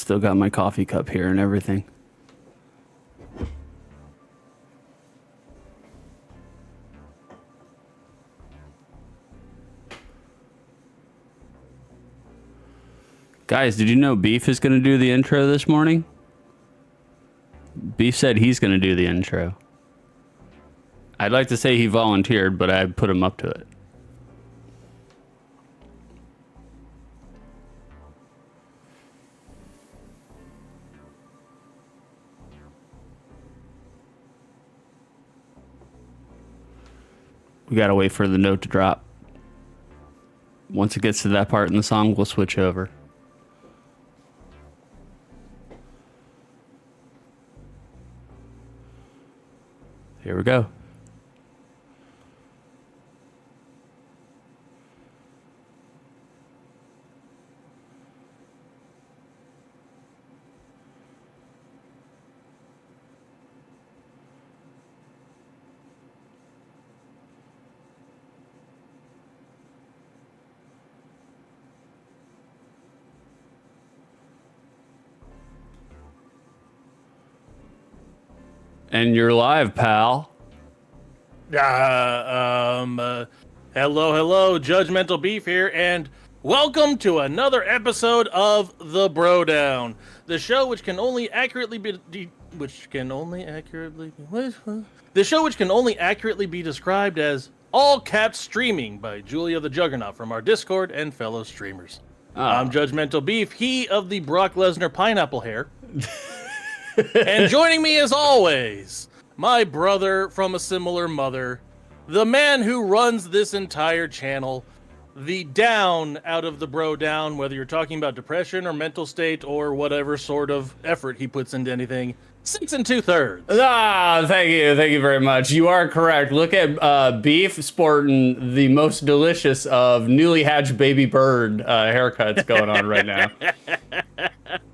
Still got my coffee cup here and everything. Guys, did you know Beef is going to do the intro this morning? Beef said he's going to do the intro. I'd like to say he volunteered, but I put him up to it. We gotta wait for the note to drop. Once it gets to that part in the song, we'll switch over. Here we go. And you're live, pal. Hello, Judgmental Beef here, and welcome to another episode of the BroDown, the show which can only accurately be described as all caps streaming by Julia the Juggernaut from our Discord and fellow streamers. I'm Judgmental Beef, he of the Brock Lesnar pineapple hair. And joining me as always, my brother from a similar mother, the man who runs this entire channel, the down out of the BroDown, whether you're talking about depression or mental state or whatever sort of effort he puts into anything, 6 2/3. Thank you very much. You are correct. Look at Beef sporting the most delicious of newly hatched baby bird haircuts going on right now.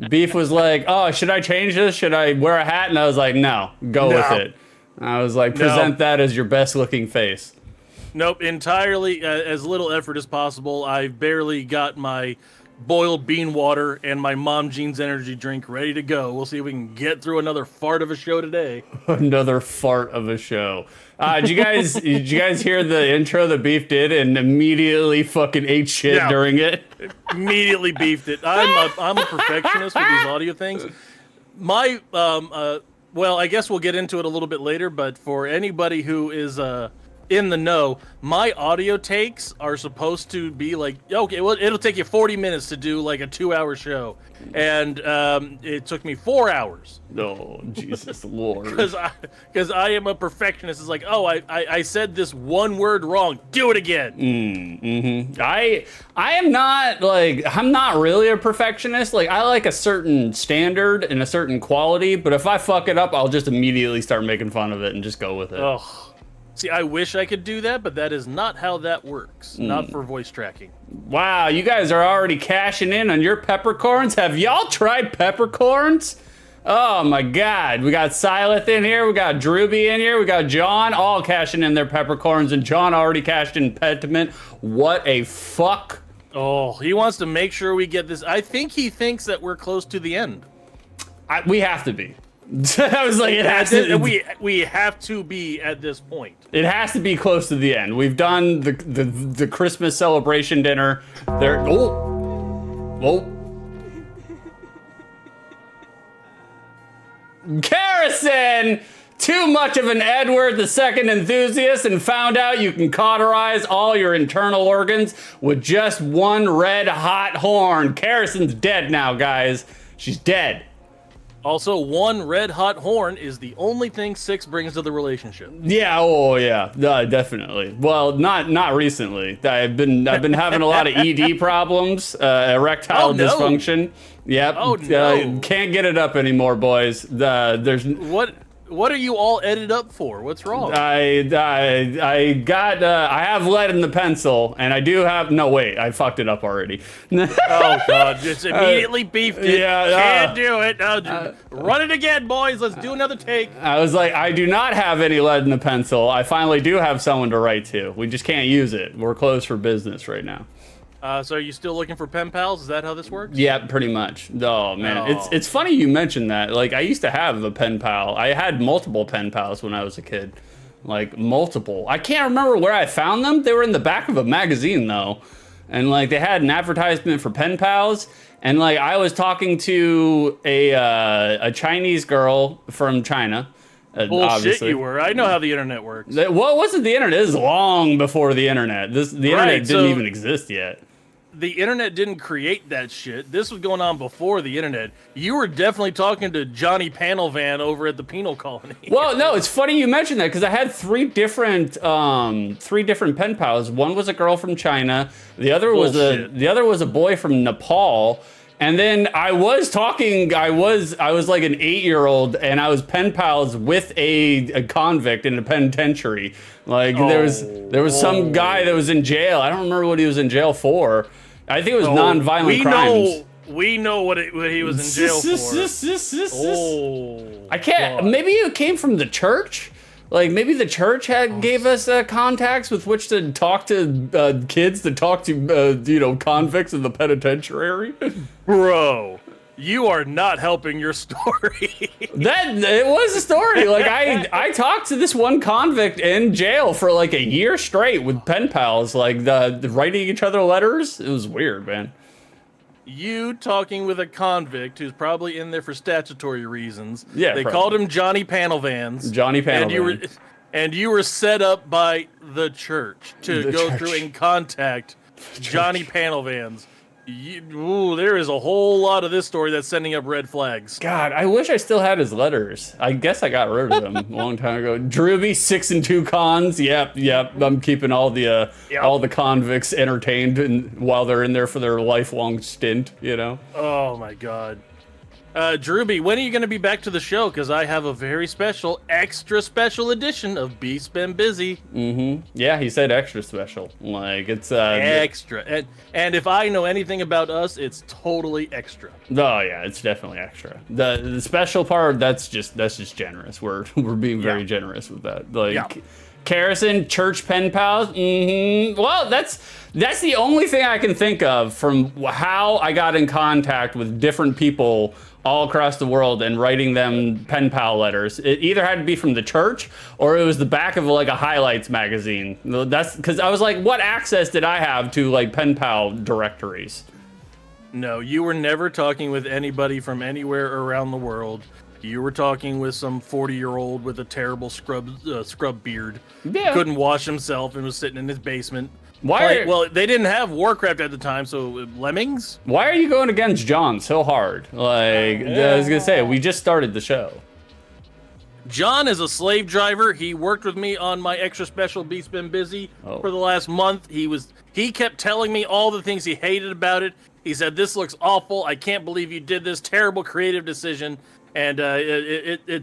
Beef was like, oh, should I change this? Should I wear a hat? And I was like, no, go with it. I was like, present that as your best looking face. Nope, entirely as little effort as possible. I barely got my boiled bean water and my Mom Jean's energy drink ready to go. We'll see if we can get through another fart of a show today. Another fart of a show. Did you guys hear the intro that Beef did and immediately fucking ate shit during it? Immediately beefed it. I'm a perfectionist with these audio things. My well, I guess we'll get into it a little bit later, but for anybody who is in the know, my audio takes are supposed to be like, okay, well, it'll take you 40 minutes to do like a 2-hour show, and it took me 4 hours. Oh, Jesus Lord. Because I am a perfectionist. It's like, oh, I said this one word wrong. Do it again. I am not like, I'm not really a perfectionist. Like, I like a certain standard and a certain quality, but if I fuck it up, I'll just immediately start making fun of it and just go with it. Ugh. See, I wish I could do that, but that is not how that works. Not for voice tracking. Wow, you guys are already cashing in on your peppercorns? Have y'all tried peppercorns? Oh my God, we got Sileth in here, we got Drewby in here, we got John, all cashing in their peppercorns, and John already cashed in Pentiment. What a fuck. Oh, he wants to make sure we get this. I think he thinks that we're close to the end. We have to be. I was like, it has to. We have to be at this point. It has to be close to the end. We've done the Christmas celebration dinner. There. Oh. Carrison! Too much of an Edward II enthusiast and found out you can cauterize all your internal organs with just one red hot horn. Carrison's dead now, guys. She's dead. Also, one red hot horn is the only thing 6 brings to the relationship. Yeah, definitely. Well, not recently. I've been having a lot of ED problems, erectile dysfunction. Yep. Oh no. Can't get it up anymore, boys. There's What are you all edited up for? What's wrong? I have lead in the pencil, and I do have. No, wait, I fucked it up already. Oh God! Just immediately beefed it. Yeah, can't do it. Run it again, boys. Let's do another take. I was like, I do not have any lead in the pencil. I finally do have someone to write to. We just can't use it. We're closed for business right now. So are you still looking for pen pals? Is that how this works? Yeah, pretty much. Oh man, Oh. it's funny you mentioned that. Like I used to have a pen pal. I had multiple pen pals when I was a kid, like multiple. I can't remember where I found them. They were in the back of a magazine though, and like they had an advertisement for pen pals. And like I was talking to a Chinese girl from China. Bullshit, Obviously. you were. I know how the internet works. Well, it wasn't the internet. This is long before the internet. The internet didn't even exist yet. The internet didn't create that shit. This was going on before the internet. You were definitely talking to Johnny Panelvan over at the penal colony. Well, no, it's funny you mentioned that because I had three different pen pals. One was a girl from China. The other was a boy from Nepal. And then I was talking. I was like an 8-year-old, and I was pen pals with a convict in a penitentiary. Like there was some guy that was in jail. I don't remember what he was in jail for. I think it was non-violent crimes. We know what he was in jail for. I can't. God. Maybe it came from the church. Like maybe the church gave us contacts with which to talk to kids, to talk to convicts in the penitentiary. Bro, you are not helping your story. It was a story. Like I talked to this one convict in jail for like a year straight with pen pals, like the writing each other letters. It was weird, man. You talking with a convict who's probably in there for statutory reasons. Yeah, they called him Johnny Panelvans. Johnny Panelvan. And you were set up by the church to go through and contact Johnny Panelvans. There is a whole lot of this story that's sending up red flags. God, I wish I still had his letters. I guess I got rid of them a long time ago. Drewby, 6 and 2 cons. Yep. I'm keeping all the convicts entertained while they're in there for their lifelong stint. Oh my God. Drewby, when are you going to be back to the show? Because I have a very extra special edition of Beef's Been Busy. Mm-hmm. Yeah, he said extra special. Like, it's... extra. And if I know anything about us, it's totally extra. Oh, yeah, it's definitely extra. The special part, that's just generous. We're being very generous with that. Like, Kerrison, church pen pals. Mm-hmm. Well, that's the only thing I can think of from how I got in contact with different people all across the world and writing them pen pal letters. It either had to be from the church or it was the back of like a highlights magazine. That's because I was like, what access did I have to like pen pal directories? No, you were never talking with anybody from anywhere around the world. You were talking with some 40-year-old with a terrible scrub beard. Yeah. Couldn't wash himself and was sitting in his basement. Well, they didn't have Warcraft at the time, so Lemmings? Why are you going against John so hard? Like, I was going to say, we just started the show. John is a slave driver. He worked with me on my extra special Beef's Been Busy for the last month. He kept telling me all the things he hated about it. He said, this looks awful. I can't believe you did this terrible creative decision. And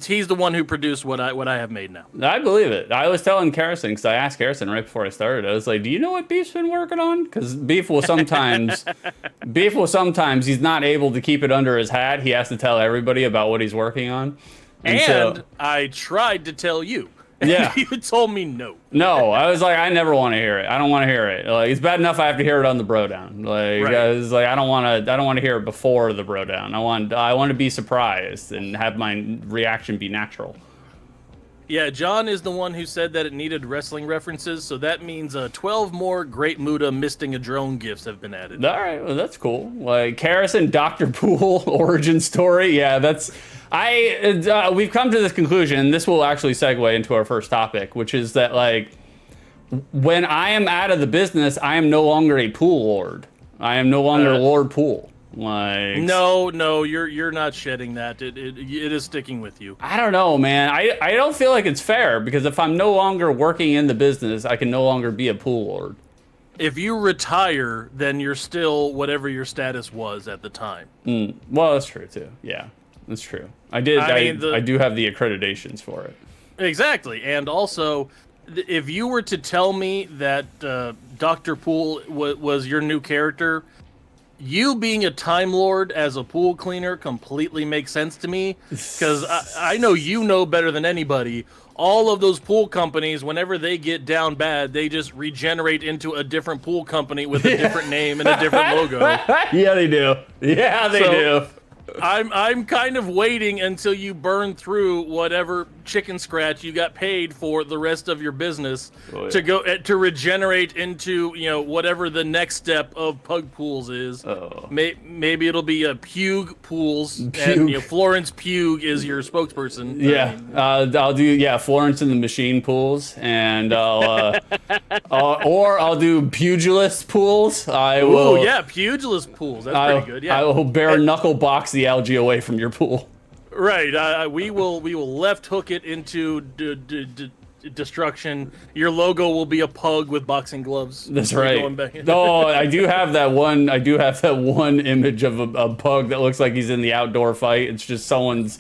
he's the one who produced what I have made now. I believe it. I was telling Kerrison, because I asked Kerrison right before I started, I was like, do you know what Beef's been working on? Because Beef will sometimes he's not able to keep it under his hat. He has to tell everybody about what he's working on. And I tried to tell you. Yeah. You told me no. No, I was like, I never want to hear it. I don't want to hear it. Like, it's bad enough I have to hear it on the BroDown. Like, right. I was like, I don't want to hear it before the BroDown. I want to be surprised and have my reaction be natural. Yeah, John is the one who said that it needed wrestling references, so that means 12 more Great Muda Misting a Drone gifts have been added. All right, well, that's cool. Like, Kerrison, Dr. Poole, origin story. Yeah, that's... we've come to this conclusion, and this will actually segue into our first topic, which is that, like, when I am out of the business, I am no longer a Poole Lord. I am no longer Lord Poole. Like, no, you're not shedding that. It is sticking with you. I don't know, man. I don't feel like it's fair, because if I'm no longer working in the business, I can no longer be a Poole Lord. If you retire, then you're still whatever your status was at the time. Well, that's true, too. Yeah. That's true. I do have the accreditations for it. Exactly. And also, if you were to tell me that Dr. Poole was your new character, you being a Time Lord as a pool cleaner completely makes sense to me, because I know you know better than anybody. All of those pool companies, whenever they get down bad, they just regenerate into a different pool company with a different name and a different logo. Yeah, they do. Yeah, they do. I'm kind of waiting until you burn through whatever chicken scratch you got paid for the rest of your business to go to regenerate into, you know, whatever the next step of pug pools is. Maybe it'll be a Pug pools, and you know, Florence Pugh is your spokesperson. Yeah, I'll do Florence and the Machine pools, and I'll or I'll do pugilist pools. Ooh, yeah, pugilist pools. That's pretty good. Yeah, I will bare knuckle box the algae away from your pool. Right. We will left hook it into destruction. Your logo will be a pug with boxing gloves. That's right. No, I do have that one. I do have that one image of a pug that looks like he's in the outdoor fight. It's just someone's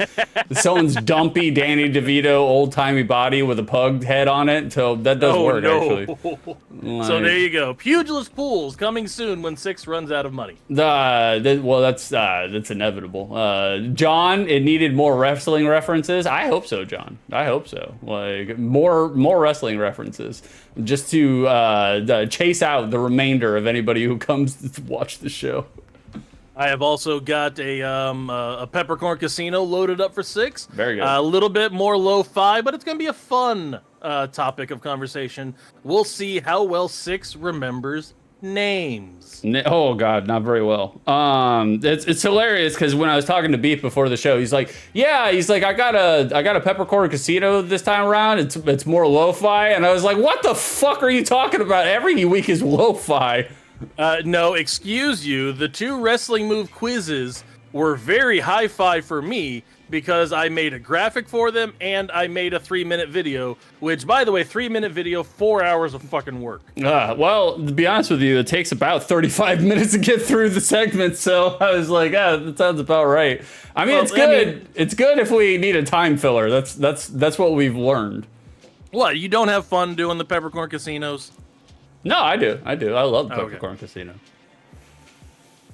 dumpy Danny DeVito old timey body with a pug head on it. So that does work actually. So there you go. Pugilist pools coming soon when Six runs out of money. Well, that's inevitable. John, it needed more wrestling references. I hope so, John. I hope so. Like more wrestling references, just to chase out the remainder of anybody who comes to watch the show. I have also got a Peppercorn Casino loaded up for Six. Very good. A little bit more lo-fi, but it's going to be a fun topic of conversation. We'll see how well Six remembers names. Oh God, not very well. It's hilarious because when I was talking to Beef before the show, he's like, I got a Peppercorn Casino this time around. It's more lo-fi, and I was like, what the fuck are you talking about? Every week is lo-fi. No, excuse you. The 2 wrestling move quizzes were very hi-fi for me because I made a graphic for them and I made a 3-minute video, which, by the way, 3-minute video, 4 hours of fucking work. Well, to be honest with you, it takes about 35 minutes to get through the segment, so I was like, that sounds about right. I mean, it's good. It's good if we need a time filler. That's what we've learned. What, you don't have fun doing the Peppercorn Casinos? No, I do. I love the Peppercorn Casino.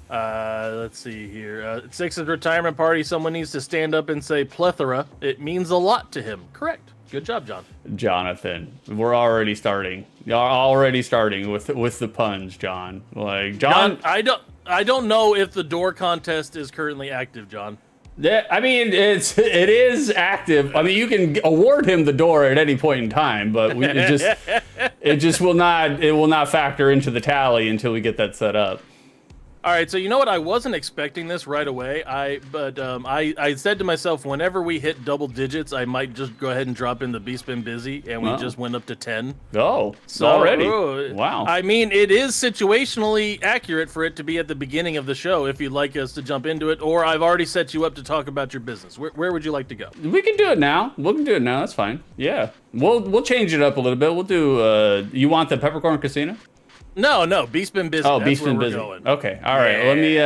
Let's see here. Six's retirement party, someone needs to stand up and say plethora. It means a lot to him. Correct. Good job, John. Jonathan, we're already starting. You're already starting with the puns, John. Like, John, I don't know if the door contest is currently active, John. I mean, it is active. I mean, you can award him the door at any point in time, but it will not factor into the tally until we get that set up. All right, so you know what? I wasn't expecting this right away. I said to myself, whenever we hit double digits, I might just go ahead and drop in the Beast Been Busy, and we just went up to 10. Oh, so already? Wow. I mean, it is situationally accurate for it to be at the beginning of the show if you'd like us to jump into it, or I've already set you up to talk about your business. Where would you like to go? We can do it now. That's fine. Yeah. We'll change it up a little bit. We'll do, you want the Peppercorn Casino? No, Beast Been Busy. Oh, Beast Been Busy. Going. Okay, all right. Yeah. Let me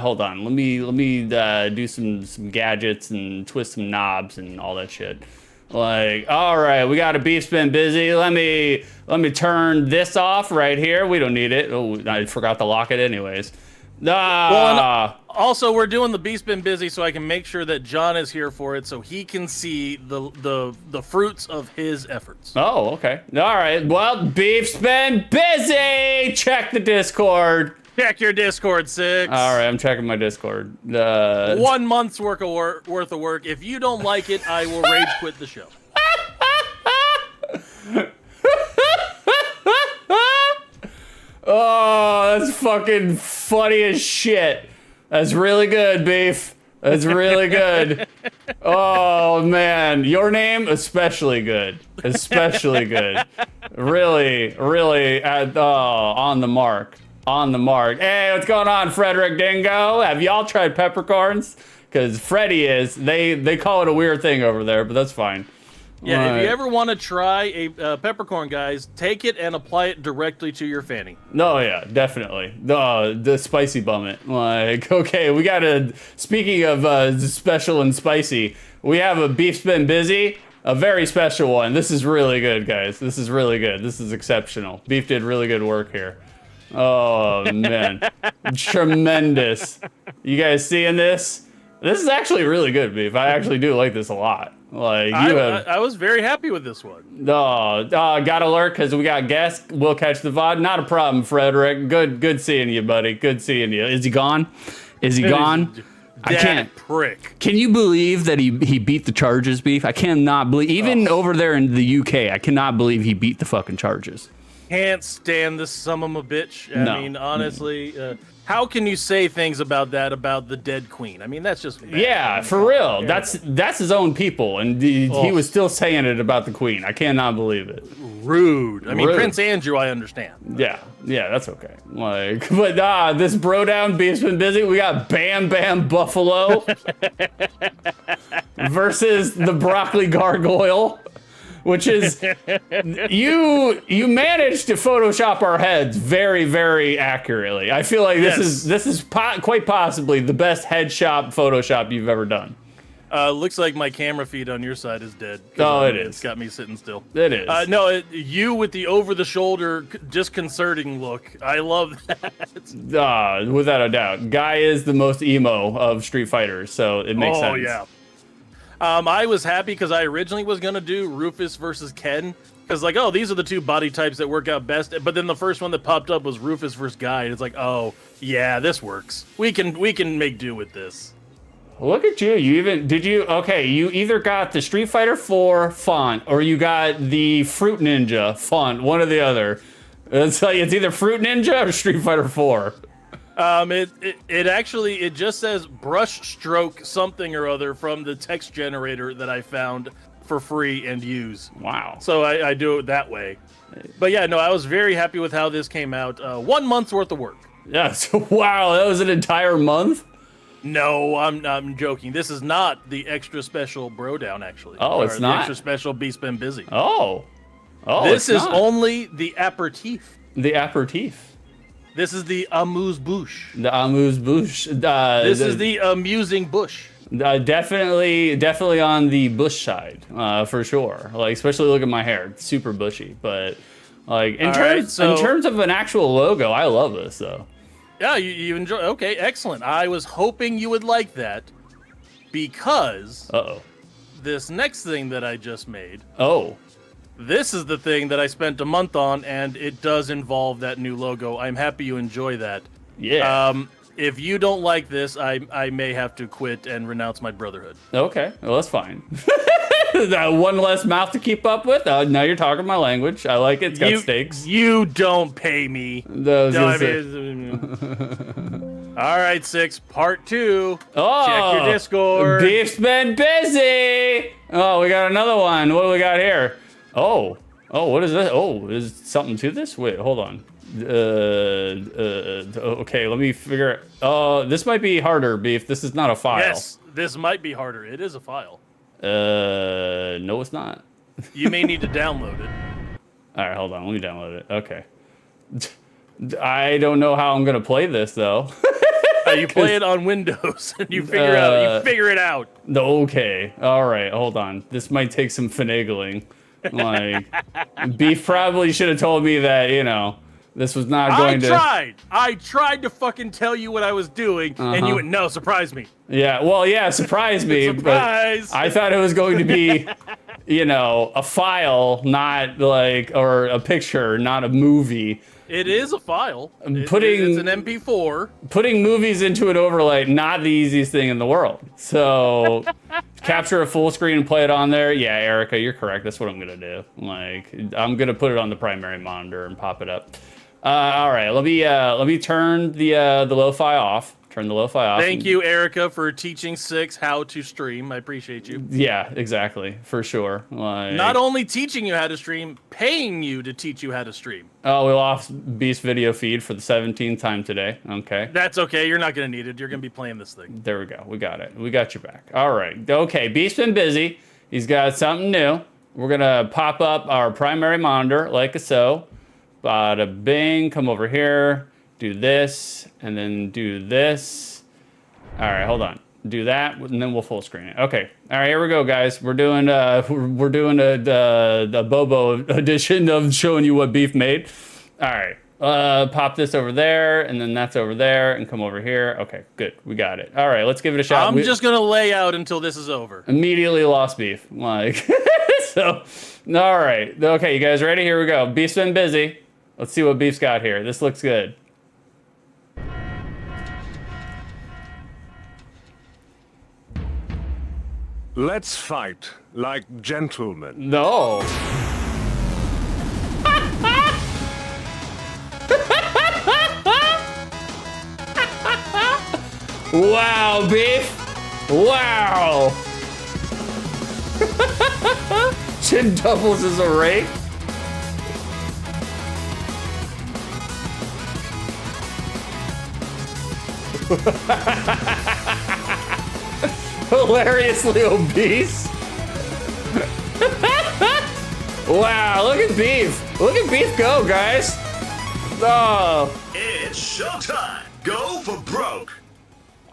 hold on. Let me do some gadgets and twist some knobs and all that shit. Like, all right, we got a Beast Been Busy. Let me turn this off right here. We don't need it. Oh, I forgot to lock it anyways. Well, also, we're doing the Beast Been Busy so I can make sure that John is here for it so he can see the fruits of his efforts. Oh, okay. All right. Well, Beef's been busy. Check the Discord. Check your Discord, Six. All right, I'm checking my Discord. 1 month's worth of work. If you don't like it, I will rage quit the show. Oh, that's fucking funny as shit. That's really good, Beef. That's really good. Oh, man. Your name, especially good. Especially good. Really, on the mark. On the mark. Hey, what's going on, Frederick Dingo? Have y'all tried peppercorns? Because Freddy is. They call it a weird thing over there, but that's fine. Yeah, if you ever want to try a peppercorn, guys, take it and apply it directly to your fanny. No, yeah, definitely. The spicy bum it. Like, okay, we got speaking of special and spicy, we have a Beef's Been Busy, a very special one. This is really good, guys. This is really good. This is exceptional. Beef did really good work here. Oh man, tremendous! You guys seeing this? This is actually really good, Beef. I actually do like this a lot. Like I was very happy with this one. Got alert because we got guests. We'll catch the VOD. Not a problem, Frederick. Good seeing you, buddy. Good seeing you. Is he gone? Is he gone? I can't. Prick. Can you believe that he beat the charges, Beef? I cannot believe. Even over there in the UK, I cannot believe he beat the fucking charges. Can't stand this son of a bitch. I mean, honestly, how can you say things about the dead queen? I mean, that's just bad. Yeah, for real. That's his own people, and he was still saying it about the queen. I cannot believe it. Rude. I mean, Rude. Prince Andrew, I understand. Yeah, that's okay. Like, but this BroDown Beef's been busy. We got Bam Bam Buffalo versus the Broccoli Gargoyle. Which is, you managed to Photoshop our heads very, very accurately. I feel like this is quite possibly the best headshot Photoshop you've ever done. Looks like my camera feed on your side is dead. Oh, it is. It's got me sitting still. It is. No, you with the over-the-shoulder, disconcerting look. I love that. Without a doubt. Guy is the most emo of Street Fighters, so it makes sense. Oh, yeah. I was happy because I originally was going to do Rufus versus Ken. Because, like, oh, these are the two body types that work out best. But then the first one that popped up was Rufus versus Guy. And it's like, oh, yeah, this works. We can make do with this. Look at you. You either got the Street Fighter 4 font or you got the Fruit Ninja font, one or the other. It's like, it's either Fruit Ninja or Street Fighter 4. It just says brush stroke something or other from the text generator that I found for free and use. Wow. So I do it that way. But yeah, no, I was very happy with how this came out. 1 month's worth of work. Yeah, so wow, that was an entire month? No, I'm joking. This is not the extra special BroDown, actually. Oh, it's not? The extra special Beast's Been Busy. Oh, this is only the aperitif. The aperitif. This is the amuse-bouche. The amuse-bouche. This is the amusing bush. Definitely on the bush side, for sure. Like, especially look at my hair. It's super bushy. But, like, in terms of an actual logo, I love this, though. Yeah, you enjoy. Okay, excellent. I was hoping you would like that because this next thing that I just made. Oh. This is the thing that I spent a month on, and it does involve that new logo. I'm happy you enjoy that. Yeah. If you don't like this, I may have to quit and renounce my brotherhood. Okay, well, that's fine. One less mouth to keep up with. Now you're talking my language. I like it. It's got stakes. You don't pay me. All right, 6, part 2. Oh, check your Discord. Beef's been busy. Oh, we got another one. What do we got here? Oh, what is this? Oh, is something to this? Wait, hold on. Okay, let me figure. This might be harder, Beef. This is not a file. Yes, this might be harder. It is a file. No, it's not. You may need to download it. All right, hold on. Let me download it. Okay. I don't know how I'm gonna play this though. You play it on Windows and you figure it out. Okay. All right. Hold on. This might take some finagling. Like, Beef probably should have told me that, this was not going to. I tried to fucking tell you what I was doing, and you went, no, surprise me. Yeah, well, yeah, surprise me. Surprise! But I thought it was going to be, a file, not or a picture, not a movie. It is a file. It's an MP4. Putting movies into an overlay, not the easiest thing in the world. So, capture a full screen and play it on there. Yeah, Erica, you're correct. That's what I'm gonna do. I'm gonna put it on the primary monitor and pop it up. All right, let me turn the lo-fi off. Turn the lo-fi off. Thank you, Erica, for teaching 6 how to stream. I appreciate you. Yeah, exactly, for sure. Not only teaching you how to stream, paying you to teach you how to stream. Oh, we lost Beast video feed for the 17th time today. Okay. That's okay. You're not going to need it. You're going to be playing this thing. There we go. We got it. We got your back. All right. Okay, Beast's been busy. He's got something new. We're going to pop up our primary monitor like so. Bada bing. Come over here. Do this, and then do this. All right, hold on. Do that, and then we'll full screen it. Okay. All right, here we go, guys. We're doing the Bobo edition of showing you what Beef made. All right. Pop this over there, and then that's over there, and come over here. Okay, good. We got it. All right, let's give it a shot. I'm just going to lay out until this is over. Immediately lost beef. Like, so, all right. Okay, you guys ready? Here we go. Beef's been busy. Let's see what Beef's got here. This looks good. Let's fight like gentlemen. No. Wow, Beef. Wow. Chin doubles as a rake. Hilariously obese. Wow, look at Beef. Look at Beef go, guys. Oh. It's showtime. Go for broke.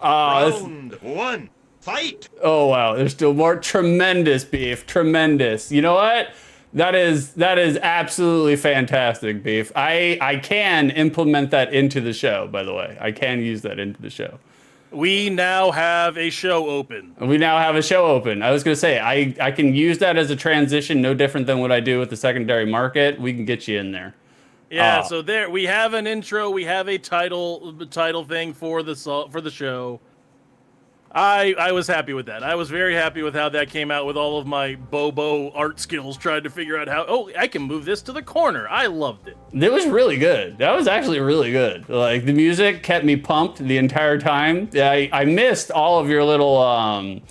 Round one, fight. Oh, wow. There's still more. Tremendous, Beef. Tremendous. You know what? That is absolutely fantastic, Beef. I can implement that into the show, by the way. I can use that into the show. We now have a show open. We now have a show open. I was going to say, I can use that as a transition, no different than what I do with the secondary market. We can get you in there. Yeah, so there we have an intro. We have a title thing for the show. I was happy with that. I was very happy with how that came out with all of my Bobo art skills, trying to figure out how, oh, I can move this to the corner. I loved it. It was really good. That was actually really good. Like, the music kept me pumped the entire time. I missed all of your little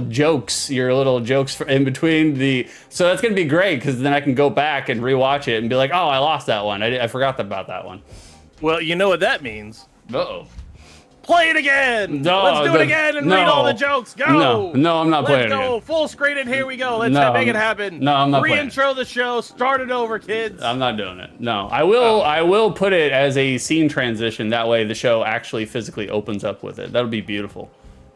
jokes in between so that's going to be great, because then I can go back and rewatch it and be like, oh, I lost that one. I forgot about that one. Well, you know what that means. Uh-oh. Play it again. No, Let's do it again and read all the jokes. Go. No, I'm not playing it Let's go. again. Full screen it. Here we go. Let's make it happen. No, I'm not playing it. Re-intro the show. Start it over, kids. I'm not doing it. No, I will put it as a scene transition. That way the show actually physically opens up with it. That'll be beautiful.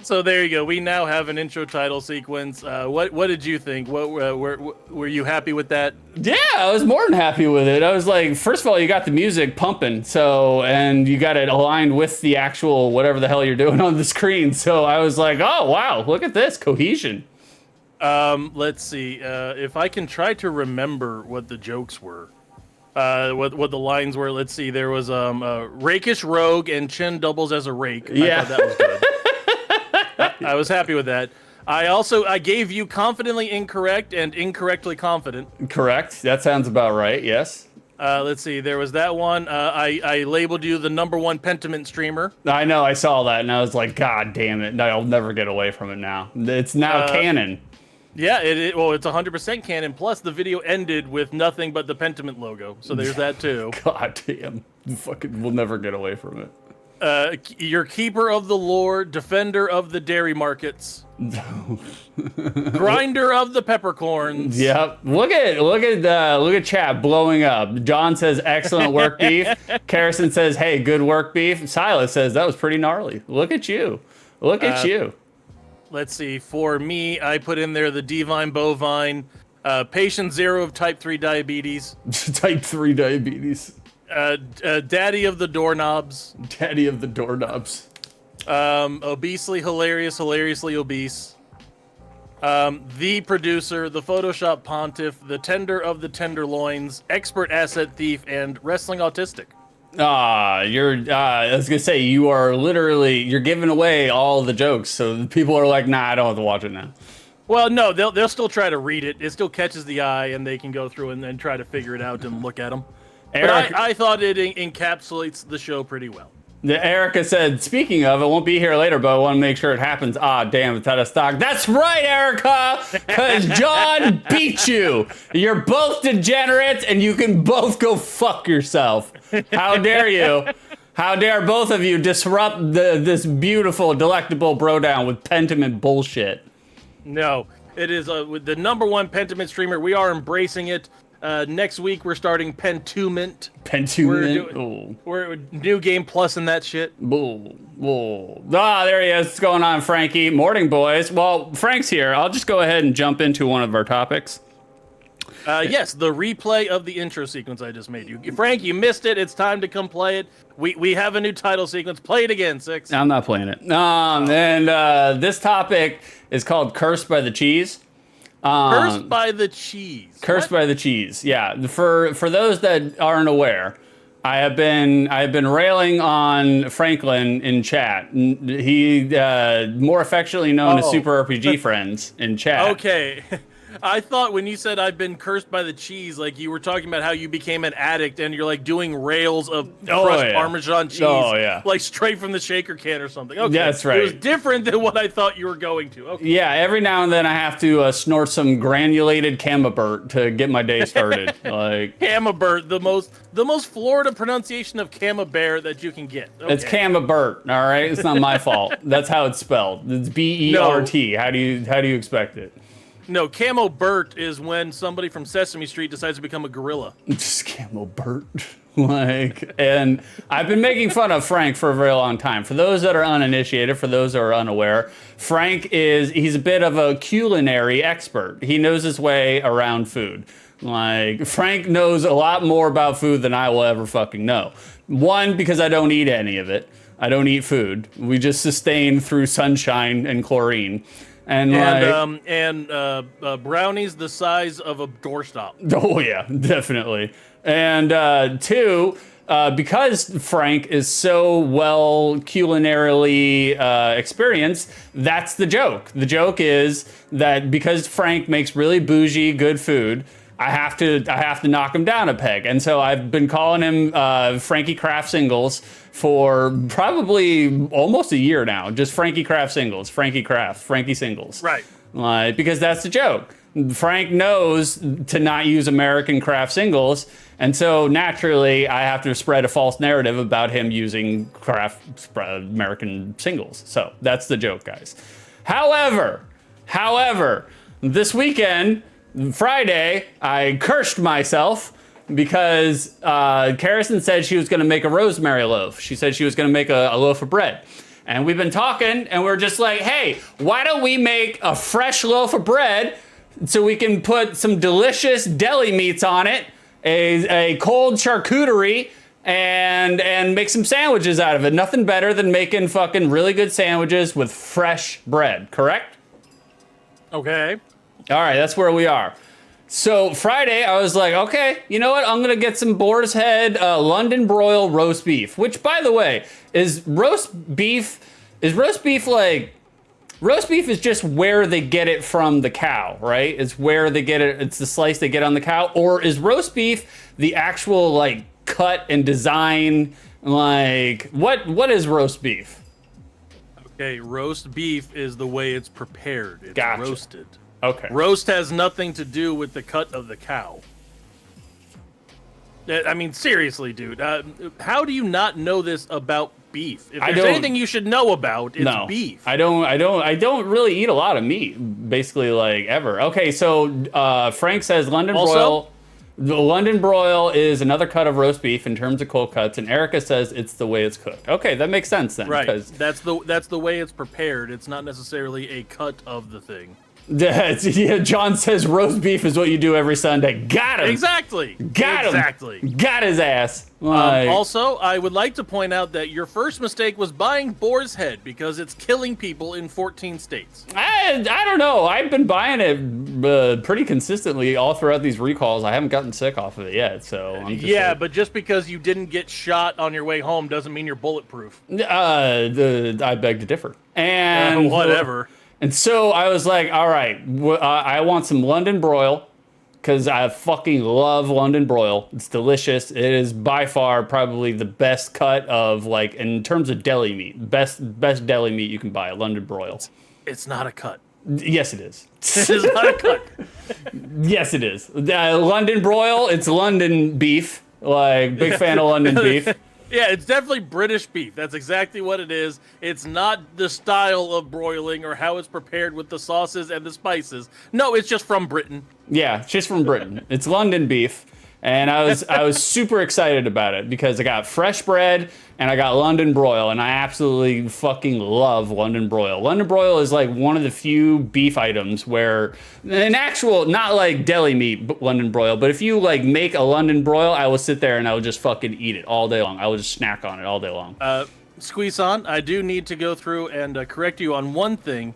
So there you go. We now have an intro title sequence. What did you think? Were you happy with that? Yeah, I was more than happy with it. I was like, first of all, you got the music pumping, and you got it aligned with the actual whatever the hell you're doing on the screen. So I was like, oh wow, look at this cohesion. Let's see if I can try to remember what the jokes were. What the lines were. Let's see. There was rakish rogue and chin doubles as a rake. Yeah, I thought that was good. I was happy with that. I gave you confidently incorrect and incorrectly confident. Correct. That sounds about right. Yes. Let's see. There was that one. I labeled you the #1 Pentiment streamer. I know. I saw that, and I was like, God damn it! No, I'll never get away from it now. It's now canon. Yeah. Well, it's 100% canon. Plus, the video ended with nothing but the Pentiment logo. So there's that too. God damn. We'll never get away from it. You're keeper of the lore, defender of the dairy markets, grinder of the peppercorns. Yep. Look at chat blowing up. John says excellent work, Beef. Carrison says, hey, good work, Beef. Silas says that was pretty gnarly. Look at you. Look at you. Let's see. For me, I put in there the Divine Bovine, patient 0 of type 3 diabetes. Type 3 diabetes. Daddy of the doorknobs. Daddy of the doorknobs. Obesely hilarious, hilariously obese. The producer, the Photoshop pontiff, the tender of the tenderloins, expert asset thief, and wrestling autistic. I was gonna say, you're giving away all the jokes, so people are like, nah, I don't have to watch it now. Well, no, they'll still try to read it. It still catches the eye, and they can go through and then try to figure it out and look at them. But I thought it encapsulates the show pretty well. Erica said, speaking of, it won't be here later, but I want to make sure it happens. Ah, damn, it's out of stock. That's right, Erica, because John beat you. You're both degenerates, and you can both go fuck yourself. How dare you? How dare both of you disrupt this beautiful, delectable BroDown with Pentiment bullshit? No, it is with the #1 Pentiment streamer. We are embracing it. Next week we're starting Pentumint. We're new game plus in that shit. There he is. What's going on, Frankie? Morning, boys. Well, Frank's here. I'll just go ahead and jump into one of our topics. Yes, the replay of the intro sequence I just made you. Frank, you missed it. It's time to come play it. We have a new title sequence. Play it again, Six. I'm not playing it. And this topic is called "Cursed by the Cheese." Cursed by the cheese. Cursed by the cheese. Yeah. For those that aren't aware, I have been railing on Franklin in chat. He more affectionately known as Super RPG Friends in chat. Okay. I thought when you said I've been cursed by the cheese, like you were talking about how you became an addict and you're like doing rails of crushed Parmesan cheese, like straight from the shaker can or something. Okay, yeah, that's right. It was different than what I thought you were going to. Okay. Yeah, every now and then I have to snort some granulated camembert to get my day started. Like camembert, the most Florida pronunciation of camembert that you can get. Okay. It's camembert, all right. It's not my fault. That's how it's spelled. It's B-E-R-T. How do you expect it? No, Camo Bert is when somebody from Sesame Street decides to become a gorilla. Just Camo Bert. And I've been making fun of Frank for a very long time. For those that are uninitiated, for those that are unaware, he's a bit of a culinary expert. He knows his way around food. Like, Frank knows a lot more about food than I will ever fucking know. One, because I don't eat any of it. I don't eat food. We just sustain through sunshine and chlorine. And brownies the size of a doorstop. Oh yeah, definitely. And two, because Frank is so well culinarily experienced, that's the joke. The joke is that because Frank makes really bougie good food, I have to knock him down a peg. And so I've been calling him Frankie Kraft Singles for probably almost a year now. Just Frankie Kraft Singles, Frankie Singles. Right. Because that's the joke. Frank knows to not use American Kraft Singles, and so naturally I have to spread a false narrative about him using American Singles. So that's the joke, guys. However, this weekend, Friday, I cursed myself because Carrison said she was going to make a rosemary loaf. She said she was going to make a loaf of bread. And we've been talking, and we're just like, hey, why don't we make a fresh loaf of bread so we can put some delicious deli meats on it, a cold charcuterie, and make some sandwiches out of it. Nothing better than making fucking really good sandwiches with fresh bread, correct? Okay. All right, that's where we are. So Friday, I was like, okay, you know what? I'm gonna get some Boar's Head London broil roast beef. Which, by the way, is roast beef like roast beef is just where they get it from the cow, right? It's where they get it. It's the slice they get on the cow, or is roast beef the actual like cut and design? Like what is roast beef? Okay, roast beef is the way it's prepared. It's Gotcha. roasted. Okay. Roast has nothing to do with the cut of the cow. I mean, seriously, dude. How do you not know this about beef? If there's anything you should know about, it's beef. I don't really eat a lot of meat, basically, like ever. Okay, so Frank says London broil. The London broil is another cut of roast beef in terms of cold cuts, and Erica says it's the way it's cooked. Okay, that makes sense then. Right. That's the way it's prepared. It's not necessarily a cut of the thing. Yeah, John says roast beef is what you do every Sunday. Got him. Exactly. Got him. Exactly. Got his ass. Also, I would like to point out that your first mistake was buying Boar's Head because it's killing people in 14 states. I don't know. I've been buying it pretty consistently all throughout these recalls. I haven't gotten sick off of it yet, so I'm just like, but just because you didn't get shot on your way home doesn't mean you're bulletproof. I beg to differ. And whatever. And so I was like, all right, I want some London broil because I fucking love London broil. It's delicious. It is by far probably the best cut of, like, in terms of deli meat, best deli meat you can buy, London broil. It's not a cut. Yes, it is. It is not a cut. Yes, it is. London broil, it's London beef. Like, big fan of London beef. Yeah, it's definitely British beef. That's exactly what it is. It's not the style of broiling or how it's prepared with the sauces and the spices. No, it's just from Britain. Yeah, it's just from Britain. It's London beef. And I was super excited about it because I got fresh bread and I got London broil, and I absolutely fucking love London broil. London broil is like one of the few beef items where an actual, not like deli meat London broil, but if you like make a London broil, I will sit there and I will just fucking eat it all day long. I will just snack on it all day long. Squeeze on. I do need to go through and correct you on one thing.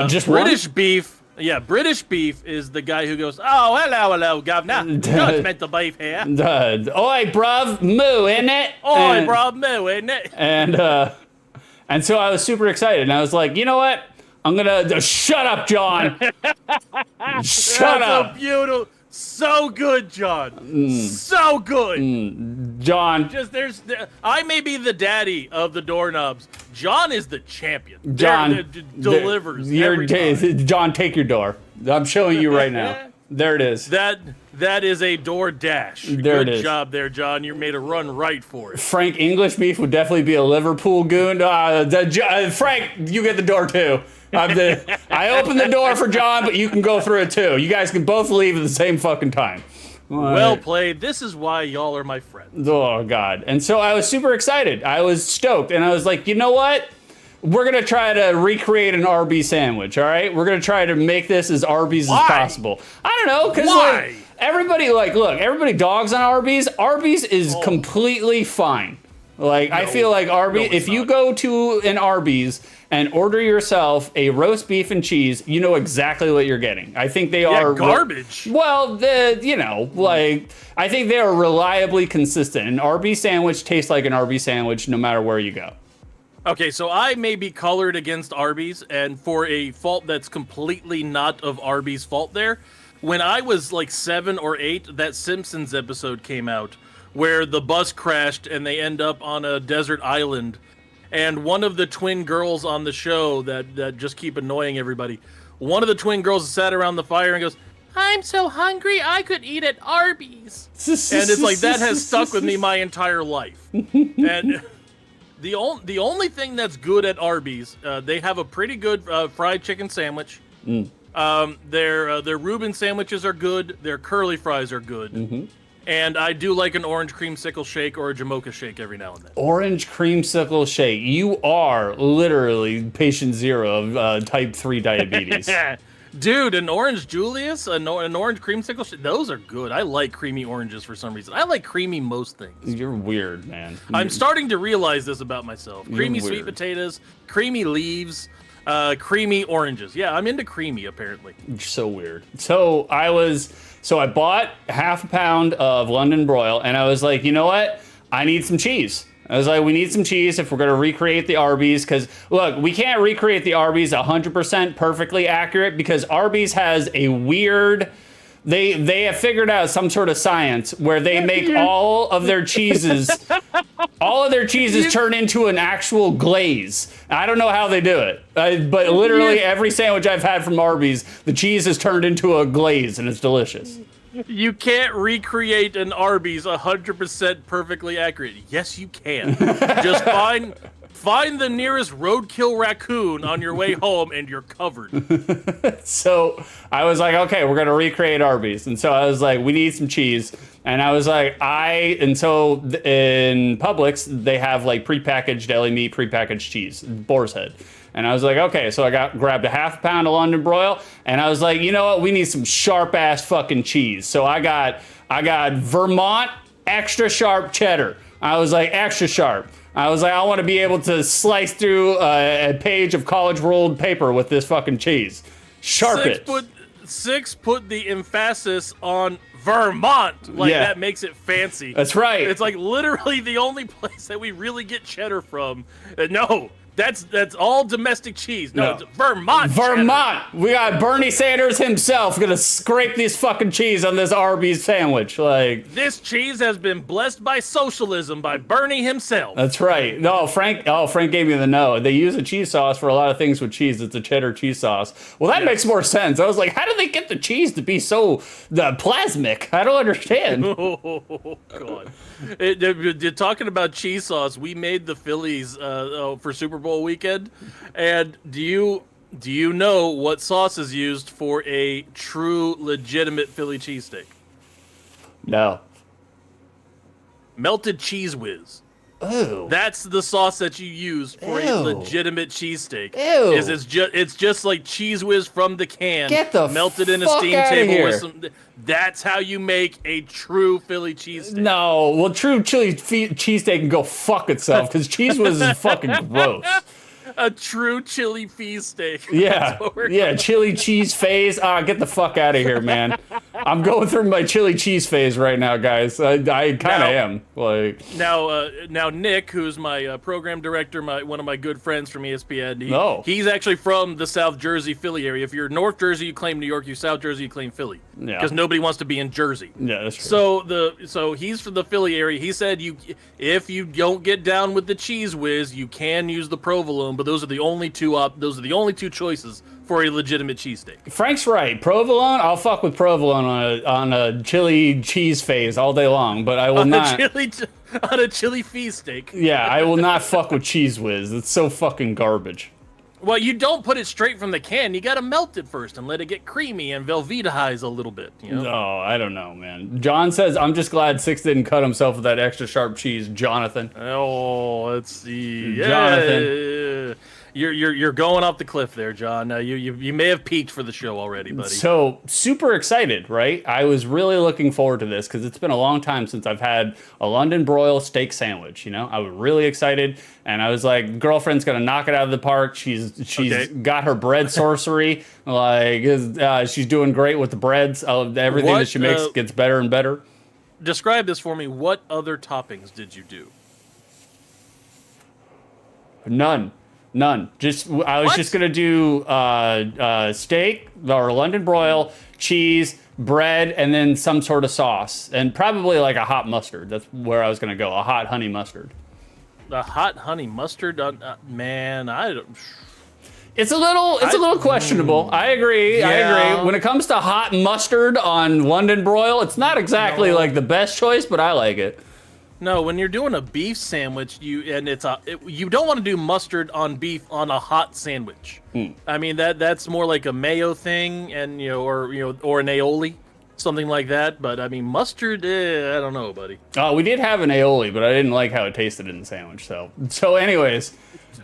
Just British one? beef. Yeah, British beef is the guy who goes, "Oh, hello, governor. Judgmental beef here. Oi, bruv, moo, isn't it? Oi, bruv, moo, isn't it?" And so I was super excited, and I was like, you know what? I'm gonna shut up, John. Shut up, So beautiful, so good, John. So good, John. I may be the daddy of the doorknobs. John is the champion. John Delivers every time. John, take your door. I'm showing you right now. There it is. That is a door dash. There it is. Good job there, John. You made a run right for it. Frank English beef would definitely be a Liverpool goon. Frank, you get the door too. I opened the door for John, but you can go through it too. You guys can both leave at the same fucking time. Well played. This is why y'all are my friends. Oh, God. And so I was super excited. I was stoked. And I was like, you know what? We're going to try to recreate an Arby sandwich, all right? We're going to try to make this as Arby's as possible. I don't know, because like, everybody dogs on Arby's. Arby's is completely fine. Like, I feel like if you go to an Arby's and order yourself a roast beef and cheese, you know exactly what you're getting. I think they are garbage. Well, I think they are reliably consistent. An Arby's sandwich tastes like an Arby's sandwich no matter where you go. Okay, so I may be colored against Arby's, and for a fault that's completely not of Arby's fault there. When I was like 7 or 8, that Simpsons episode came out where the bus crashed and they end up on a desert island. And one of the twin girls on the show that just keep annoying everybody, one of the twin girls sat around the fire and goes, "I'm so hungry, I could eat at Arby's." And it's like, that has stuck with me my entire life. And the only thing that's good at Arby's, they have a pretty good fried chicken sandwich. Their Reuben sandwiches are good. Their curly fries are good. And I do like an orange creamsicle shake or a Jamocha shake every now and then. Orange creamsicle shake. You are literally patient zero of type 3 diabetes. Dude, an orange Julius, an orange creamsicle shake, those are good. I like creamy oranges for some reason. I like creamy most things. You're weird, man. I'm starting to realize this about myself. Creamy sweet potatoes, creamy leaves, creamy oranges. Yeah, I'm into creamy, apparently. You're so weird. So I bought half a pound of London broil, and I was like, you know what? I need some cheese. I was like, we need some cheese if we're going to recreate the Arby's, because, look, we can't recreate the Arby's 100% perfectly accurate, because Arby's has a weird... They have figured out some sort of science where they make all of their cheeses turn into an actual glaze. I don't know how they do it, but literally every sandwich I've had from Arby's, the cheese has turned into a glaze, and it's delicious. You can't recreate an Arby's 100% perfectly accurate. Yes, you can. Just find the nearest roadkill raccoon on your way home, and you're covered. So I was like, okay, we're gonna recreate Arby's, and so I was like, we need some cheese, and I was like, in Publix they have like prepackaged deli meat, prepackaged cheese, boar's head. And I was like, okay, so I grabbed a half pound of London broil, and I was like, you know what? We need some sharp ass fucking cheese. So I got Vermont extra sharp cheddar. I was like, extra sharp. I was like, I want to be able to slice through a page of college rolled paper with this fucking cheese. Sharp it. Put the emphasis on Vermont. Like, that makes it fancy. That's right. It's like literally the only place that we really get cheddar from. No. That's all domestic cheese. No, it's Vermont. Vermont. Cheddar. We got Bernie Sanders himself gonna scrape this fucking cheese on this Arby's sandwich. Like, this cheese has been blessed by socialism by Bernie himself. That's right. No, Frank gave me the no. They use a cheese sauce for a lot of things with cheese. It's a cheddar cheese sauce. Well, that makes more sense. I was like, how do they get the cheese to be so plasmic? I don't understand. Oh, God. You're talking about cheese sauce. We made the Phillies for Super Bowl weekend, and do you know what sauce is used for a true legitimate Philly cheesesteak? No. melted cheese whiz. Ew. That's the sauce that you use for Ew. a legitimate cheesesteak. Ew. It's just like cheese whiz from the can, Get the melted in a fuck steam outta table here. with some. That's how you make a true Philly cheesesteak. No, well, true chili cheesesteak can go fuck itself because cheese whiz is fucking gross. A true chili feast-steak. Yeah, yeah, chili cheese phase. Get the fuck out of here, man. I'm going through my chili cheese phase right now, guys. I kind of am. Like now, Nick, who's my program director, one of my good friends from ESPN. He's actually from the South Jersey, Philly area. If you're North Jersey, you claim New York. You South Jersey, you claim Philly. Yeah. Because nobody wants to be in Jersey. Yeah, that's true. So he's from the Philly area. He said if you don't get down with the cheese whiz, you can use the provolone, but those are the only two choices for a legitimate cheesesteak. Frank's right. Provolone, I'll fuck with provolone on a chili cheese phase all day long, but I will not. On a chili feast steak. Yeah, I will not fuck with cheese whiz. It's so fucking garbage. Well, you don't put it straight from the can. You got to melt it first and let it get creamy and Velveetize a little bit. You know? No, I don't know, man. John says, I'm just glad Six didn't cut himself with that extra sharp cheese. Jonathan. Oh, let's see. Jonathan. You're going off the cliff there, John. You may have peaked for the show already, buddy. So, super excited, right? I was really looking forward to this because it's been a long time since I've had a London broil steak sandwich, you know? I was really excited, and I was like, girlfriend's going to knock it out of the park. She's got her bread sorcery. Like, she's doing great with the breads. Everything that she makes gets better and better. Describe this for me. What other toppings did you do? None. I was just gonna do steak or London broil, cheese, bread, and then some sort of sauce, and probably like a hot mustard. That's where I was gonna go. A hot honey mustard. A hot honey mustard? Man, I don't. It's a little questionable. I agree. Yeah. I agree. When it comes to hot mustard on London broil, it's not exactly like the best choice, but I like it. No, when you're doing a beef sandwich, you don't want to do mustard on beef on a hot sandwich. I mean that's more like a mayo thing, and or an aioli, something like that. But I mean mustard, I don't know, buddy. We did have an aioli, but I didn't like how it tasted in the sandwich. So anyways,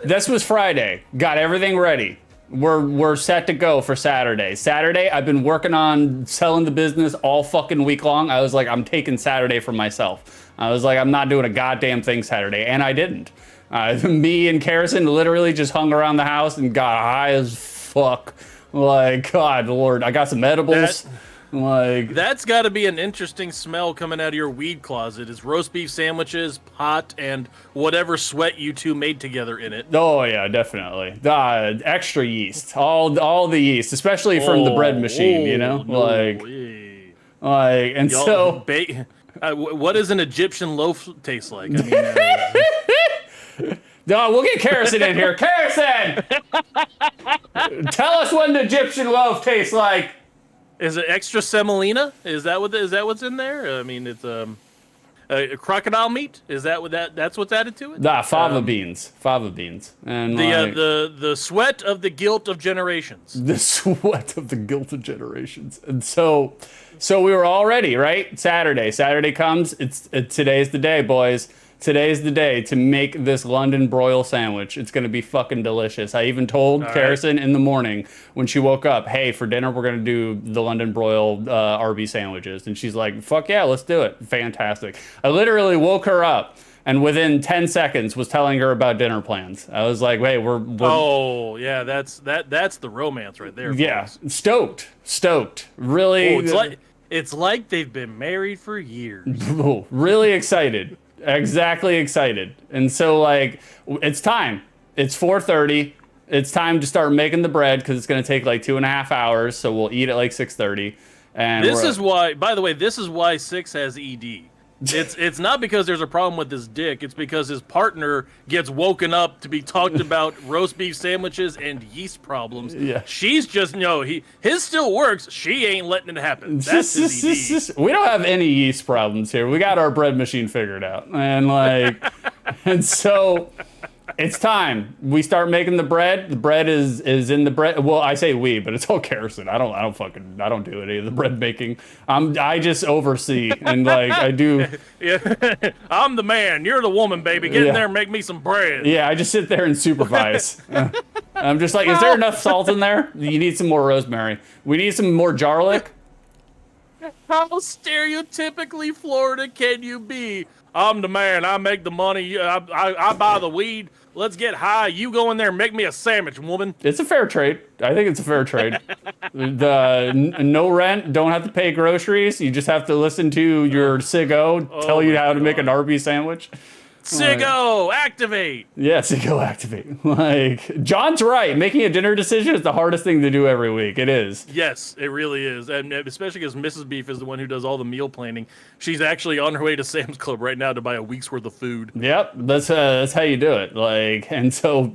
this was Friday. Got everything ready. We're set to go for Saturday. Saturday, I've been working on selling the business all fucking week long. I was like, I'm taking Saturday for myself. I was like, I'm not doing a goddamn thing Saturday, and I didn't. Me and Karrison literally just hung around the house and got high as fuck. Like, God Lord, I got some edibles. That's got to be an interesting smell coming out of your weed closet. Is roast beef sandwiches, pot, and whatever sweat you two made together in it. Oh yeah, definitely. Extra yeast, all the yeast, especially from the bread machine. What does an Egyptian loaf taste like? I mean, no, we'll get Karrison in here. Karrison, tell us what an Egyptian loaf tastes like. Is it extra semolina? Is that what's in there? I mean, it's crocodile meat. Is that's what's added to it? Fava beans, and the sweat of the guilt of generations. The sweat of the guilt of generations, and so we were all ready, right? Saturday comes. Today's the day, boys. Today's the day to make this London broil sandwich. It's going to be fucking delicious. I even told Karrison in the morning when she woke up, hey, for dinner, we're going to do the London broil Arby sandwiches. And she's like, fuck yeah, let's do it. Fantastic. I literally woke her up and within 10 seconds was telling her about dinner plans. I was like, hey, we're oh, yeah, that's the romance right there. Yeah, folks. Stoked. Really. Oh, it's like they've been married for years. Really excited. Exactly excited. And so it's time. It's 4:30. It's time to start making the bread because it's going to take like 2.5 hours. So we'll eat at like 6:30. And this is why, by the way, this is why Six has ED. It's not because there's a problem with his dick. It's because his partner gets woken up to be talked about roast beef sandwiches and yeast problems. Yeah. She's just his still works. She ain't letting it happen. That's his ED. We don't have any yeast problems here. We got our bread machine figured out, and and so It's time. We start making the bread. The bread is in the bread. Well, I say we, but it's all Kerrison. I don't do any of the bread making. I just oversee and like I do. Yeah. I'm the man. You're the woman, baby. Get in there and make me some bread. Yeah, I just sit there and supervise. I'm just like, is there enough salt in there? You need some more rosemary. We need some more garlic. How stereotypically Florida can you be? I'm the man. I make the money. I buy the weed. Let's get high. You go in there and make me a sandwich, woman. It's a fair trade. I think it's a fair trade. No rent. Don't have to pay groceries. You just have to listen to your Siggo tell you how to make an Arby sandwich. Siggo, activate! Yeah, Siggo, activate. Like, John's right. Making a dinner decision is the hardest thing to do every week. It is. Yes, it really is. And especially because Mrs. Beef is the one who does all the meal planning. She's actually on her way to Sam's Club right now to buy a week's worth of food. Yep, that's how you do it. Like, and so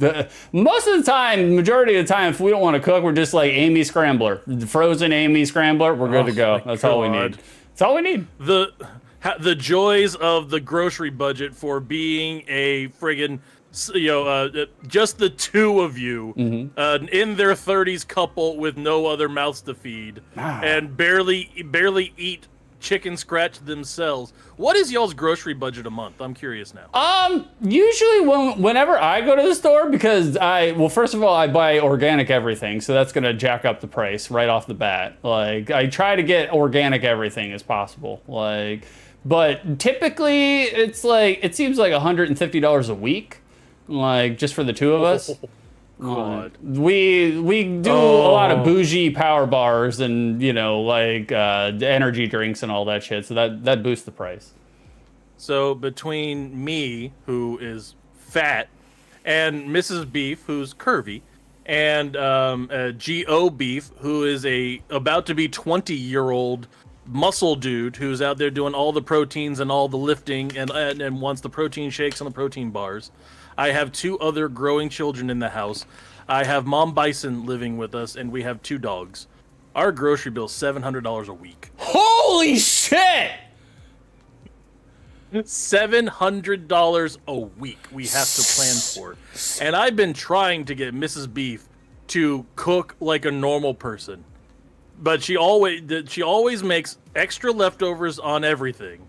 most of the time, majority of the time, if we don't want to cook, we're just like Amy Scrambler. Frozen Amy Scrambler, we're good to go. That's all we need. That's all we need. The joys of the grocery budget for being a friggin', just the two of you, in their 30s couple with no other mouths to feed, and barely eat chicken scratch themselves. What is y'all's grocery budget a month? I'm curious now. Usually whenever I go to the store, because first of all, I buy organic everything, so that's gonna jack up the price right off the bat. Like, I try to get organic everything as possible. Like, but typically it seems like $150 a week, like just for the two of us. God. We do a lot of bougie power bars and energy drinks and all that shit, so that boosts the price. So between me, who is fat, and Mrs. Beef, who's curvy, and G.O. Beef, who is about to be 20-year-old muscle dude who's out there doing all the proteins and all the lifting and wants the protein shakes and the protein bars. I have two other growing children in the house. I have Mom Bison living with us, and we have two dogs. Our grocery bill is $700 a week. Holy shit! $700 a week we have to plan for. And I've been trying to get Mrs. Beef to cook like a normal person. But she always makes extra leftovers on everything.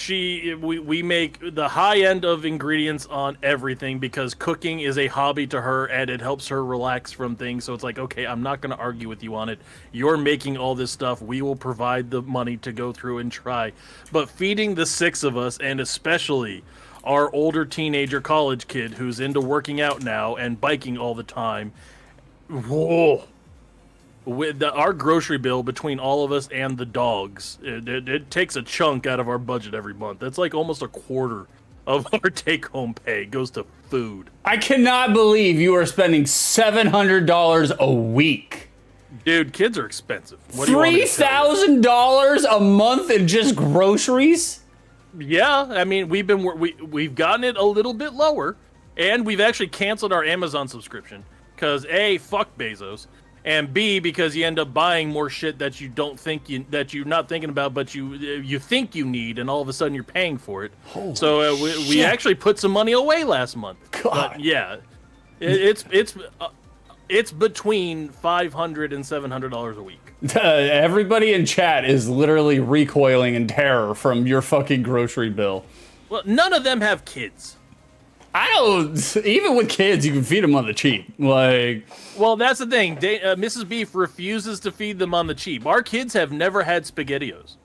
We make the high end of ingredients on everything because cooking is a hobby to her and it helps her relax from things. So it's like, okay, I'm not going to argue with you on it. You're making all this stuff. We will provide the money to go through and try. But feeding the six of us, and especially our older teenager college kid who's into working out now and biking all the time, whoa. With our grocery bill between all of us and the dogs, it takes a chunk out of our budget every month. That's like almost a quarter of our take-home pay goes to food. I cannot believe you are spending $700 a week. Dude, kids are expensive. $3,000 a month in just groceries? Yeah, I mean, we've gotten it a little bit lower, and we've actually canceled our Amazon subscription because A, fuck Bezos. And B, because you end up buying more shit that you don't think that you're not thinking about, but you think you need, and all of a sudden you're paying for it. Holy so we actually put some money away last month. God. But yeah, it's between $500 and $700 a week. Everybody in chat is literally recoiling in terror from your fucking grocery bill. Well, none of them have kids. Even with kids, you can feed them on the cheap. Like, well, that's the thing. Mrs. Beef refuses to feed them on the cheap. Our kids have never had SpaghettiOs.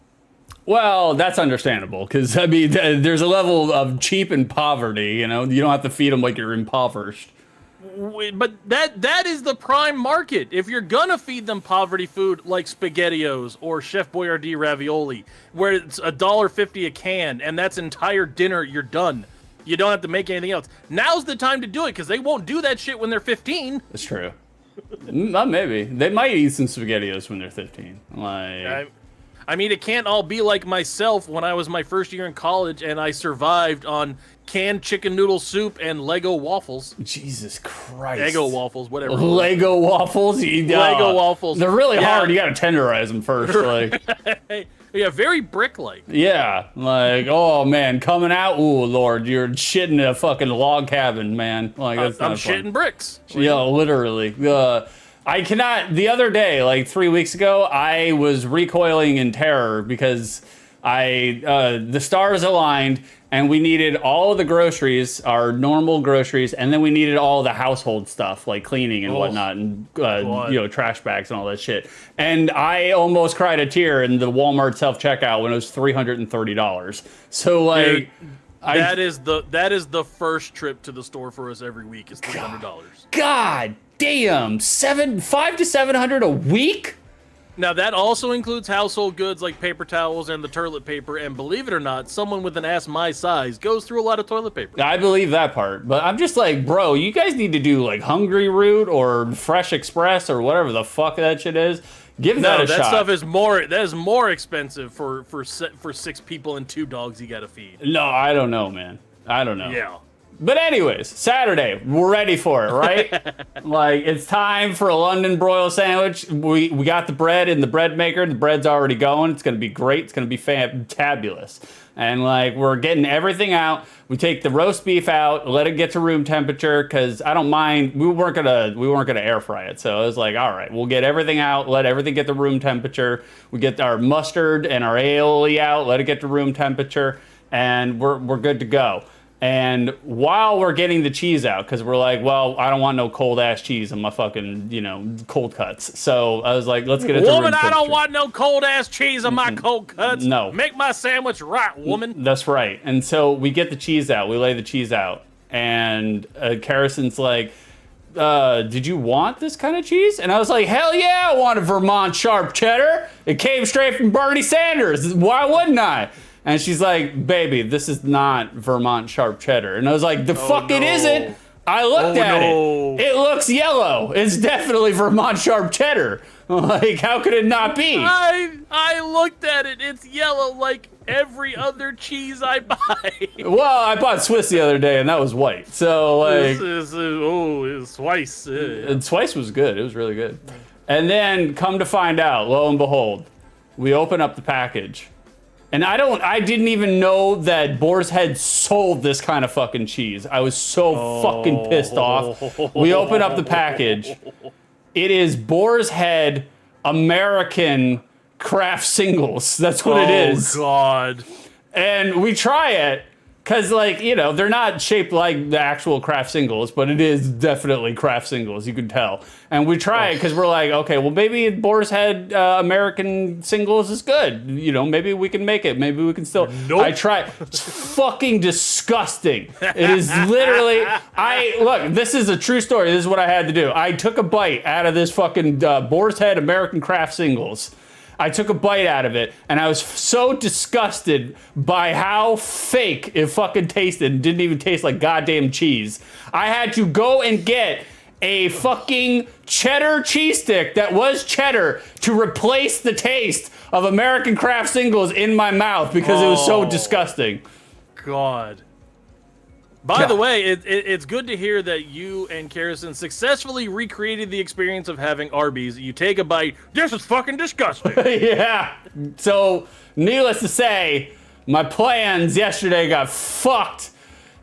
Well, that's understandable because I mean, there's a level of cheap and poverty. You know, you don't have to feed them like you're impoverished. But that is the prime market. If you're gonna feed them poverty food like SpaghettiOs or Chef Boyardee ravioli, where it's $1.50 a can, and that's entire dinner, you're done. You don't have to make anything else. Now's the time to do it because they won't do that shit when they're 15. That's true. Maybe they might eat some SpaghettiOs when they're 15. Like, I mean, it can't all be like myself when I was my first year in college and I survived on canned chicken noodle soup and Lego waffles. Jesus Christ. Lego waffles, whatever. Lego waffles? Lego waffles. They're really hard. You got to tenderize them first. Like. Yeah, very brick-like. Yeah, like, oh man, coming out. Ooh, Lord, you're shitting in a fucking log cabin, man. Like that's I'm not fun. shitting bricks. Yeah, literally. I cannot. The other day, like 3 weeks ago, I was recoiling in terror because the stars aligned and we needed all of the groceries, our normal groceries, and then we needed all the household stuff like cleaning and whatnot, and trash bags and all that shit. And I almost cried a tear in the Walmart self-checkout when it was $330. So like. Dude, that is the first trip to the store for us every week is $300. God damn, $500 to $700 a week? Now that also includes household goods like paper towels and the toilet paper, and believe it or not, someone with an ass my size goes through a lot of toilet paper. I believe that part, but I'm just like, bro, you guys need to do like Hungry Root or Fresh Express or whatever the fuck that shit is. Give that a shot. That stuff is more expensive for 6 people and 2 dogs you gotta feed. No, I don't know, man. I don't know. Yeah. But anyways, Saturday, we're ready for it, right? Like, it's time for a London broil sandwich. We got the bread in the bread maker. The bread's already going. It's going to be great. It's going to be fantabulous. And, like, we're getting everything out. We take the roast beef out, let it get to room temperature, because I don't mind. We weren't gonna air fry it. So I was like, all right, we'll get everything out, let everything get to room temperature. We get our mustard and our aioli out, let it get to room temperature, and we're good to go. And while we're getting the cheese out, because we're like, well, I don't want no cold ass cheese on my fucking, cold cuts. So I was like, let's get it to room Woman, I temperature. don't want no cold ass cheese on my cold cuts. No. Make my sandwich right, woman. That's right. And so we get the cheese out. We lay the cheese out. And Carrison's like, did you want this kind of cheese? And I was like, hell yeah, I want a Vermont sharp cheddar. It came straight from Bernie Sanders. Why wouldn't I? And she's like, baby, this is not Vermont sharp cheddar. And I was like, it isn't. I looked at it. It looks yellow. It's definitely Vermont sharp cheddar. Like, how could it not be? I looked at it. It's yellow like every other cheese I buy. Well, I bought Swiss the other day, and that was white. So, like... it's Swiss. And Swiss was good. It was really good. And then, come to find out, lo and behold, we open up the package. And I didn't even know that Boar's Head sold this kind of fucking cheese. I was so fucking pissed off. We open up the package. It is Boar's Head American Craft Singles. That's what it is. Oh, God. And we try it. Because, like, they're not shaped like the actual Kraft Singles, but it is definitely Kraft Singles, you can tell. And we try it because we're like, okay, well, maybe Boar's Head American Singles is good. Maybe we can make it. Maybe we can still... Nope. I try. It's fucking disgusting. It is literally... Look, this is a true story. This is what I had to do. I took a bite out of this fucking Boar's Head American Kraft Singles. I took a bite out of it, and I was so disgusted by how fake it fucking tasted. It didn't even taste like goddamn cheese. I had to go and get a fucking cheddar cheese stick that was cheddar to replace the taste of American Kraft Singles in my mouth because it was so disgusting. God. By the way, it's good to hear that you and Carrison successfully recreated the experience of having Arby's. You take a bite, this is fucking disgusting. Yeah. So, needless to say, my plans yesterday got fucked.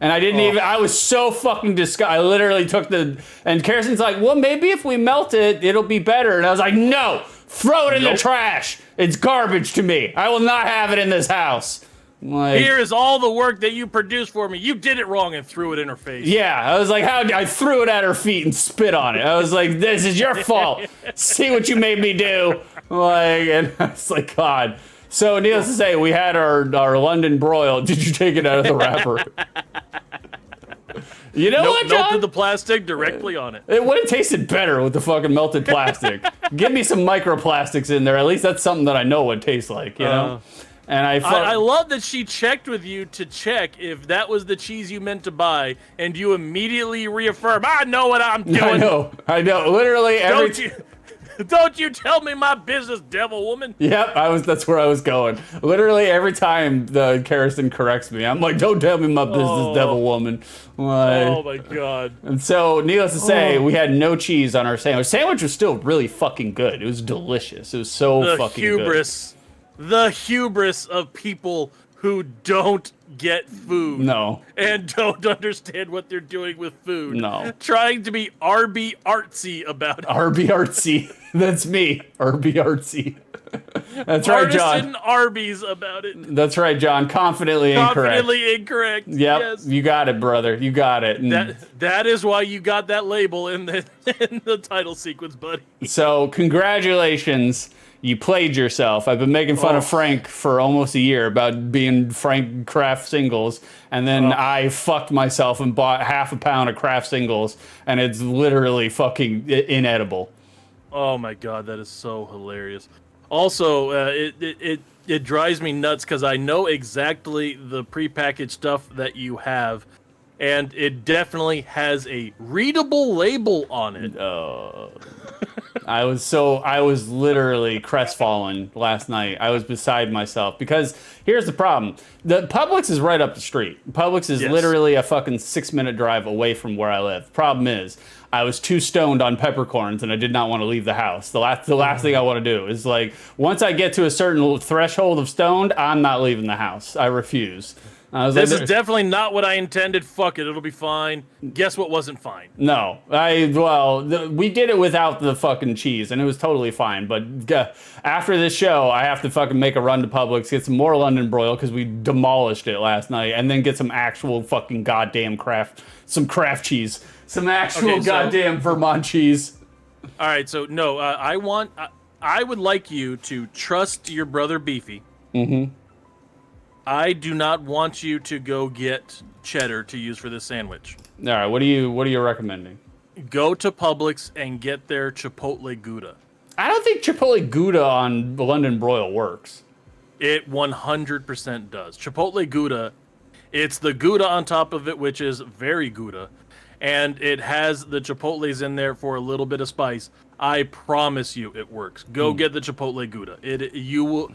And I didn't I was so fucking disgusted. I literally took and Carrison's like, well, maybe if we melt it, it'll be better. And I was like, no, throw it in the trash. It's garbage to me. I will not have it in this house. Like, here is all the work that you produced for me. You did it wrong and threw it in her face. Yeah, I was like, I threw it at her feet and spit on it. I was like, this is your fault. See what you made me do. And I was like, God. So needless to say, we had our London broil. Did you take it out of the wrapper? You know what, John? Melted the plastic directly on it. It would have tasted better with the fucking melted plastic. Give me some microplastics in there. At least that's something that I know what it tastes like, you know? And I love that she checked with you to check if that was the cheese you meant to buy, and you immediately reaffirm, I know what I'm doing. I know. Literally Don't you tell me my business, devil woman. Yep, that's where I was going. Literally every time the Carrison corrects me, I'm like, don't tell me my business, devil woman. Oh my God. And so, needless to say, we had no cheese on our sandwich. Sandwich was still really fucking good. It was delicious. It was so fucking hubris. good. the hubris of people who don't get food. No. And don't understand what they're doing with food. No. Trying to be Arby artsy about it. Arby artsy. That's me. Arby artsy. That's right, John. Artisan Arby's about it. That's right, John. Confidently incorrect. Confidently incorrect. Yep. Yes. You got it, brother. You got it. And That is why you got that label in the title sequence, buddy. so, congratulations. You played yourself. I've been making fun of Frank for almost a year about being Frank Kraft Singles, and then I fucked myself and bought half a pound of Kraft Singles, and it's literally fucking inedible. Oh my god, that is so hilarious. Also, it drives me nuts because I know exactly the prepackaged stuff that you have, and it definitely has a readable label on it. I was literally crestfallen last night. I was beside myself because here's the problem. The Publix is right up the street. Publix is literally a fucking 6-minute drive away from where I live. Problem is, I was too stoned on peppercorns and I did not want to leave the house. The last thing I want to do is like, once I get to a certain threshold of stoned, I'm not leaving the house. I refuse. This is definitely not what I intended. Fuck it, it'll be fine. Guess what wasn't fine? No, we did it without the fucking cheese, and it was totally fine. But after this show, I have to fucking make a run to Publix, get some more London broil because we demolished it last night, and then get some actual fucking goddamn craft cheese, some actual goddamn Vermont cheese. All right, so no, I would like you to trust your brother Beefy. Mm-hmm. I do not want you to go get cheddar to use for this sandwich. All right, what are you recommending? Go to Publix and get their Chipotle Gouda. I don't think Chipotle Gouda on London broil works. It 100% does. Chipotle Gouda, it's the Gouda on top of it, which is very Gouda, and it has the Chipotles in there for a little bit of spice. I promise you it works. Go get the Chipotle Gouda. You will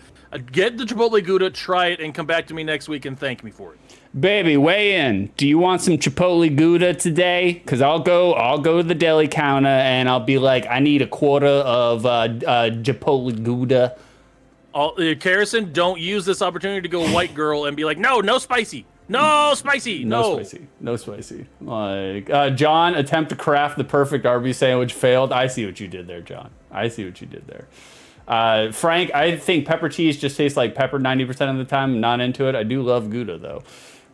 get the Chipotle Gouda, try it, and come back to me next week and thank me for it. Baby, weigh in. Do you want some Chipotle Gouda today? Because I'll go to the deli counter and I'll be like, I need a quarter of Chipotle Gouda. Carrison, don't use this opportunity to go white girl and be like, no spicy. No spicy. No spicy. Like, John, attempt to craft the perfect Arby sandwich failed. I see what you did there, John. I see what you did there. Frank, I think pepper cheese just tastes like pepper 90% of the time. I'm not into it. I do love Gouda, though.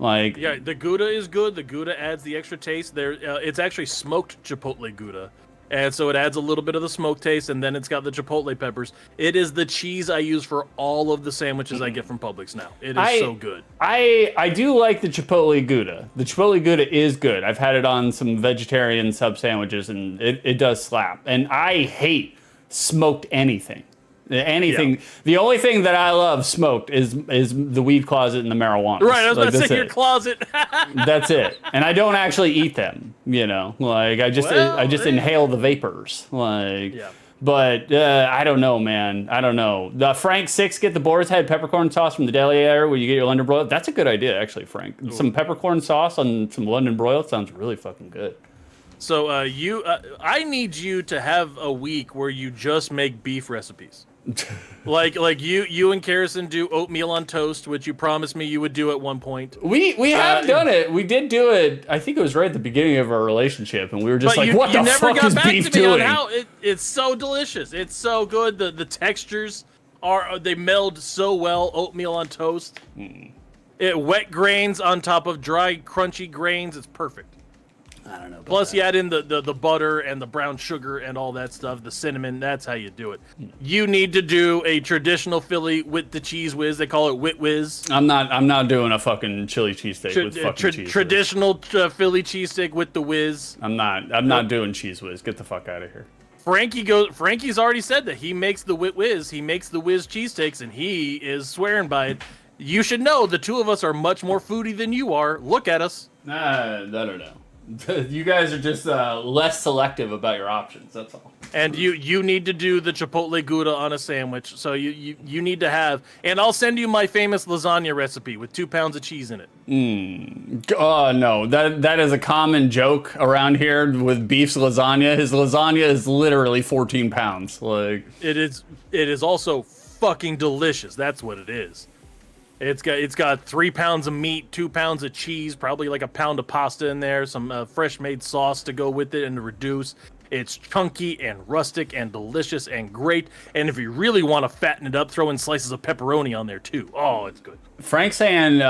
Like, yeah, the Gouda is good. The Gouda adds the extra taste. It's actually smoked Chipotle Gouda. And so it adds a little bit of the smoke taste, and then it's got the Chipotle peppers. It is the cheese I use for all of the sandwiches I get from Publix now. It is so good. I do like the Chipotle Gouda. The Chipotle Gouda is good. I've had it on some vegetarian sub sandwiches, and it does slap. And I hate smoked anything. Anything. Yeah. The only thing that I love smoked is the weed closet and the marijuana. Right, I was about to say your closet. That's it. And I don't actually eat them, you know. Like I just inhale the vapors. Like but I don't know, man. I don't know. The Frank 6 get the Boar's Head peppercorn sauce from the deli area where you get your London broil. That's a good idea actually, Frank. Ooh. Some peppercorn sauce on some London broil sounds really fucking good. So I need you to have a week where you just make beef recipes. like you and Carrison do oatmeal on toast, which you promised me you would do at one point. We have done it. We did do it. I think it was right at the beginning of our relationship, and we were just like, "What the fuck is beef doing?" It's so delicious. It's so good. The textures they meld so well. Oatmeal on toast. It wet grains on top of dry, crunchy grains. It's perfect. I don't know. Plus, you add in the butter and the brown sugar and all that stuff, the cinnamon. That's how you do it. You need to do a traditional Philly with the cheese whiz. They call it Wit Whiz. I'm not doing a fucking chili cheesesteak with fucking cheese. Traditional Philly cheesesteak with the whiz. I'm not doing cheese whiz. Get the fuck out of here. Frankie's already said that he makes the Wit Whiz. He makes the whiz cheesesteaks, and he is swearing by it. You should know the two of us are much more foodie than you are. Look at us. I don't know. You guys are just less selective about your options. That's all. And you need to do the Chipotle Gouda on a sandwich. So you need to have, and I'll send you my famous lasagna recipe with 2 pounds of cheese in it. Oh no, that is a common joke around here with Beef's lasagna. His lasagna is literally 14 pounds. Like it is also fucking delicious. That's what it is. It's got 3 pounds of meat, 2 pounds of cheese, probably like a pound of pasta in there, some fresh made sauce to go with it and to reduce. It's chunky and rustic and delicious and great. And if you really want to fatten it up, throw in slices of pepperoni on there too. Oh, it's good. Frank's saying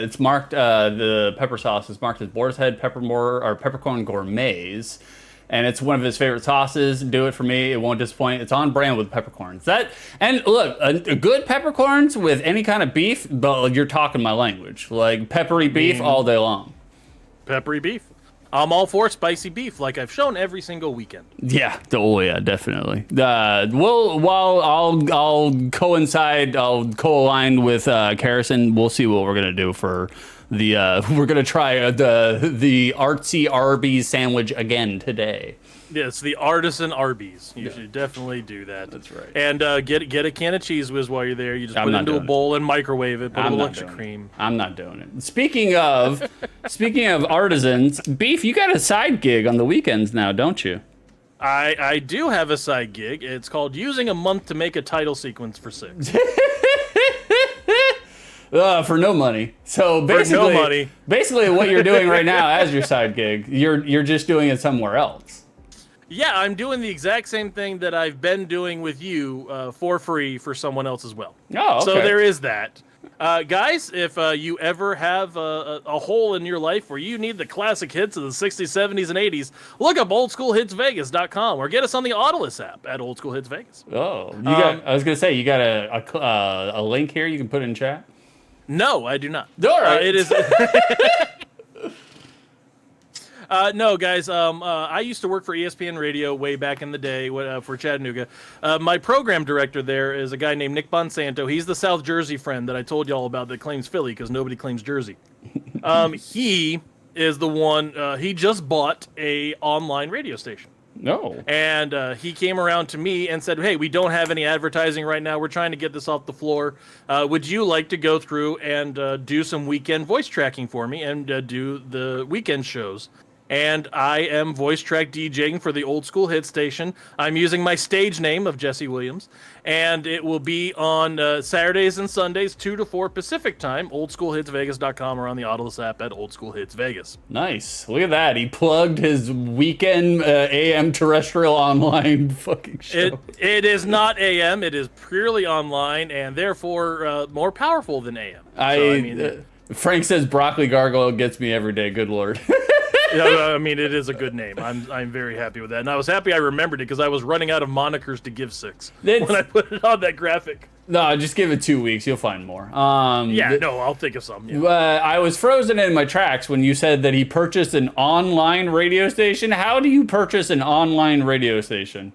it's marked, the pepper sauce is marked as Boar's Head Peppercorn Gourmets. And it's one of his favorite sauces. Do it for me. It won't disappoint. It's on brand with peppercorns. And look, a good peppercorns with any kind of beef, but you're talking my language. Like peppery beef all day long. Peppery beef. I'm all for spicy beef, like I've shown every single weekend. Yeah. Oh yeah, definitely. While I'll co-align with Carrison. We'll see what we're gonna do for the. We're gonna try the artsy Arby's sandwich again today. Yes, the artisan Arby's. You should dedefinitely do that. That's right. And get a can of Cheese Whiz while you're there. You just put it into a bowl and microwave it. Put a little extra cream. I'm not doing it. Speaking of artisans, Beef, you got a side gig on the weekends now, don't you? I do have a side gig. It's called Using a Month to Make a Title Sequence for 6. For no money. So basically what you're doing right now as your side gig, you're just doing it somewhere else. Yeah, I'm doing the exact same thing that I've been doing with you for free for someone else as well. Oh, okay. So there is that. Guys, if you ever have a hole in your life where you need the classic hits of the 60s, 70s, and 80s, look up oldschoolhitsvegas.com or get us on the Audiolus app at Old School Hits Vegas. Oh, I was going to say, you got a link here you can put in chat? No, I do not. All right. It is... No, guys, I used to work for ESPN Radio way back in the day for Chattanooga. My program director there is a guy named Nick Bonsanto. He's the South Jersey friend that I told you all about that claims Philly because nobody claims Jersey. He is the one, he just bought a online radio station. No. And he came around to me and said, hey, we don't have any advertising right now. We're trying to get this off the floor. Would you like to go through and do some weekend voice tracking for me and do the weekend shows? And I am voice track DJing for the Old School Hit Station. I'm using my stage name of Jesse Williams. And it will be on Saturdays and Sundays, 2 to 4 Pacific time, oldschoolhitsvegas.com or on the Audiolus app at Old School Hits Vegas. Nice. Look at that. He plugged his weekend AM terrestrial online fucking show. It is not AM. It is purely online and therefore more powerful than AM. Frank says broccoli gargoyle gets me every day. Good Lord. Yeah, I mean, it is a good name. I'm very happy with that. And I was happy I remembered it because I was running out of monikers to give 6 when I put it on that graphic. No, just give it 2 weeks. You'll find more. I'll think of some. Yeah. I was frozen in my tracks when you said that he purchased an online radio station. How do you purchase an online radio station?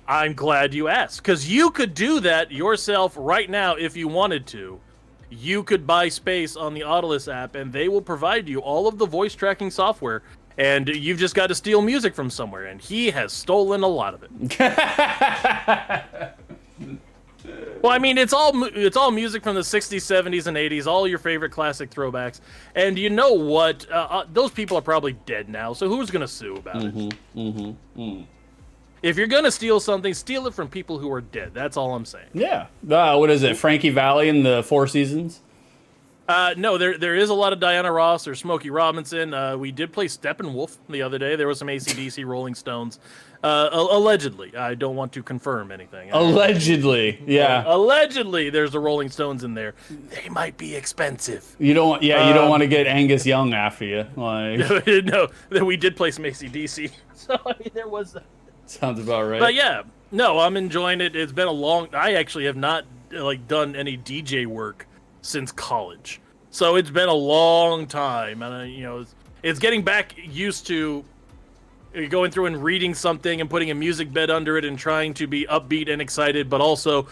I'm glad you asked because you could do that yourself right now if you wanted to. You could buy space on the Audiolus app, and they will provide you all of the voice tracking software, and you've just got to steal music from somewhere, and he has stolen a lot of it. Well, I mean, it's all music from the 60s, 70s, and 80s, all your favorite classic throwbacks, and you know what? Those people are probably dead now, so who's going to sue about it? If you're going to steal something, steal it from people who are dead. That's all I'm saying. Yeah. What is it? Frankie Valli and the Four Seasons? No, there is a lot of Diana Ross or Smokey Robinson. We did play Steppenwolf the other day. There was some AC/DC Rolling Stones. Allegedly. I don't want to confirm anything. Allegedly. Yeah. Allegedly, there's the Rolling Stones in there. They might be expensive. You don't want to get Angus Young after you. Like. No, we did play some AC/DC. So, I mean, there was... Sounds about right. But yeah, no, I'm enjoying it. It's been I actually have not done any DJ work since college. So it's been a long time. And, it's getting back used to going through and reading something and putting a music bed under it and trying to be upbeat and excited, but also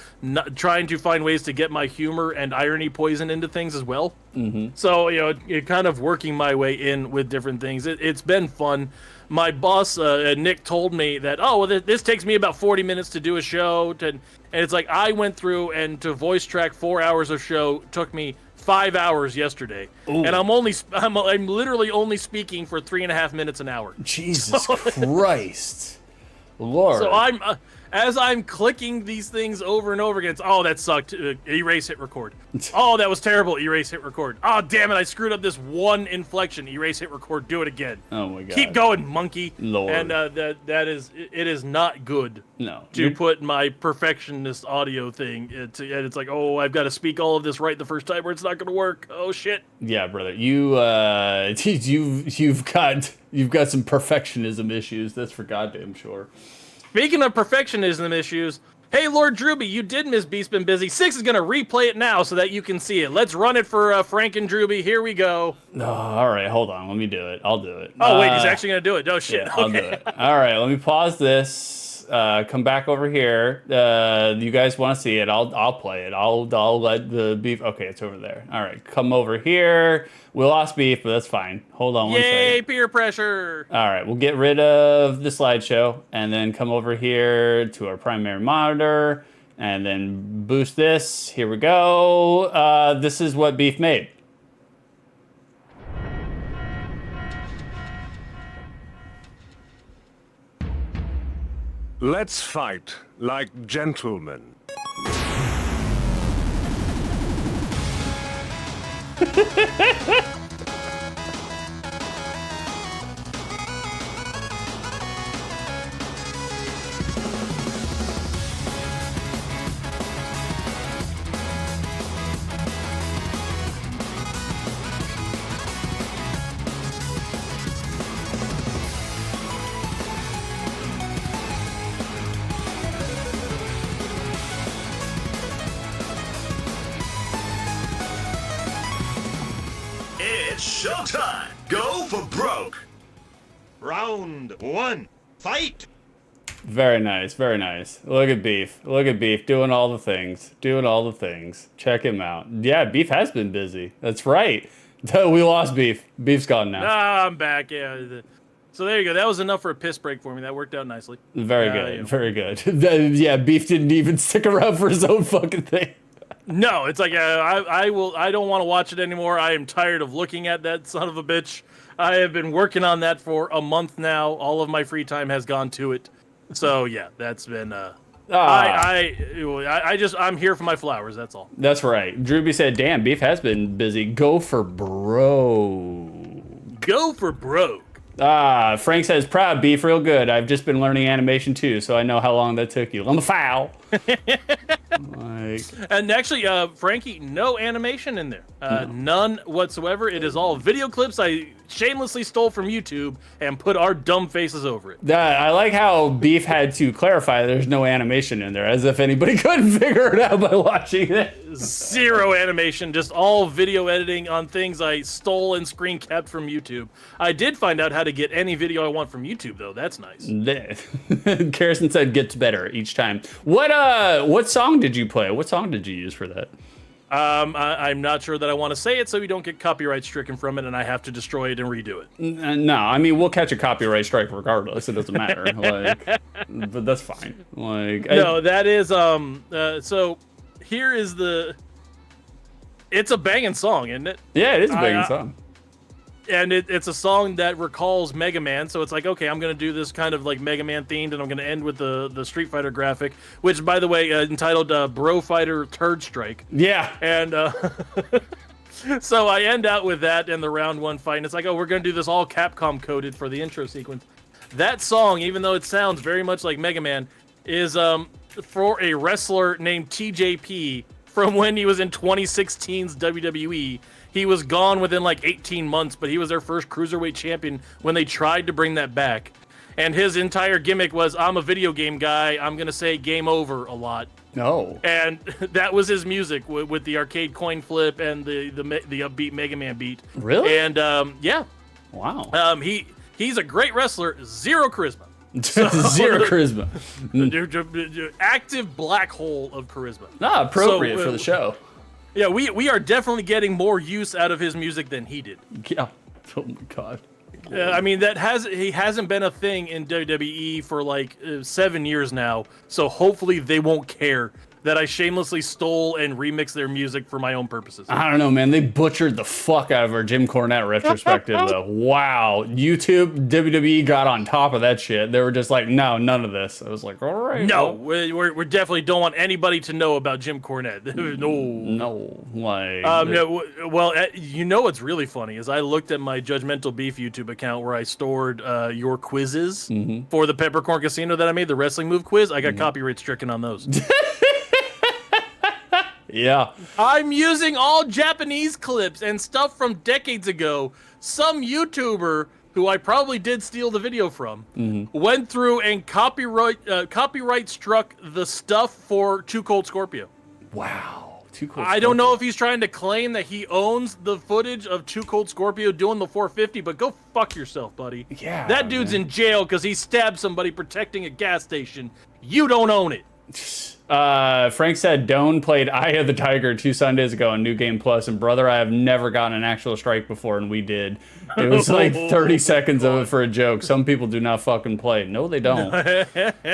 trying to find ways to get my humor and irony poison into things as well. Mm-hmm. So, kind of working my way in with different things. It's been fun. My boss, Nick, told me that, this takes me about 40 minutes to do a show. And it's like I went through and to voice track 4 hours of show took me 5 hours yesterday. Ooh. And I'm literally only speaking for 3.5 minutes an hour. Jesus Christ. Lord. So as I'm clicking these things over and over again, it's, oh, that sucked. Erase, hit record. Oh, that was terrible. Erase, hit record. Oh, damn it. I screwed up this one inflection. Erase, hit record. Do it again. Oh my god. Keep going, monkey. Lord. And it is not good. No. To put my perfectionist audio thing. It's like, oh, I've got to speak all of this right the first time, or it's not going to work. Oh shit. Yeah, brother. You've got some perfectionism issues. That's for goddamn sure. Speaking of perfectionism issues, hey, Lord Drewby, you did miss Beast Been Busy. 6 is going to replay it now so that you can see it. Let's run it for Frank and Drewby. Here we go. Oh, all right, hold on. Let me do it. I'll do it. Oh, wait, he's actually going to do it. Oh, shit. Yeah, I'll do it. All right, let me pause this. Come back over here. You guys want to see it? I'll play it. I'll let the beef. Okay, it's over there. All right, come over here. We lost beef, but that's fine. Hold on one second. Yay, peer pressure. All right, we'll get rid of the slideshow and then come over here to our primary monitor and then boost this. Here we go. This is what beef made. Let's fight like gentlemen. It's showtime. Go for broke. Round 1. Fight. Very nice, very nice. Look at Beef. Look at Beef doing all the things. Doing all the things. Check him out. Yeah, Beef has been busy. That's right. We lost Beef. Beef's gone now. Ah, I'm back. Yeah. So there you go. That was enough for a piss break for me. That worked out nicely. Very good. Very good. Yeah, Beef didn't even stick around for his own fucking thing. No, it's like I don't want to watch it anymore. I am tired of looking at that son of a bitch. I have been working on that for a month now. All of my free time has gone to it. So yeah, that's been I'm here for my flowers, that's all. That's right. Drewby said, damn, Beef has been busy. Go for bro. Go for broke. Frank says, proud Beef, real good. I've just been learning animation too, so I know how long that took you. I'm a foul. And actually, Frankie, no animation in there. None whatsoever. It is all video clips I shamelessly stole from YouTube and put our dumb faces over it. I like how Beef had to clarify there's no animation in there, as if anybody couldn't figure it out by watching it. Zero animation, just all video editing on things I stole and screen capped from YouTube. I did find out how to get any video I want from YouTube, though. That's nice. Harrison said gets better each time. What song did you play? What song did you use for that? I'm not sure that I want to say it, so we don't get copyright stricken from it, and I have to destroy it and redo it. No, I mean we'll catch a copyright strike regardless. It doesn't matter. But that's fine. No, that is So here is it's a banging song, isn't it? Yeah, it is a banging song. And it's a song that recalls Mega Man, so it's like, okay, I'm gonna do this kind of like Mega Man themed, and I'm gonna end with the Street Fighter graphic, which, by the way, entitled Bro Fighter Turd Strike. Yeah. And so I end out with that in the round 1 fight, and it's like, oh, we're gonna do this all Capcom coded for the intro sequence. That song, even though it sounds very much like Mega Man, is for a wrestler named TJP from when he was in 2016's WWE. He was gone within like 18 months, but he was their first cruiserweight champion when they tried to bring that back. And his entire gimmick was, I'm a video game guy, I'm going to say game over a lot. No. And that was his music with the arcade coin flip and the upbeat Mega Man beat. Really? And yeah. Wow. He's a great wrestler, zero charisma. Zero charisma. Active black hole of charisma. Appropriate for the show. Yeah, we are definitely getting more use out of his music than he did. Yeah. Oh my god. I mean, he hasn't been a thing in WWE for like 7 years now, so hopefully they won't care that I shamelessly stole and remixed their music for my own purposes. I don't know, man. They butchered the fuck out of our Jim Cornette retrospective, though. Wow. YouTube, WWE got on top of that shit. They were just like, no, none of this. I was like, all right. No, well. we definitely don't want anybody to know about Jim Cornette. No. No. Like. No, well, you know what's really funny is I looked at my Judgmental Beef YouTube account where I stored your quizzes for the Peppercorn Casino that I made, the wrestling move quiz. I got copyright stricken on those. Yeah. I'm using all Japanese clips and stuff from decades ago. Some YouTuber, who I probably did steal the video from, went through and copyright struck the stuff for Too Cold Scorpio. Wow. Too Cold I don't know if he's trying to claim that he owns the footage of Too Cold Scorpio doing the 450, but go fuck yourself, buddy. Yeah. That dude's in jail because he stabbed somebody protecting a gas station. You don't own it. Frank said Doan played Eye of the Tiger 2 Sundays ago on New Game Plus, and brother, I have never gotten an actual strike before, and we did. It was like 30 seconds of it for a joke. Some people do not fucking play. No, they don't.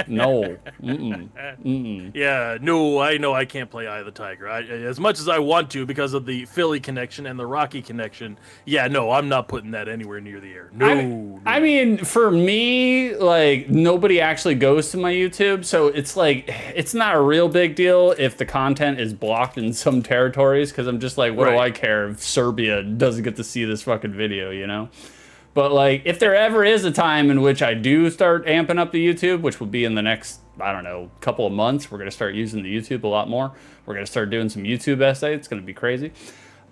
No. Yeah, no, I know I can't play Eye of the Tiger. As much as I want to because of the Philly connection and the Rocky connection. Yeah, no, I'm not putting that anywhere near the air. No. I mean, for me, like, nobody actually goes to my YouTube, so it's like, it's not a real big deal if the content is blocked in some territories, because I'm just like, what do I care if Serbia doesn't get to see this fucking video, you know? But, like, if there ever is a time in which I do start amping up the YouTube, which will be in the next, I don't know, couple of months, we're going to start using the YouTube a lot more. We're going to start doing some YouTube essays. It's going to be crazy.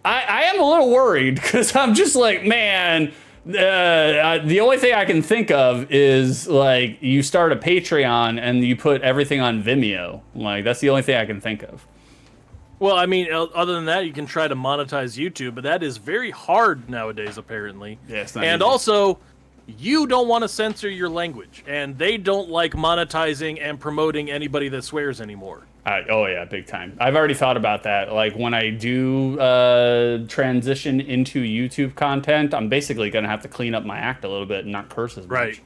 I am a little worried, because I'm just like, man... the only thing I can think of is, like, you start a Patreon and you put everything on Vimeo. Like, that's the only thing I can think of. Well, I mean, other than that, you can try to monetize YouTube, but that is very hard nowadays, apparently. Yeah, it's not and easy. Also, you don't want to censor your language, and they don't like monetizing and promoting anybody that swears anymore. Oh, yeah, big time. I've already thought about that. Like, when I do transition into YouTube content, I'm basically going to have to clean up my act a little bit and not curse as much. Right.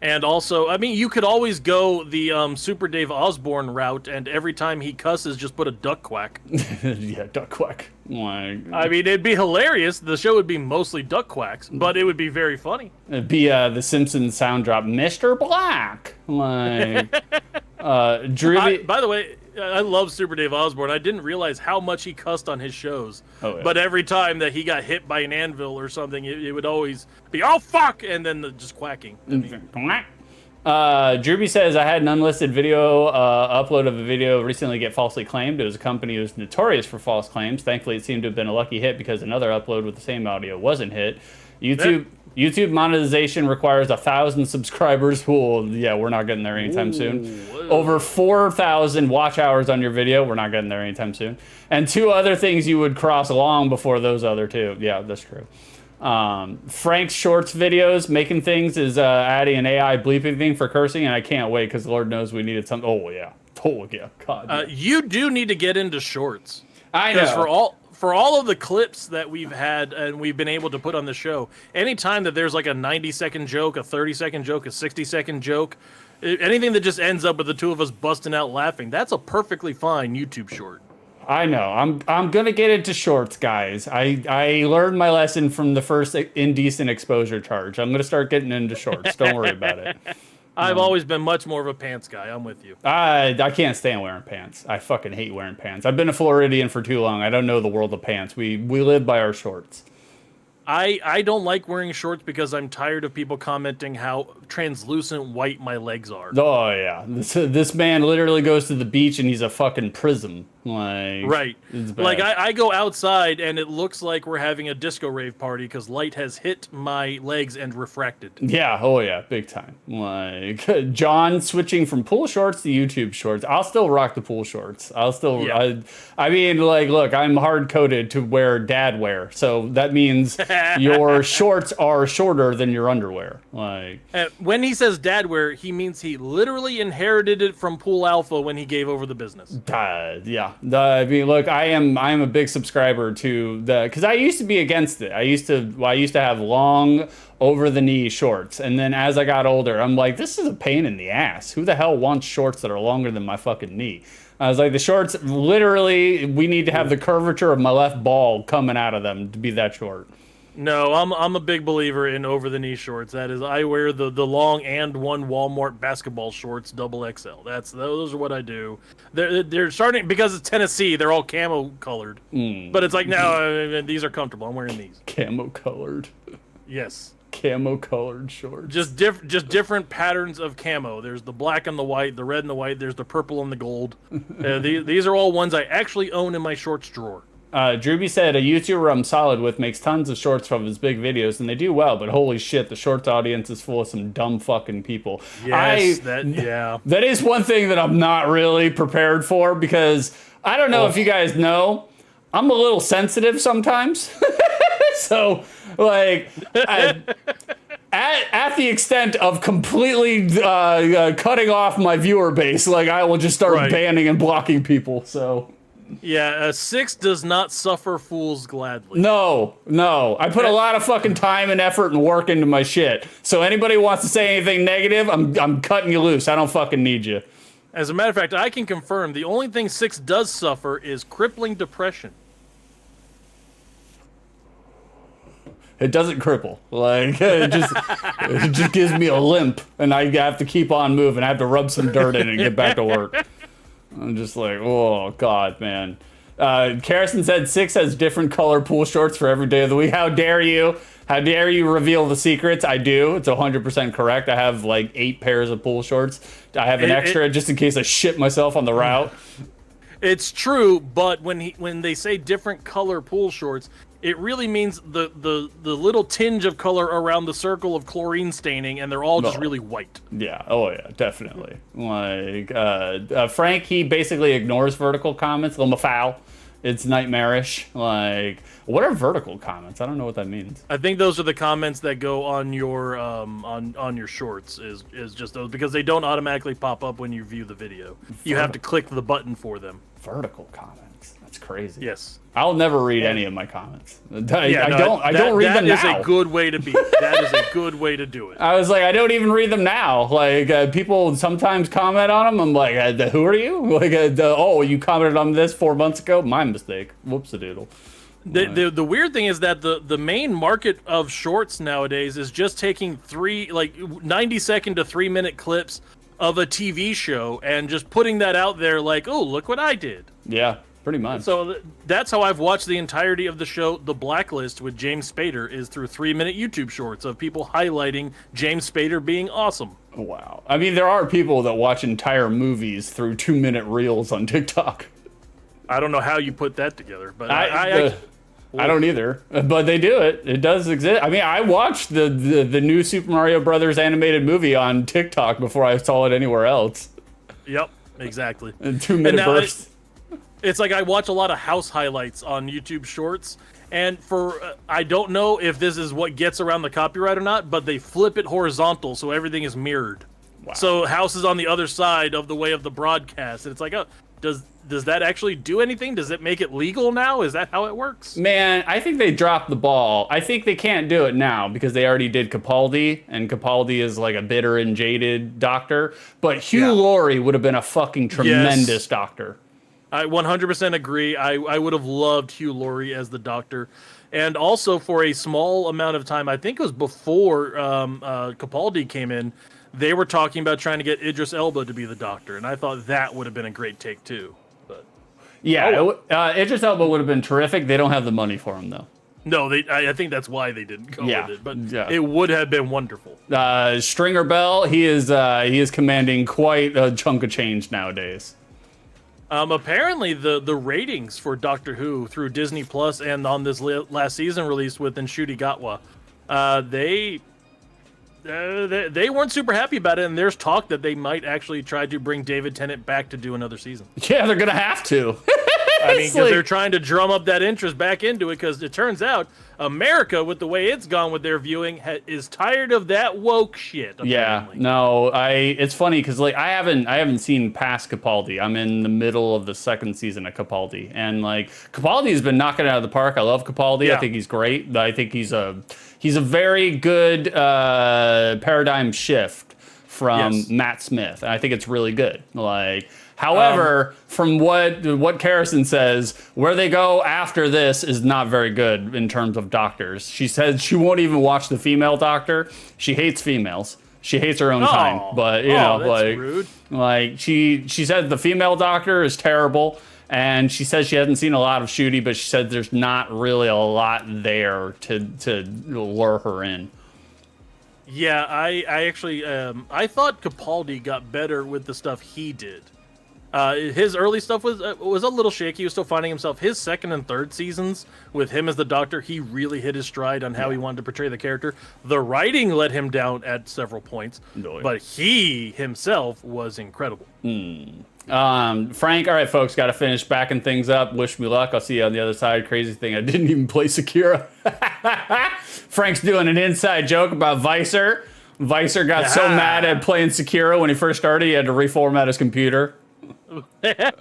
And also, I mean, you could always go the Super Dave Osborne route, and every time he cusses, just put a duck quack. Yeah, duck quack. Like, I mean, it'd be hilarious. The show would be mostly duck quacks, but it would be very funny. It'd be the Simpsons sound drop, Mr. Black. Like, Drew. By the way, I love Super Dave Osborne. I didn't realize how much he cussed on his shows. Oh, yeah. But every time that he got hit by an anvil or something, it would always be, oh, fuck, and then just quacking. Drewby says, I had an unlisted video upload of a video recently get falsely claimed. It was a company who was notorious for false claims. Thankfully, it seemed to have been a lucky hit because another upload with the same audio wasn't hit. YouTube monetization requires 1,000 subscribers. Well, yeah, we're not getting there anytime soon. Over 4,000 watch hours on your video. We're not getting there anytime soon. And 2 other things you would cross along before those other 2. Yeah, that's true. Frank's shorts videos, making things, is adding an AI bleeping thing for cursing, and I can't wait because Lord knows we needed something. Oh, yeah. Oh, yeah. God. You do need to get into shorts. I know. For all of the clips that we've had and we've been able to put on the show, anytime that there's like a 90-second joke, a 30-second joke, a 60-second joke, anything that just ends up with the 2 of us busting out laughing, that's a perfectly fine YouTube short. I know. I'm gonna get into shorts, guys. I learned my lesson from the first indecent exposure charge. I'm gonna start getting into shorts. Don't worry about it. I've always been much more of a pants guy. I'm with you. I can't stand wearing pants. I fucking hate wearing pants. I've been a Floridian for too long. I don't know the world of pants. We live by our shorts. I don't like wearing shorts because I'm tired of people commenting how translucent white my legs are. Oh, yeah. This man literally goes to the beach and he's a fucking prism. Like, right. Like, I go outside and it looks like we're having a disco rave party because light has hit my legs and refracted. Yeah. Oh, yeah. Big time. Like, John switching from pool shorts to YouTube shorts. I'll still rock the pool shorts. I'll still... Yeah. I mean, like, look, I'm hard-coded to wear dad wear. So that means your shorts are shorter than your underwear. Like... when he says dad wear, he means he literally inherited it from Pool Alpha when he gave over the business. Yeah. I mean, look, I am a big subscriber to because I used to be against it. I used to have long over the knee shorts, and then as I got older, I'm like, this is a pain in the ass. Who the hell wants shorts that are longer than my fucking knee? I was like, the shorts, literally, we need to have the curvature of my left ball coming out of them to be that short. No, I'm a big believer in over the knee shorts. That is, I wear the long and one Walmart basketball shorts double XL. Those are what I do. They're starting because it's Tennessee. They're all camo colored, but it's like no, these are comfortable. I'm wearing these. Camo colored. Yes. Camo colored shorts. Just different patterns of camo. There's the black and the white, the red and the white. There's the purple and the gold. These are all ones I actually own in my shorts drawer. Drewby said, a YouTuber I'm solid with makes tons of shorts from his big videos, and they do well, but holy shit, the shorts audience is full of some dumb fucking people. Yes, That is one thing that I'm not really prepared for, because I don't know if you guys know, I'm a little sensitive sometimes. So, like, at the extent of completely cutting off my viewer base, like, I will just start banning and blocking people, so... Yeah, 6 does not suffer fools gladly. No. I put a lot of fucking time and effort and work into my shit. So anybody wants to say anything negative, I'm cutting you loose. I don't fucking need you. As a matter of fact, I can confirm the only thing 6 does suffer is crippling depression. It doesn't cripple. Like, it just gives me a limp, and I have to keep on moving. I have to rub some dirt in and get back to work. I'm just like, oh, God, man. Carrison said 6 has different color pool shorts for every day of the week. How dare you? How dare you reveal the secrets? I do. It's 100% correct. I have like 8 pairs of pool shorts. I have an extra just in case I shit myself on the route. It's true, but when they say different color pool shorts, it really means the little tinge of color around the circle of chlorine staining, and they're all just really white. Yeah. Oh yeah, definitely. Like Frank, he basically ignores vertical comments. Foul. It's nightmarish. Like, what are vertical comments? I don't know what that means. I think those are the comments that go on your on your shorts. Is just those, because they don't automatically pop up when you view the video. You have to click the button for them. Vertical comments. That's crazy. Yes. I'll never read any of my comments. I don't read them now. That is a good way to be. That is a good way to do it. I was like, I don't even read them now. Like, people sometimes comment on them. I'm like, who are you? Like, oh, you commented on this 4 months ago? My mistake. Whoops-a-doodle. The weird thing is that the main market of shorts nowadays is just taking 90-second to 3-minute clips of a TV show and just putting that out there like, oh, look what I did. Yeah. Pretty much. So that's how I've watched the entirety of the show, The Blacklist with James Spader, is through 3-minute YouTube shorts of people highlighting James Spader being awesome. Wow. I mean, there are people that watch entire movies through 2-minute reels on TikTok. I don't know how you put that together, but I don't either. But they do it. It does exist. I mean, I watched the new Super Mario Brothers animated movie on TikTok before I saw it anywhere else. Yep, exactly. In 2-minute bursts. It's like I watch a lot of house highlights on YouTube Shorts, and I don't know if this is what gets around the copyright or not, but they flip it horizontal so everything is mirrored. Wow. So house is on the other side of the way of the broadcast, and it's like, oh, does that actually do anything? Does it make it legal now? Is that how it works? Man, I think they dropped the ball. I think they can't do it now because they already did Capaldi, and Capaldi is like a bitter and jaded doctor. But Hugh Laurie would have been a fucking tremendous doctor. I 100% agree. I would have loved Hugh Laurie as the doctor. And also for a small amount of time, I think it was before Capaldi came in, they were talking about trying to get Idris Elba to be the doctor. And I thought that would have been a great take too. But yeah, Idris Elba would have been terrific. They don't have the money for him though. No, I think that's why they didn't go with it. But it would have been wonderful. Stringer Bell, he is commanding quite a chunk of change nowadays. Apparently, the ratings for Doctor Who through Disney Plus and on this last season release with Ncuti Gatwa, they weren't super happy about it, and there's talk that they might actually try to bring David Tennant back to do another season. Yeah, they're gonna have to. I mean, because they're trying to drum up that interest back into it, because it turns out America, with the way it's gone with their viewing, is tired of that woke shit. Apparently. Yeah, no, it's funny because like I haven't seen past Capaldi. I'm in the middle of the second season of Capaldi, and like Capaldi's been knocking it out of the park. I love Capaldi. I think he's great. I think he's a very good paradigm shift from Matt Smith. And I think it's really good. Like, However, from what Karrison says, where they go after this is not very good in terms of doctors. She said she won't even watch the female doctor. She hates females. She hates her own kind. But you know, that's like rude. like she said the female doctor is terrible. And she says she hasn't seen a lot of Shooty, but she said there's not really a lot there to lure her in. Yeah, I actually I thought Capaldi got better with the stuff he did. His early stuff was a little shaky. He was still finding himself. His second and third seasons with him as the Doctor, he really hit his stride on how he wanted to portray the character. The writing let him down at several points, but he himself was incredible. Frank, all right, folks, got to finish backing things up. Wish me luck. I'll see you on the other side. Crazy thing, I didn't even play Sekiro. Frank's doing an inside joke about Vicer. Vicer got so mad at playing Sekiro when he first started, he had to reformat his computer. I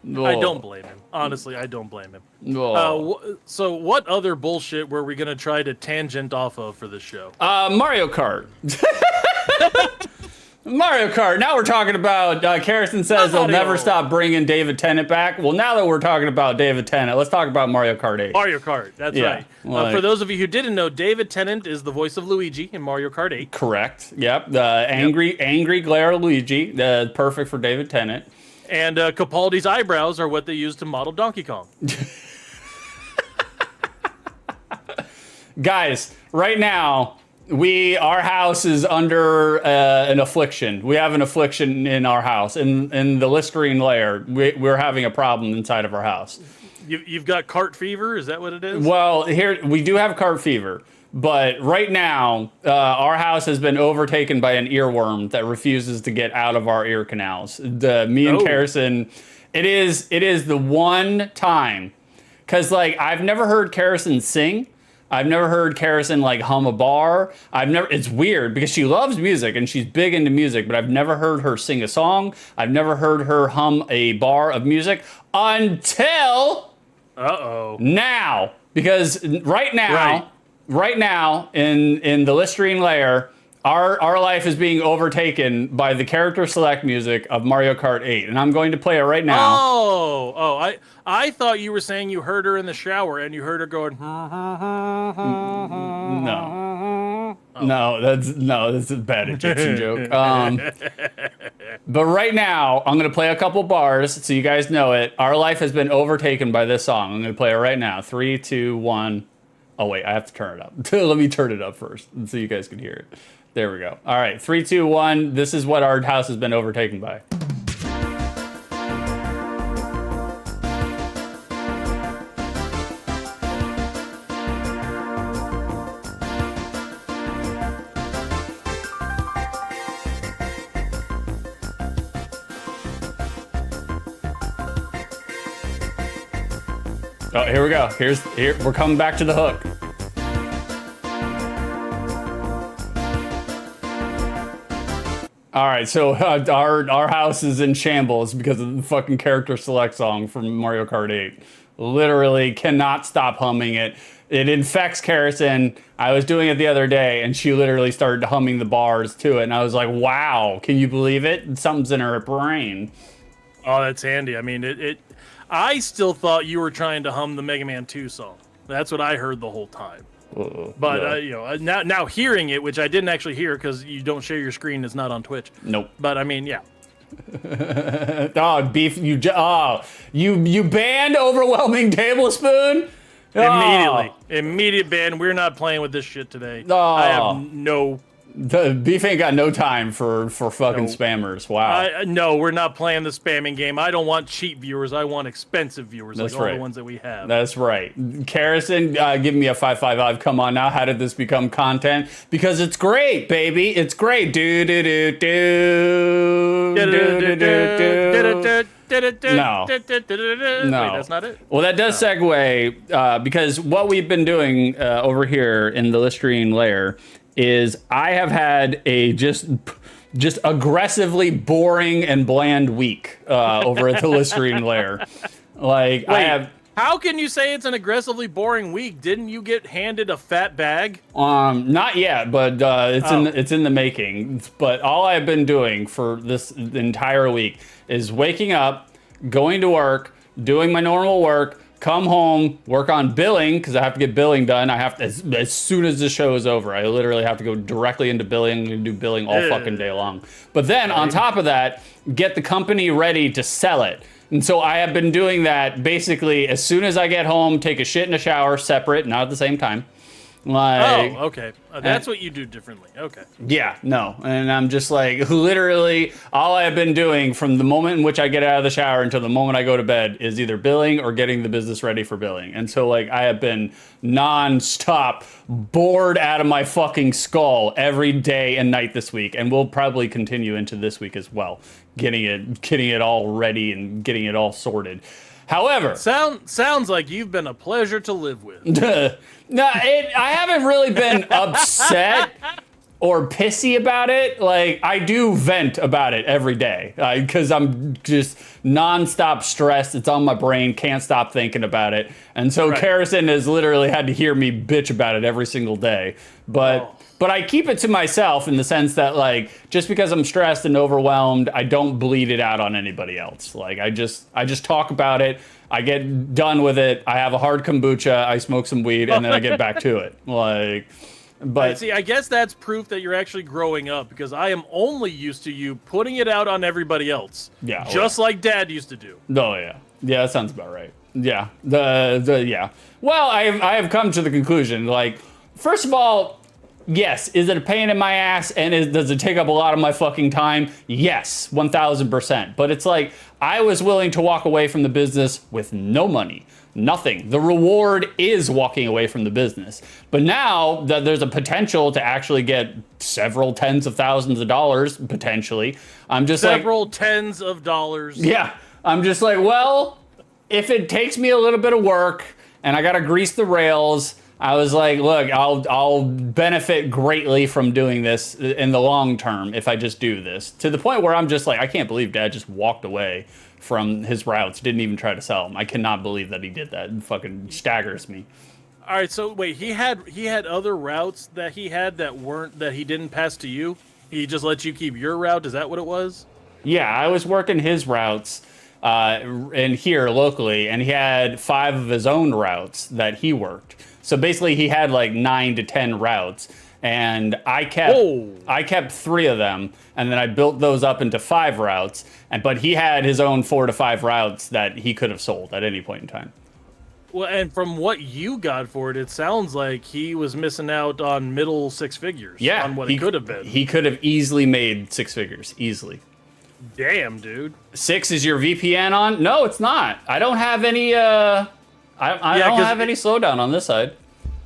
don't blame him. Honestly, I don't blame him. So what other bullshit were we going to try to tangent off of for this show? Mario Kart. Mario Kart. Now we're talking about, Karrison says they'll never stop bringing David Tennant back. Well, now that we're talking about David Tennant, let's talk about Mario Kart 8. Mario Kart, that's right. For those of you who didn't know, David Tennant is the voice of Luigi in Mario Kart 8. Correct. Yep. The angry glare Luigi. Perfect for David Tennant. And Capaldi's eyebrows are what they used to model Donkey Kong. Guys, right now, our house is under an affliction. We have an affliction in our house. In the Listerine layer, we're having a problem inside of our house. You've got cart fever? Is that what it is? Well, here, we do have cart fever. But right now, our house has been overtaken by an earworm that refuses to get out of our ear canals. Me and Karrison, it is the one time. Because, like, I've never heard Karrison sing. I've never heard Karrison like hum a bar. It's weird because she loves music and she's big into music, but I've never heard her sing a song. I've never heard her hum a bar of music until now. Because right now in the Listerine layer, our life is being overtaken by the character select music of Mario Kart 8, and I'm going to play it right now. I thought you were saying you heard her in the shower and you heard her going. No, that's a bad Egyptian joke. But right now, I'm going to play a couple bars so you guys know it. Our life has been overtaken by this song. I'm going to play it right now. 3, 2, 1. Oh wait, I have to turn it up. Let me turn it up first so you guys can hear it. There we go. All right, 3, 2, 1. This is what our house has been overtaken by. Oh, here we go. Here we're coming back to the hook. All right, so our house is in shambles because of the fucking character select song from Mario Kart 8. Literally cannot stop humming it. It infects Karrison. I was doing it the other day, and she literally started humming the bars to it, and I was like, wow, can you believe it? Something's in her brain. Oh, that's handy. I mean, I still thought you were trying to hum the Mega Man 2 song. That's what I heard the whole time. But now hearing it, which I didn't actually hear because you don't share your screen, it's not on Twitch. Nope. But I mean, yeah. Oh, beef! You banned Overwhelming Tablespoon. Immediate ban. We're not playing with this shit today. Oh. I have no. The beef ain't got no time for fucking spammers. Wow. No, we're not playing the spamming game. I don't want cheap viewers. I want expensive viewers. That's like right. all the ones that we have. That's right. Karrison, give me a 555. Come on now. How did this become content? Because it's great, baby. It's great. No. Wait, that's not it? Well, that does segue because what we've been doing over here in the Listerine layer is I have had a just aggressively boring and bland week over at the Listerine layer. Like, Wait, How can you say it's an aggressively boring week? Didn't you get handed a fat bag? Not yet, but it's in the making. But all I've been doing for this entire week is waking up, going to work, doing my normal work, come home, work on billing because I have to get billing done. I have to as soon as the show is over. I literally have to go directly into billing and do billing all fucking day long. But then on top of that, get the company ready to sell it. And so I have been doing that basically as soon as I get home, take a shit and a shower separate, not at the same time. Like, oh, okay. That's what you do differently. Okay. Yeah, no. And I'm just like, literally, all I have been doing from the moment in which I get out of the shower until the moment I go to bed is either billing or getting the business ready for billing. And so, like, I have been nonstop bored out of my fucking skull every day and night this week. And we'll probably continue into this week as well, getting it all ready and getting it all sorted. However, sounds like you've been a pleasure to live with. No, I haven't really been upset or pissy about it. Like, I do vent about it every day because I'm just nonstop stressed. It's on my brain. Can't stop thinking about it. And so Karrison has literally had to hear me bitch about it every single day. But I keep it to myself in the sense that, like, just because I'm stressed and overwhelmed, I don't bleed it out on anybody else. Like, I just talk about it. I get done with it. I have a hard kombucha. I smoke some weed, and then I get back to it. Like, but see, I guess that's proof that you're actually growing up because I am only used to you putting it out on everybody else. Yeah, just like Dad used to do. Oh yeah, that sounds about right. Yeah, yeah. Well, I have come to the conclusion. Like, first of all, yes, is it a pain in my ass and does it take up a lot of my fucking time? Yes, 1000%. But it's like, I was willing to walk away from the business with no money, nothing. The reward is walking away from the business. But now that there's a potential to actually get several tens of thousands of dollars, potentially, I'm just several tens of dollars. Yeah, I'm just like, well, if it takes me a little bit of work and I got to grease the rails, I was like, look, I'll benefit greatly from doing this in the long term if I just do this. To the point where I'm just like, I can't believe Dad just walked away from his routes, didn't even try to sell them. I cannot believe that he did that. It fucking staggers me. All right, so wait, he had other routes that he had that he didn't pass to you? He just let you keep your route? Is that what it was? Yeah, I was working his routes in here locally, and he had 5 of his own routes that he worked. So basically, he had like 9 to 10 routes, and I kept 3 of them, and then I built those up into 5 routes. But he had his own 4 to 5 routes that he could have sold at any point in time. Well, and from what you got for it, it sounds like he was missing out on middle 6 figures. Yeah, on what he could have been. He could have easily made 6 figures, easily. Damn, dude. 6 is your VPN on? No, it's not. I don't have any. I don't have any slowdown on this side.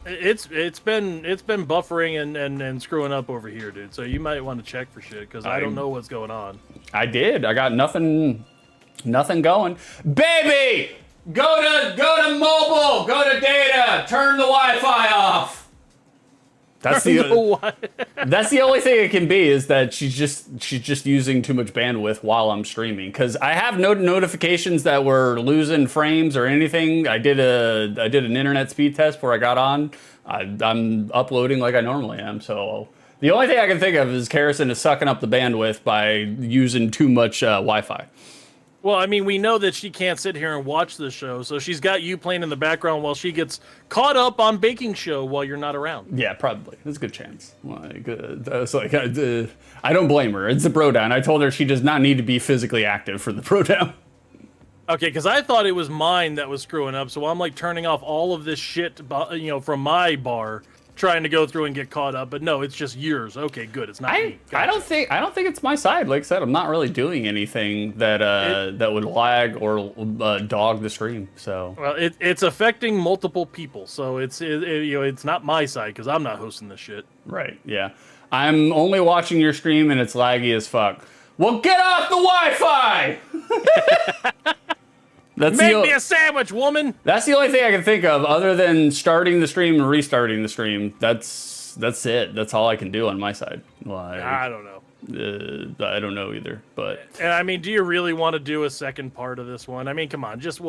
It's been buffering and screwing up over here, dude. So you might want to check for shit because I don't know what's going on. I did. I got nothing going. Baby, go to mobile, go to data, turn the Wi-Fi off. That's that's the only thing it can be, is that she's just using too much bandwidth while I'm streaming, because I have no notifications that we're losing frames or anything. I did an internet speed test before I got on. I'm uploading like I normally am, so the only thing I can think of is Karrison is sucking up the bandwidth by using too much Wi-Fi. Well, I mean, we know that she can't sit here and watch the show, so she's got you playing in the background while she gets caught up on baking show while you're not around. Yeah, probably. There's a good chance. Like, I don't blame her. It's a BroDown. I told her she does not need to be physically active for the BroDown. Okay, because I thought it was mine that was screwing up, so I'm like turning off all of this shit, from my bar, trying to go through and get caught up. But no, it's just yours. Okay, good. It's not me. Gotcha. I don't think it's my side. Like I said, I'm not really doing anything that that would lag or dog the stream. So well, it's affecting multiple people. So it's not my side because I'm not hosting this shit. Right. Yeah. I'm only watching your stream and it's laggy as fuck. Well, get off the Wi-Fi. Make me a sandwich, woman. That's the only thing I can think of, other than starting the stream and restarting the stream. That's it. That's all I can do on my side. Like, I don't know. I don't know either. But and I mean, do you really want to do a second part of this one? I mean, come on, just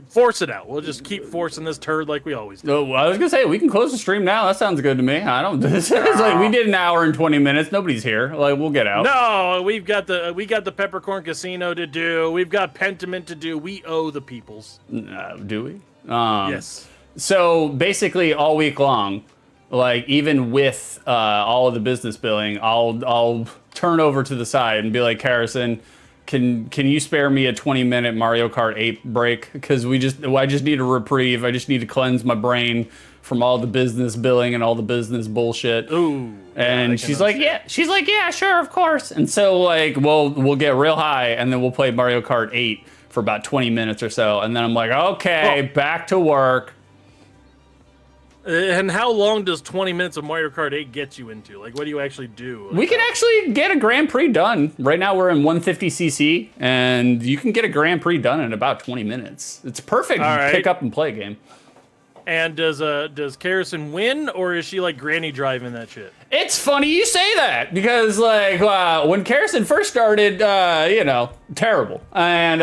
Force it out. We'll just keep forcing this turd like we always do. No, I was gonna say we can close the stream now. That sounds good to me. I don't. It's like we did an hour and 20 minutes. Nobody's here. Like we'll get out. No, we got the Peppercorn Casino to do. We've got Pentiment to do. We owe the peoples. Do we? Yes. So basically, all week long, like even with all of the business billing, I'll turn over to the side and be like, Harrison, can you spare me a 20-minute Mario Kart 8 break? Because I just need a reprieve. I just need to cleanse my brain from all the business billing and all the business bullshit. Ooh. And she's like, yeah, sure, of course. And so like we'll get real high and then we'll play Mario Kart 8 for about 20 minutes or so. And then I'm like, okay, back to work. And how long does 20 minutes of Mario Kart 8 get you into? Like, what do you actually do? We can actually get a Grand Prix done. Right now we're in 150cc, and you can get a Grand Prix done in about 20 minutes. It's perfect pick up and play game. And does Karrison win, or is she like granny driving that shit? It's funny you say that, because like when Karrison first started, terrible. And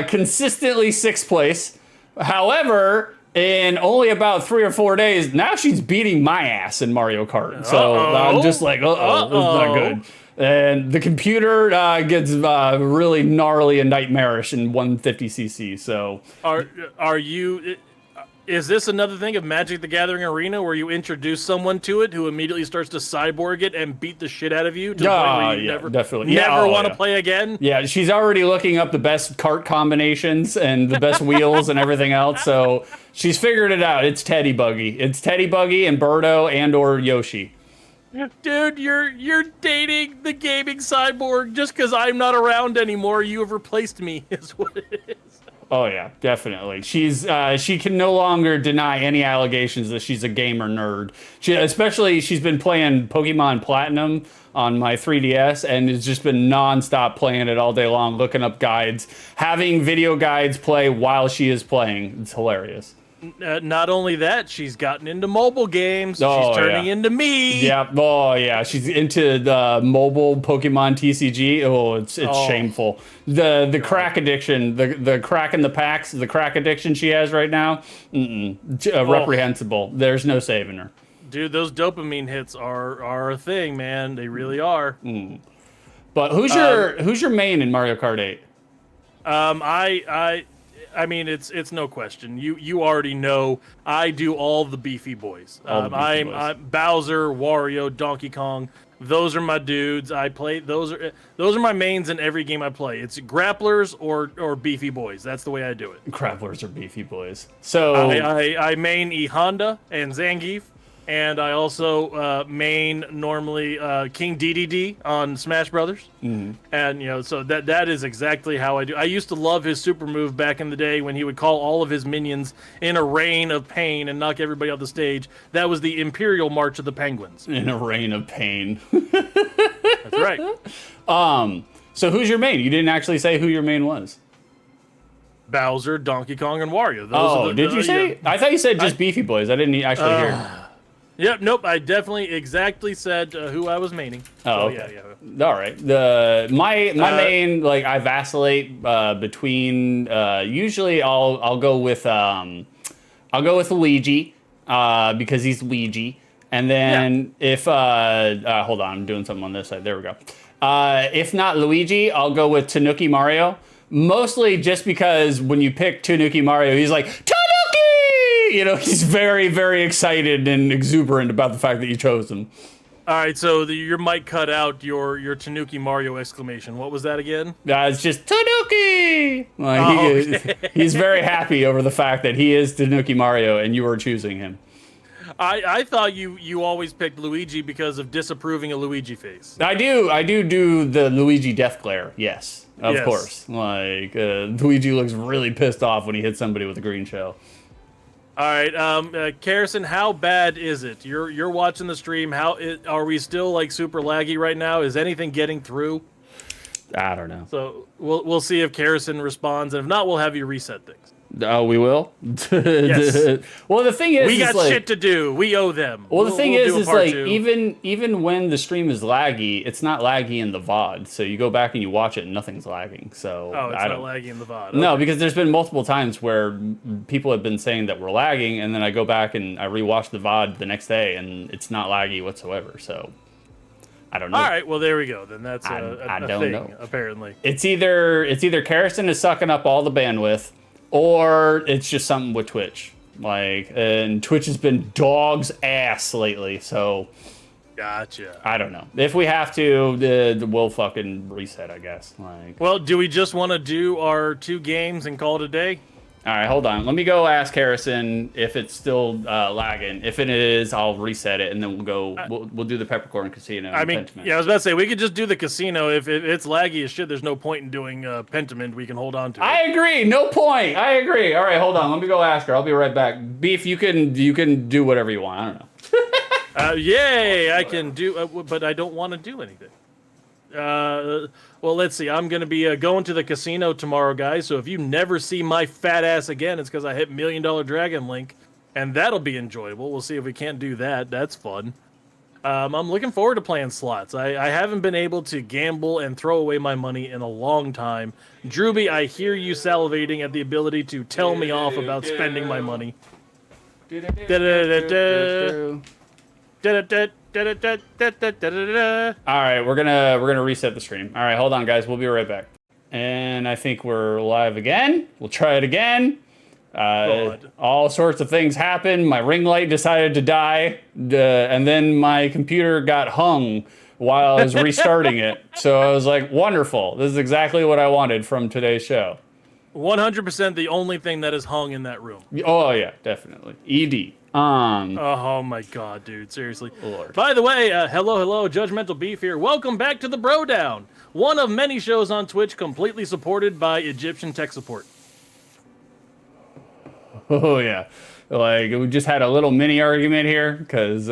consistently 6th place. However, in only about 3 or 4 days, now she's beating my ass in Mario Kart. So I'm just like, this is not good. And the computer gets really gnarly and nightmarish in 150cc. So are you? Is this another thing of Magic the Gathering Arena where you introduce someone to it who immediately starts to cyborg it and beat the shit out of you to the point where you never want to play again? Yeah, she's already looking up the best cart combinations and the best wheels and everything else. So she's figured it out. It's Teddy Buggy. It's Teddy Buggy and Birdo and or Yoshi. Dude, you're dating the gaming cyborg just because I'm not around anymore. You have replaced me, is what it is. Oh yeah, definitely. She's she can no longer deny any allegations that she's a gamer nerd. She's been playing Pokemon Platinum on my 3DS and has just been nonstop playing it all day long, looking up guides, having video guides play while she is playing. It's hilarious. Not only that, she's gotten into mobile games. She's turning into me. Yeah. Oh, yeah. She's into the mobile Pokemon TCG. Oh, it's shameful. The crack addiction, the crack in the packs, the crack addiction she has right now, reprehensible. There's no saving her. Dude, those dopamine hits are a thing, man. They really are. But who's your main in Mario Kart 8? I mean, it's no question. You already know I do all the beefy boys. I'm Bowser, Wario, Donkey Kong. Those are my dudes. I play those are my mains in every game I play. It's grapplers or beefy boys. That's the way I do it. Grapplers or beefy boys. So I main E Honda and Zangief. And I also main normally King DDD on Smash Brothers, and so that is exactly how I do. I used to love his super move back in the day when he would call all of his minions in a rain of pain and knock everybody off the stage. That was the Imperial March of the Penguins. In a rain of pain. That's right. So who's your main? You didn't actually say who your main was. Bowser, Donkey Kong, and Wario. Did you say? I thought you said just beefy boys. I didn't actually hear. Yep, nope. I definitely exactly said who I was maining. Oh, okay. Yeah. All right. My main, like, I vacillate between. Usually, I'll go with Luigi because he's Luigi, and then if hold on, I'm doing something on this side. There we go. If not Luigi, I'll go with Tanuki Mario. Mostly just because when you pick Tanuki Mario, he's like Tanuki. He's very, very excited and exuberant about the fact that you chose him. All right, so your mic cut out your Tanuki Mario exclamation. What was that again? It's just Tanuki! He's very happy over the fact that he is Tanuki Mario and you are choosing him. I thought you always picked Luigi because of disapproving a Luigi face. I do the Luigi death glare, yes. Of course. Like, Luigi looks really pissed off when he hits somebody with a green shell. All right, Karrison, how bad is it? You're watching the stream. Are we still like super laggy right now? Is anything getting through? I don't know. So we'll see if Karrison responds, and if not, we'll have you reset things. Oh, we will. Yes. Well, the thing is, We got like, shit to do. We owe them. Well, the thing we'll do a is part like two. even when the stream is laggy, it's not laggy in the VOD. So you go back and you watch it, and nothing's lagging. So Oh, it's I not don't. laggy in the VOD. No, Okay. because there's been multiple times where people have been saying that we're lagging, and then I go back and I rewatch the VOD the next day, and it's not laggy whatsoever. So I don't know. All right, well there we go. Then that's I a don't thing, know. apparently. It's either Karrison is sucking up all the bandwidth, or it's just something with Twitch. Like, and Twitch has been dog's ass lately, so Gotcha. I don't know. If we have to, we'll fucking reset, I guess. Like, Well, do we just want to do our 2 games and call it a day? all right, hold on. Let me go ask Harrison if it's still lagging. If it is, I'll reset it, and then we'll go. We'll do the Peppercorn Casino. I and mean, Pentiment. yeah, I was about to say we could just do the casino. If it's laggy as shit, there's no point in doing Pentiment. We can hold on to it. I agree. No point. I agree. All right, hold on. Let me go ask her. I'll be right back. Beef, you can do whatever you want. I don't know. Yay! I can do, but I don't want to do anything. Well, let's see. I'm gonna be going to the casino tomorrow, guys. So if you never see my fat ass again, it's because I hit $1 Million Dragon Link, and that'll be enjoyable. We'll see if we can't do that. That's fun. I'm looking forward to playing slots. I haven't been able to gamble and throw away my money in a long time. Drewby, I hear you salivating at the ability to tell me off about spending my money. All right, we're gonna reset the stream. All right, hold on, guys. We'll be right back. And I think we're live again. We'll try it again. All sorts of things happened. My ring light decided to die, and then my computer got hung while I was restarting it. So I was like, wonderful. This is exactly what I wanted from today's show. 100% the only thing that is hung in that room. Oh yeah, definitely. ED. Oh my god, dude, seriously. Lord. By the way, hello, Judgmental Beef here. Welcome back to the BroDown, one of many shows on Twitch completely supported by Egyptian tech support. Oh yeah, like we just had a little mini argument here because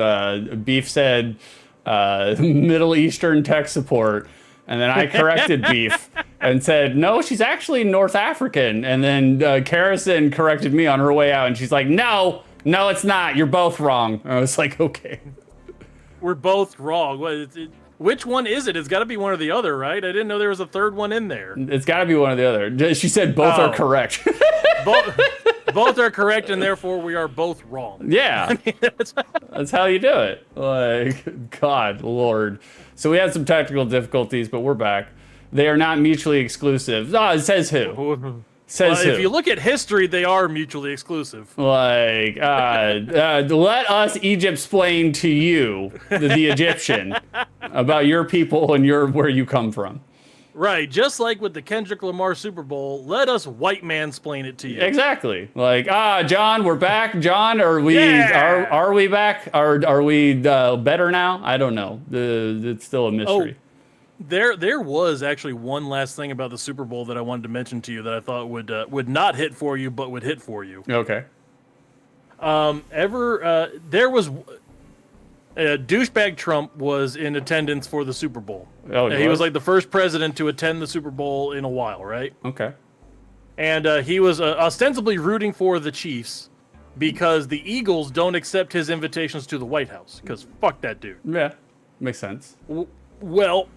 Beef said Middle Eastern tech support, and then I corrected Beef and said no, she's actually North African, and then Karrison corrected me on her way out, and she's like, no, it's not. You're both wrong. I was like, okay. We're both wrong. Which one is it? It's got to be one or the other, right? I didn't know there was a third one in there. It's got to be one or the other. She said both are correct. Both are correct, and therefore we are both wrong. Yeah, that's how you do it. Like, God, Lord. So we had some technical difficulties, but we're back. They are not mutually exclusive. Oh, it says who? Says who? If you look at history, they are mutually exclusive. Like, let us Egypt-splain to you, the Egyptian, about your people and where you come from. Right, just like with the Kendrick Lamar Super Bowl, let us white man-splain it to you. Exactly. Like, John, we're back. John, are we are we back? Are we better now? I don't know. It's still a mystery. Oh, there was actually one last thing about the Super Bowl that I wanted to mention to you that I thought would not hit for you, but would hit for you. Okay. There was douchebag Trump was in attendance for the Super Bowl. Oh, he was like the first president to attend the Super Bowl in a while, right? Okay. And he was ostensibly rooting for the Chiefs because the Eagles don't accept his invitations to the White House. Because fuck that dude. Yeah, makes sense. Well,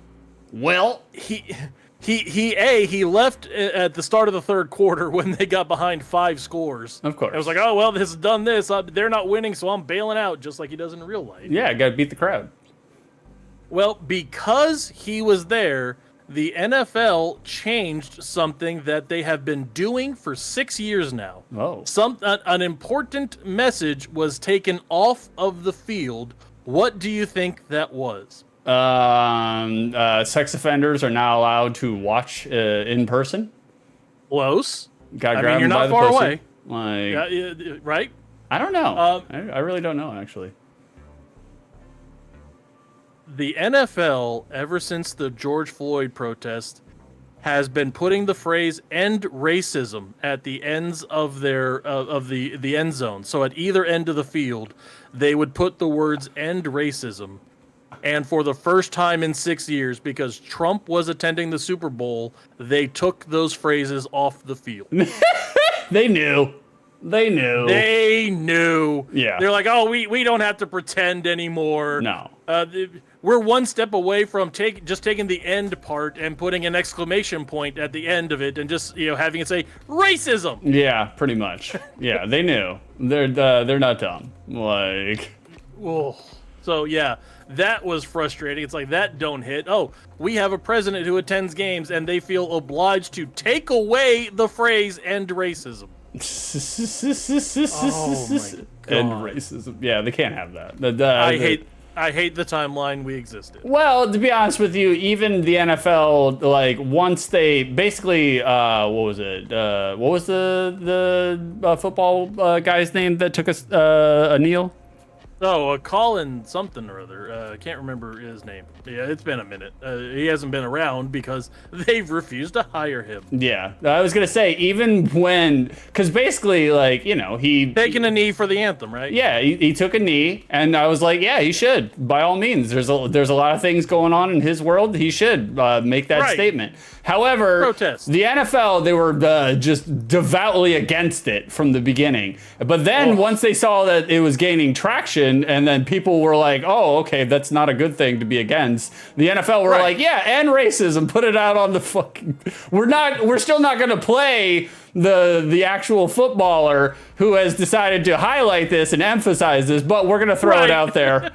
he left at the start of the third quarter when they got behind 5 scores. Of course. I was like, oh well, this has done this. They're not winning, so I'm bailing out, just like he does in real life. Yeah, gotta beat the crowd. Well, because he was there, the NFL changed something that they have been doing for 6 years now. Oh. An important message was taken off of the field. What do you think that was? Sex offenders are not allowed to watch in person. Close. Gotta I grab mean, you're them by not the far pussy. away. Like, Yeah, right? I don't know. I really don't know, actually. The NFL, ever since the George Floyd protest, has been putting the phrase "end racism" at the ends of their of the end zone. So at either end of the field, they would put the words "end racism." And for the first time in 6 years, because Trump was attending the Super Bowl, they took those phrases off the field. They knew. They knew. They knew. Yeah. They're like, oh, we don't have to pretend anymore. No. We're one step away from just taking the end part and putting an exclamation point at the end of it and just having it say racism. Yeah, pretty much. Yeah, they knew. They're not dumb. Like. Oh. So yeah, that was frustrating. It's like that don't hit. Oh, we have a president who attends games and they feel obliged to take away the phrase "end racism." Oh my God. And racism. Yeah, they can't have that. I hate the timeline we existed. Well, to be honest with you, even the NFL, like once they basically, what was it? What was the football guy's name that took us a kneel? Oh, Colin something or other. I can't remember his name. Yeah, it's been a minute. He hasn't been around because they've refused to hire him. Yeah, I was gonna say even when, because basically, like he taking a knee for the anthem, right? Yeah, he took a knee, and I was like, yeah, he should by all means. There's a lot of things going on in his world. He should make that statement. However, protest. The NFL, they were just devoutly against it from the beginning. But then once they saw that it was gaining traction, and then people were like, oh, okay, that's not a good thing to be against. The NFL were like, yeah, and racism, put it out on the fucking. We're still not going to play the actual footballer who has decided to highlight this and emphasize this, but we're going to throw it out there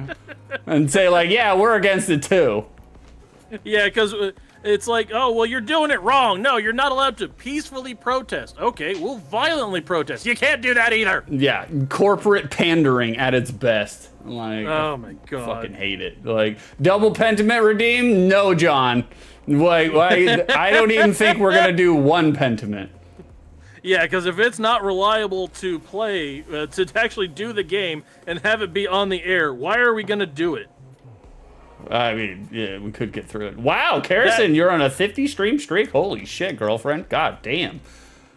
and say like, yeah, we're against it too. Yeah, because it's like, oh, well, you're doing it wrong. No, you're not allowed to peacefully protest. Okay, we'll violently protest. You can't do that either. Yeah, corporate pandering at its best. Like, oh my God, fucking hate it. Like, double pentiment redeem? No, John. Like, I don't even think we're gonna do one pentiment. Yeah, because if it's not reliable to play, to actually do the game and have it be on the air, why are we gonna do it? I mean, yeah, we could get through it. Wow, Carrison, you're on a 50 stream streak? Holy shit, girlfriend. God damn.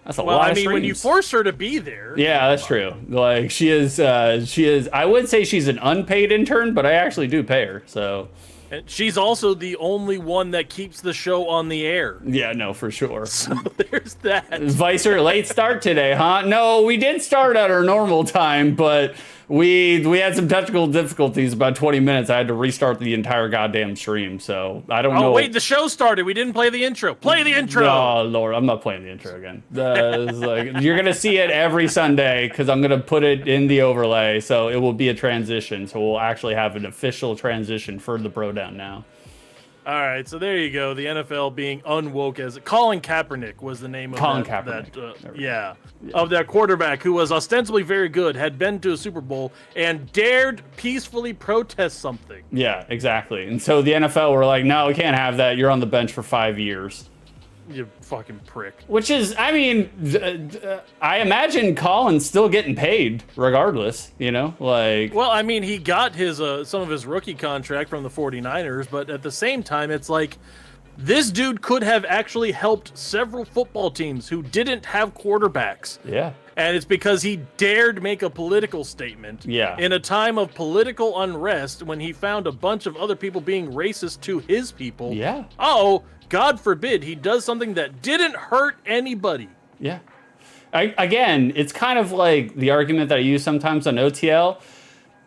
That's a lot of streams. When you force her to be there. Yeah, that's true. Like, she is, I would say she's an unpaid intern, but I actually do pay her, so. And she's also the only one that keeps the show on the air. Yeah, no, for sure. So there's that. Vicer, late start today, huh? No, we did start at our normal time, but we had some technical difficulties. About 20 minutes, I had to restart the entire goddamn stream, so I don't know. Oh, wait, the show started. We didn't play the intro. Play the intro! Oh, Lord, I'm not playing the intro again. It's like, you're going to see it every Sunday, because I'm going to put it in the overlay, so it will be a transition, so we'll actually have an official transition for the BroDown now. All right, so there you go. The NFL being unwoke as Colin Kaepernick was the name of of that quarterback who was ostensibly very good, had been to a Super Bowl, and dared peacefully protest something. Yeah, exactly. And so the NFL were like, no, we can't have that. You're on the bench for 5 years. You fucking prick. Which is, I mean, I imagine Colin's still getting paid regardless, like. Well, I mean, he got his some of his rookie contract from the 49ers, but at the same time, it's like this dude could have actually helped several football teams who didn't have quarterbacks. Yeah. And it's because he dared make a political statement in a time of political unrest when he found a bunch of other people being racist to his people. Yeah. Oh, God forbid he does something that didn't hurt anybody. Yeah. Again, it's kind of like the argument that I use sometimes on OTL.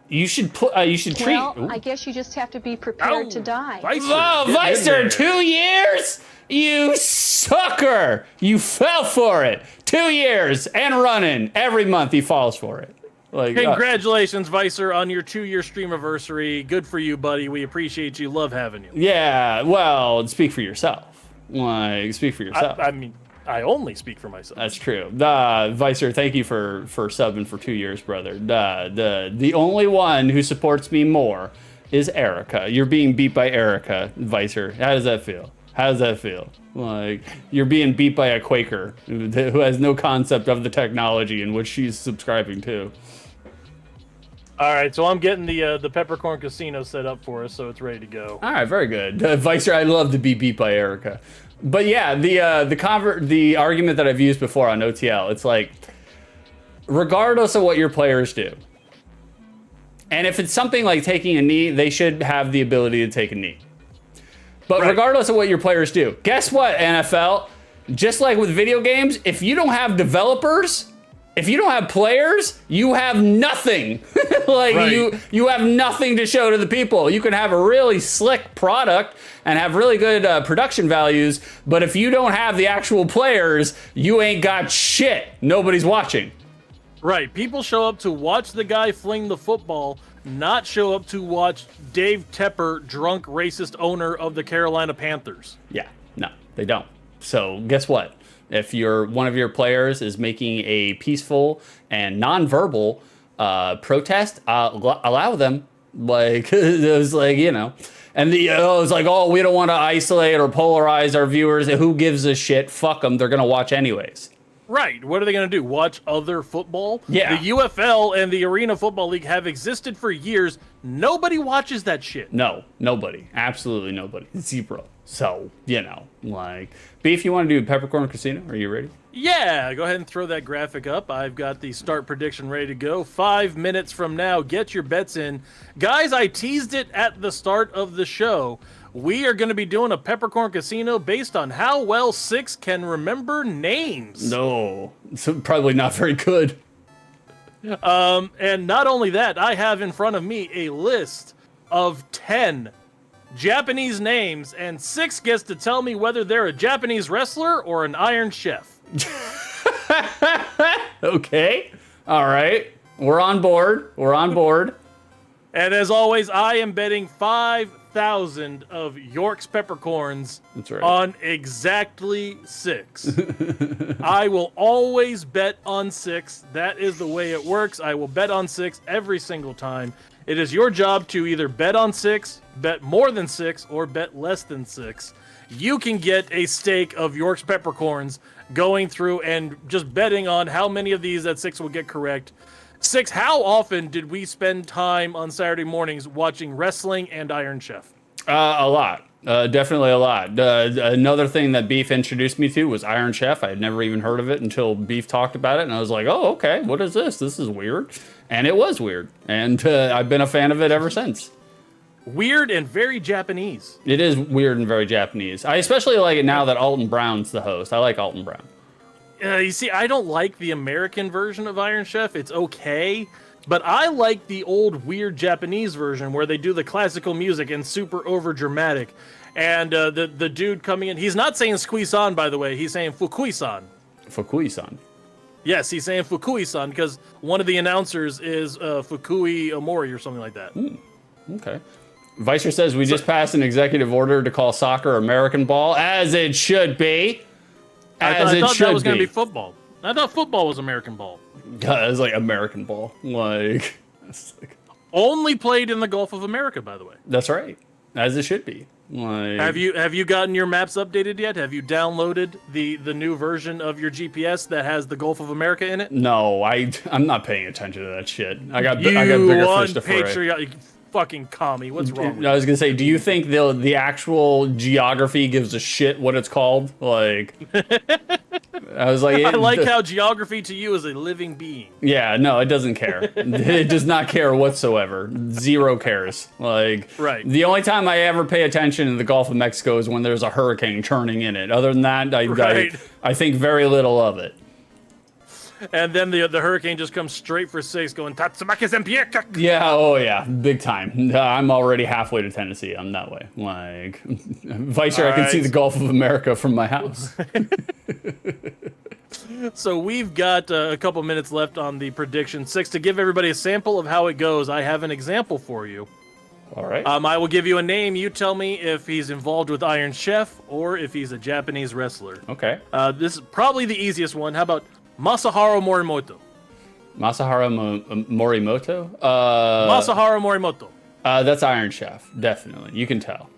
You should treat. Well, I guess you just have to be prepared to die. Vicer, 2 years? You sucker! You fell for it. 2 years and running. Every month he falls for it. Like, congratulations, Vicer, on your 2-year streamiversary. Good for you, buddy. We appreciate you. Love having you. Yeah, well, speak for yourself. Like, speak for yourself. I mean, I only speak for myself. That's true. Vicer, thank you for subbing for 2 years, brother. The only one who supports me more is Erica. You're being beat by Erica, Vicer. How does that feel? How does that feel? Like, you're being beat by a Quaker who has no concept of the technology in which she's subscribing to. All right, so I'm getting the Peppercorn Casino set up for us, so it's ready to go. All right, very good. Vicer, I'd love to be beat by Erica. But yeah, the argument that I've used before on OTL, it's like, regardless of what your players do, and if it's something like taking a knee, they should have the ability to take a knee. But regardless of what your players do, guess what, NFL? just like with video games, if you don't have developers, if you don't have players, you have nothing. Like Right. you have nothing to show to the people. You can have a really slick product and have really good production values, but if you don't have the actual players, you ain't got shit. Nobody's watching. Right. People show up to watch the guy fling the football, not show up to watch Dave Tepper, drunk racist owner of the Carolina Panthers. Yeah, no, they don't. So guess what? If one of your players is making a peaceful and nonverbal protest, allow them. Like it was like, you know, and it was like, oh, we don't want to isolate or polarize our viewers. Who gives a shit? Fuck them. They're gonna watch anyways. Right. What are they going to do? Watch other football? Yeah. The UFL and the Arena Football League have existed for years. Nobody watches that shit. No, nobody. Absolutely nobody. Zero. So, you know, like, Beef, you want to do Peppercorn Casino? Are you ready? Yeah, go ahead and throw that graphic up. I've got the start prediction ready to go. 5 minutes from now, get your bets in. Guys, I teased it at the start of the show. We are going to be doing a Peppercorn Casino based on how well Six can remember names. No, it's probably not very good. And not only that, I have in front of me a list of 10 Japanese names, and Six gets to tell me whether they're a Japanese wrestler or an Iron Chef. Okay. All right. We're on board. We're on board. And as always, I am betting 5,000 of York's peppercorns That's right. on exactly 6. I will always bet on 6. That is the way it works. I will bet on 6 every single time. It is your job to either bet on 6, bet more than 6, or bet less than 6. You can get a stake of York's peppercorns going through and just betting on how many of these that 6 will get correct. 6, how often did we spend time on Saturday mornings watching wrestling and Iron Chef? A lot. Definitely a lot. Another thing that Beef introduced me to was Iron Chef. I had never even heard of it until Beef talked about it, and I was like, oh, okay, what is this? This is weird. And it was weird. And I've been a fan of it ever since. Weird and very Japanese. It is weird and very Japanese. I especially like it now that Alton Brown's the host. I like Alton Brown. You see, I don't like the American version of Iron Chef. It's okay. But I like the old weird Japanese version where they do the classical music and super over dramatic. And the dude coming in, he's not saying squeeze-san, by the way. He's saying Fukui-san. Fukui-san. Yes, he's saying Fukui-san because one of the announcers is Fukui Omori or something like that. Okay. Vicer says we just passed an executive order to call soccer American ball, as it should be. I thought that was going to be football. I thought football was American ball. God, it's like American ball. Like, it's like, Only played in the Gulf of America, by the way. that's right. As it should be. Like, Have you gotten your maps updated yet? Have you downloaded the new version of your GPS that has the Gulf of America in it? No, I'm not paying attention to that shit. I got You bigger on fish to fry. Patreon, you fucking commie. What's wrong with I you? was gonna say, do you think the actual geography gives a shit what it's called? Like, I was like, I like how geography to you is a living being. yeah, no, it doesn't care. It does not care whatsoever. Zero cares. Like, Right. The only time I ever pay attention in the Gulf of Mexico is when there's a hurricane churning in it. Other than that, Right. I think very little of it. And then the hurricane just comes straight for 6 going, Tatsumaki Senpieika! Yeah, oh yeah, big time. I'm already halfway to Tennessee. I'm that way. Like, Vicer, I can see Alright. the Gulf of America from my house. So we've got a couple minutes left on the prediction. 6, to give everybody a sample of how it goes, I have an example for you. All right. I will give you a name. You tell me if he's involved with Iron Chef or if he's a Japanese wrestler. Okay. This is probably the easiest one. How about Masaharu Morimoto? Masaharu Morimoto? Masaharu Morimoto. That's Iron Chef. Definitely. You can tell.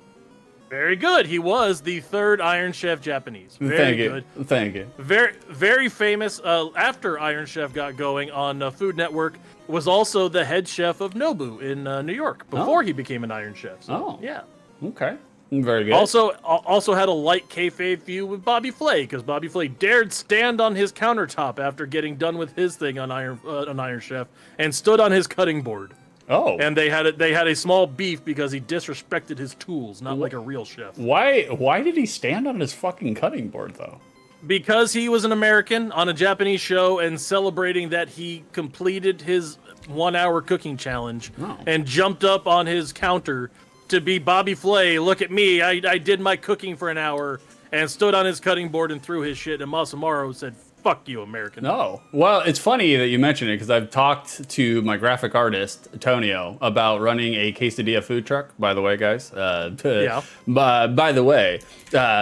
Very good. He was the 3rd Iron Chef Japanese. Very Thank good. you. Thank you. Very famous. After Iron Chef got going on Food Network, was also the head chef of Nobu in New York before he became an Iron Chef. So, Oh. yeah. Okay. Very good. Also had a light kayfabe feud with Bobby Flay because Bobby Flay dared stand on his countertop after getting done with his thing on Iron Chef and stood on his cutting board. Oh. And they had a small beef because he disrespected his tools, not like a real chef. Why did he stand on his fucking cutting board though? Because he was an American on a Japanese show and celebrating that he completed his 1 hour cooking challenge and jumped up on his counter to be Bobby Flay. Look at me. I did my cooking for an hour and stood on his cutting board and threw his shit. And Masamaro said, "Fuck you, American." No. Well, it's funny that you mention it because I've talked to my graphic artist, Tonio, about running a quesadilla food truck, by the way, guys. Yeah. By the way,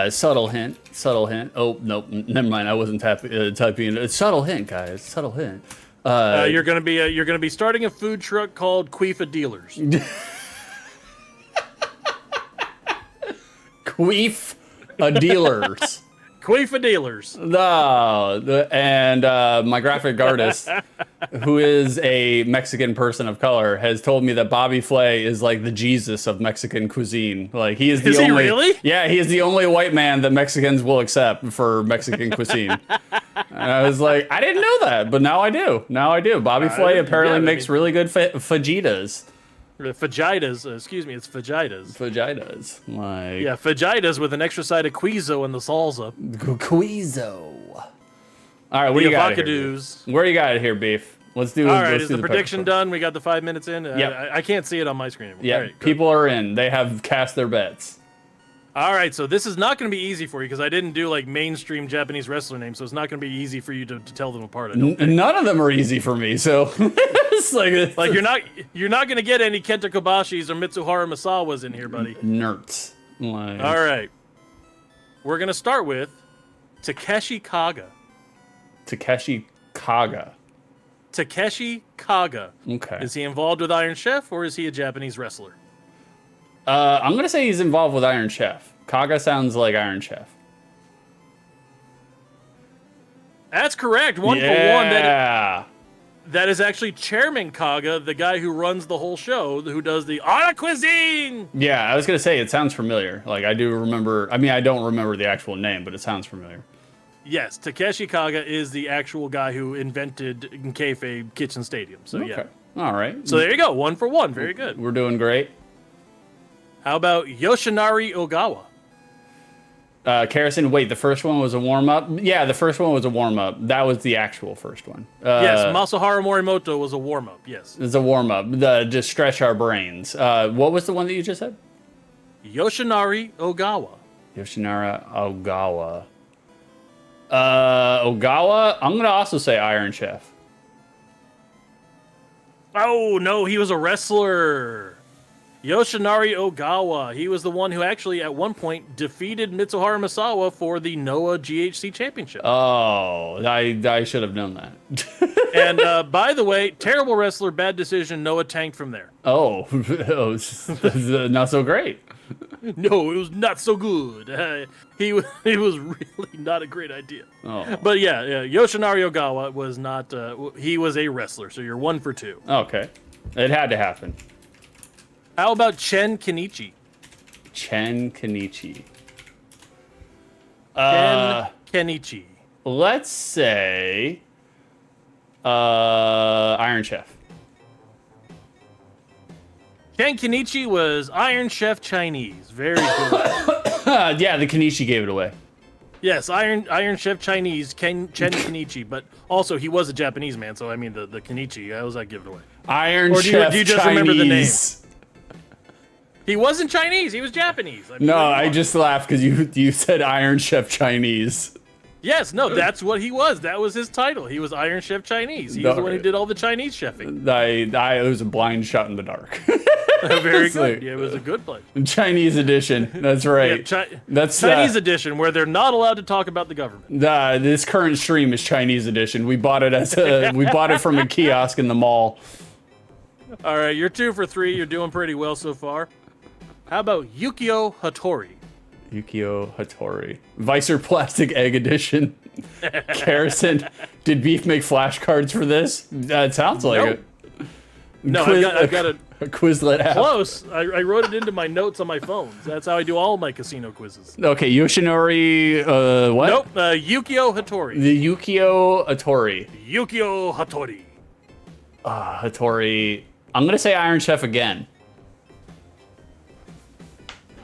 subtle hint. Oh, nope, never mind. I wasn't typing. Subtle hint, guys. Subtle hint. You're gonna be starting a food truck called Queefa Dealers. Queef dealers. Queefa Dealers. No, and my graphic artist, who is a Mexican person of color, has told me that Bobby Flay is like the Jesus of Mexican cuisine. Like he is the only. Is he really? Yeah, he is the only white man that Mexicans will accept for Mexican cuisine. And I was like, I didn't know that, but now I do. Bobby Flay apparently makes really good fajitas. Fajitas, excuse me, it's fajitas. Fajitas, like Yeah, fajitas with an extra side of quizo and the salsa. Quizo. All right, what do you got here? Where you got it here, Beef? Let's do. All right, let's is do the prediction done? We got the 5 minutes in. Yep. I can't see it on my screen anymore. Yeah, right, people are in. They have cast their bets. All right, so this is not going to be easy for you because I didn't do like mainstream Japanese wrestler names, so it's not going to be easy for you to tell them apart. I don't think. None of them are easy for me, so it's like you're not going to get any Kenta Kobashis or Mitsuharu Misawas in here, buddy. Nerds. Like, All right, we're going to start with Takeshi Kaga. Takeshi Kaga. Takeshi Kaga. Okay. Is he involved with Iron Chef or is he a Japanese wrestler? I'm gonna say he's involved with Iron Chef. Kaga sounds like Iron Chef. That's correct. One for one. That is actually Chairman Kaga, the guy who runs the whole show, who does the Ana Cuisine. Yeah, I was gonna say it sounds familiar. Like I do remember. I mean, I don't remember the actual name, but it sounds familiar. Yes, Takeshi Kaga is the actual guy who invented kayfabe Kitchen Stadium. So Okay. All right. So there you go. One for one. Very good. We're doing great. How about Yoshinari Ogawa? Karrison, wait, the first one was a warm-up? Yeah, the first one was a warm-up. That was the actual first one. Yes, Masaharu Morimoto was a warm-up, yes. It's a warm-up, to stretch our brains. What was the one that you just said? Yoshinari Ogawa. Yoshinari Ogawa. Ogawa, I'm going to also say Iron Chef. Oh, no, he was a wrestler. Yoshinari Ogawa. He was the one who actually, at one point, defeated Mitsuharu Misawa for the Noah GHC Championship. Oh, I should have known that. And by the way, terrible wrestler, bad decision. Noah tanked from there. Oh, not so great. No, it was not so good. He was really not a great idea. Oh. But yeah, Yoshinari Ogawa was not. He was a wrestler, so you're 1 for 2. Okay, it had to happen. How about Chen Kenichi? Chen Kenichi. Chen Kenichi. Let's say Iron Chef. Chen Kenichi was Iron Chef Chinese. Very good. Yeah, the Kenichi gave it away. Yes, Iron Chef Chinese, Chen Kenichi, but also he was a Japanese man, so I mean the Kenichi, how was that give it away? Iron Or Chef do you just Chinese. remember the name? He wasn't Chinese, he was Japanese. I mean, No, I just laughed because you said Iron Chef Chinese. Yes, no, that's what he was. That was his title. He was Iron Chef Chinese. He was the one who did all the Chinese chefing. It was a blind shot in the dark. Very good. Yeah, it was a good play. Chinese edition. That's right. Yeah, That's Chinese edition, where they're not allowed to talk about the government. This current stream is Chinese edition. We bought it we bought it from a kiosk in the mall. All right, you're 2 for 3. You're doing pretty well so far. How about Yukio Hattori? Yukio Hattori. Vicer Plastic Egg Edition. Karrison, did Beef make flashcards for this? It sounds like it. No, I've got a Quizlet app. Close. I wrote it into my notes on my phone. That's how I do all my casino quizzes. Okay, Yoshinori, what? Nope, Yukio Hattori. The Yukio Hattori. Yukio Hattori. Hattori. I'm going to say Iron Chef again.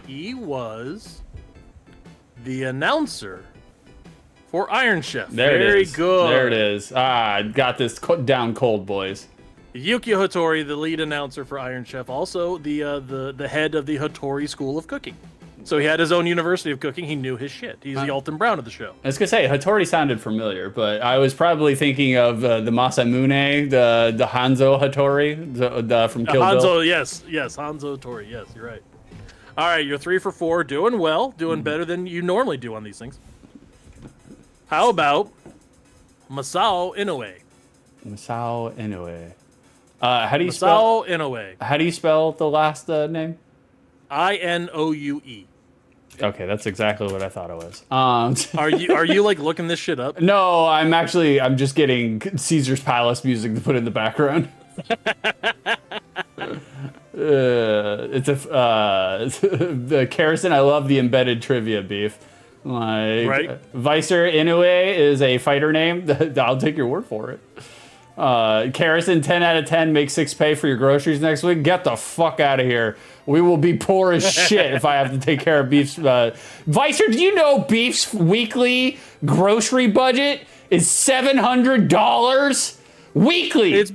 He was the announcer for Iron Chef. There it Very is. good. There it is. Got this down cold, boys. Yukio Hattori, the lead announcer for Iron Chef, also the head of the Hattori School of Cooking. So he had his own University of Cooking. He knew his shit. He's the Alton Brown of the show. I was gonna say Hattori sounded familiar, but I was probably thinking of the Masamune, the Hanzo Hattori, from Kill Hanzo, Bill. yes, Hanzo Hattori. Yes, you're right. All right, you're 3 for 4, doing well, doing better than you normally do on these things. How about Masao Inoue? Masao Inoue. How do you spell? Masao Inoue. How do you spell the last name? Inoue. Okay, that's exactly what I thought it was. Are you like looking this shit up? No, I'm just getting Caesar's Palace music to put in the background. The Kerrison. I love the embedded trivia beef. Like, Right. Vicer Inoue is a fighter name. I'll take your word for it. Kerrison, 10 out of 10, make 6 pay for your groceries next week. Get the fuck out of here. We will be poor as shit if I have to take care of Beef's. Vicer, do you know Beef's weekly grocery budget is $700 weekly? It's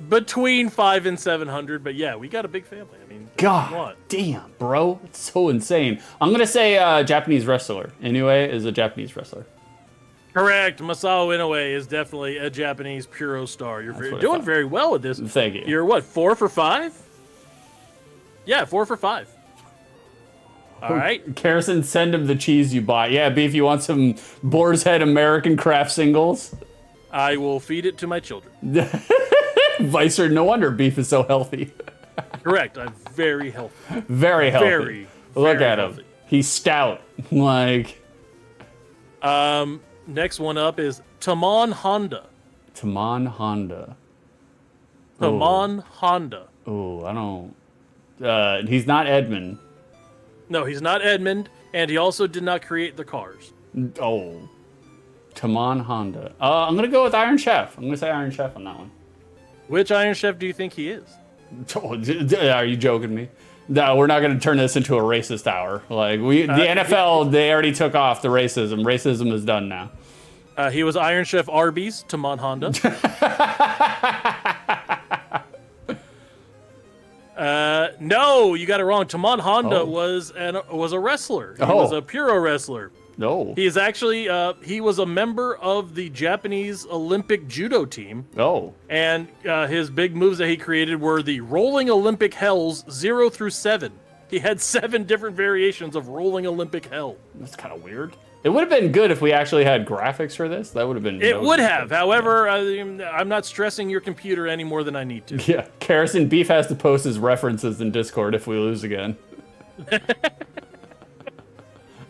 between 500 and 700, but yeah, we got a big family. I mean, God damn, bro. It's so insane. I'm going to say Japanese wrestler. Inoue is a Japanese wrestler. correct. Masao Inoue is definitely a Japanese Puro star. You're doing very well with this. Thank you. You're what, 4 for 5? Yeah, 4 for 5. All right. Kerrison, send him the cheese you bought. Yeah, Beef, you want some Boar's Head American Craft singles? I will feed it to my children. Vicer, no wonder Beef is so healthy. Correct. I'm very healthy. Very healthy. Very, Look very at him. healthy. He's stout. Like, Next one up is Tamon Honda. Tamon Honda. Tamon Honda. Oh, I don't. He's not Edmund. No, he's not Edmund, and he also did not create the cars. Oh. Tamon Honda. I'm going to go with Iron Chef. I'm going to say Iron Chef on that one. Which Iron Chef do you think he is? Oh, are you joking me? No, we're not going to turn this into a racist hour. Like the NFL, they already took off the racism. Racism is done now. He was Iron Chef Arby's, Tamon Honda. No, you got it wrong. Tamon Honda was a wrestler. He was a Puro wrestler. No. He is actually he was a member of the Japanese Olympic judo team. Oh. And his big moves that he created were the rolling Olympic hells 0 through 7. He had 7 different variations of rolling Olympic hell. That's kind of weird. It would have been good if we actually had graphics for this. That would have been. It would have. However, I'm not stressing your computer any more than I need to. Yeah, Kerrison, Beef has to post his references in Discord if we lose again.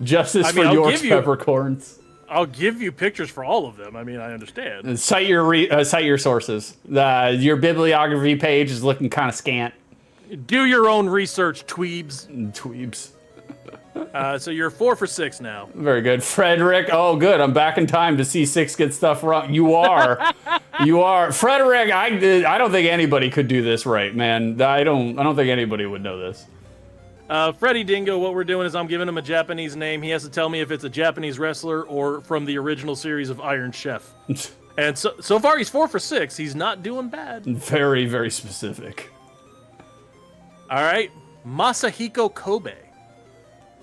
Justice for York's peppercorns. I'll give you pictures for all of them. I mean, I understand. And cite your sources. Your bibliography page is looking kind of scant. Do your own research, tweebs. Tweebs. So you're 4 for 6 now. Very good. Frederick. Oh, good. I'm back in time to see 6 get stuff wrong. You are. You are. Frederick, I don't think anybody could do this right, man. I don't think anybody would know this. Freddy Dingo, what we're doing is I'm giving him a Japanese name. He has to tell me if it's a Japanese wrestler or from the original series of Iron Chef. And so far he's 4 for 6. He's not doing bad. Very, very specific. All right. Masahiko Kobe.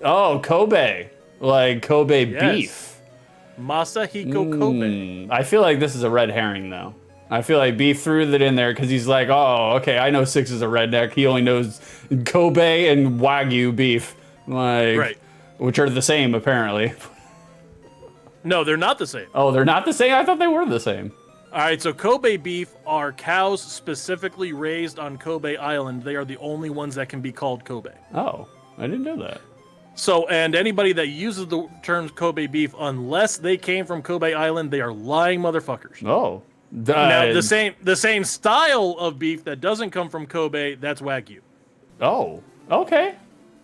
Oh, Kobe. Like Kobe beef. Masahiko Kobe. I feel like this is a red herring, though. I feel like Beef threw that in there because he's like, oh, okay, I know Six is a redneck. He only knows Kobe and Wagyu beef. Like, Right. Which are the same, apparently. No, they're not the same. Oh, they're not the same? I thought they were the same. All right, so Kobe beef are cows specifically raised on Kobe Island. They are the only ones that can be called Kobe. Oh, I didn't know that. So, and anybody that uses the term Kobe beef, unless they came from Kobe Island, they are lying motherfuckers. Oh. Now, the same style of beef that doesn't come from Kobe, that's Wagyu. Oh, okay.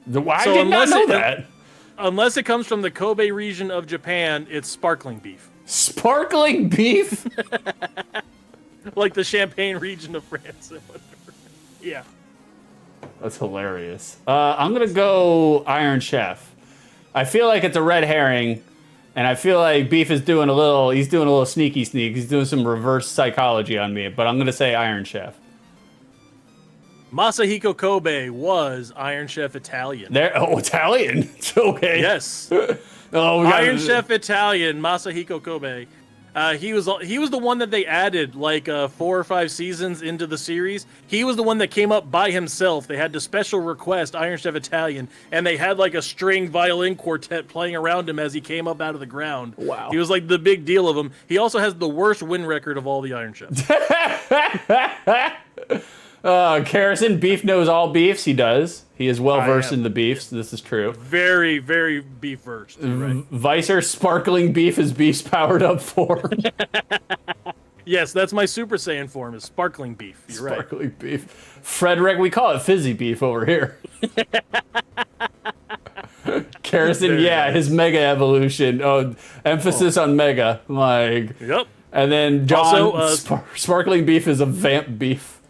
I did not know that. Unless it comes from the Kobe region of Japan, it's sparkling beef. Sparkling beef? Like the Champagne region of France and whatever. Yeah. That's hilarious. I'm going to go Iron Chef. I feel like it's a red herring And I feel like Beef is doing a little. He's doing a little sneaky sneak. He's doing some reverse psychology on me. But I'm gonna say Iron Chef. Masahiko Kobe was Iron Chef Italian. There. Oh, Italian. Okay. Yes. Oh, Iron Chef Italian, Masahiko Kobe. He was the one that they added like 4 or 5 seasons into the series. He was the one that came up by himself. They had to special request Iron Chef Italian, and they had like a string violin quartet playing around him as he came up out of the ground. Wow. He was like the big deal of him. He also has the worst win record of all the Iron Chefs. Carrison, Beef knows all beefs. He does. He is well versed in the beefs. This is true. Very, very beef versed. Right. Vicer, sparkling beef is Beef's powered up form. Yes, that's my Super Saiyan form, is sparkling beef. You're right. Sparkling beef. Frederick, we call it fizzy beef over here. Carrison, yeah, his mega evolution. Oh, emphasis on mega. Like. Yep. And then John, Also, sparkling beef is a vamp beef.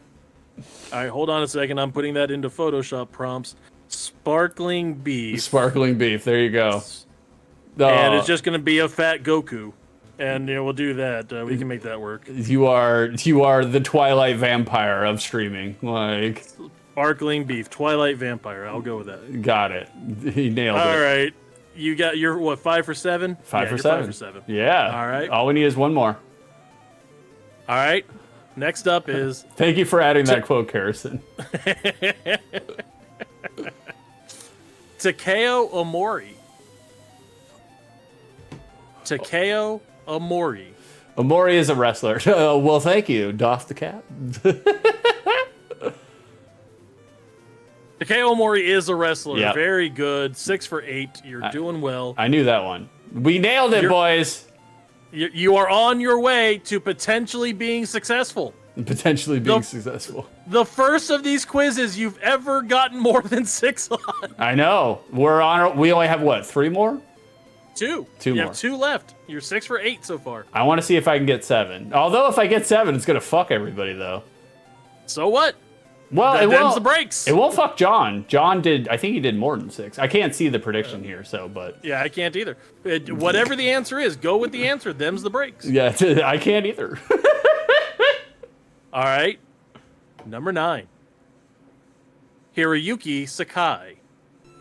All right, hold on a second. I'm putting that into Photoshop prompts. Sparkling beef. Sparkling beef. There you go. And it's just going to be a fat Goku. And we'll do that. We can make that work. You are the Twilight vampire of streaming. Like Sparkling beef. Twilight vampire. I'll go with that. Got it. He nailed it. All right. You got your, what, 5 for 7? 5 for 7. 7. 5 for 7. Yeah. All right. All we need is one more. All right. Next up is... Thank you for adding that quote, Carrison. Takeo Omori. Takeo Omori. Omori is a wrestler. Well, thank you. Doff the cap. Takeo Omori is a wrestler. Yep. Very good. 6 for 8. You're doing well. I knew that one. We nailed it, boys. You are on your way to potentially being successful. Potentially being successful. The first of these quizzes you've ever gotten more than 6 on. I know. We only have, what, 3 more? 2. You have 2 left. You're 6 for 8 so far. I want to see if I can get 7. Although if I get 7, it's going to fuck everybody, though. So what? Well, it them's won't. the breaks. It won't fuck John. I think he did more than 6. I can't see the prediction here, but... Yeah, I can't either. Whatever the answer is, go with the answer. Them's the breaks. Yeah, I can't either. All right. Number 9. Hiroyuki Sakai.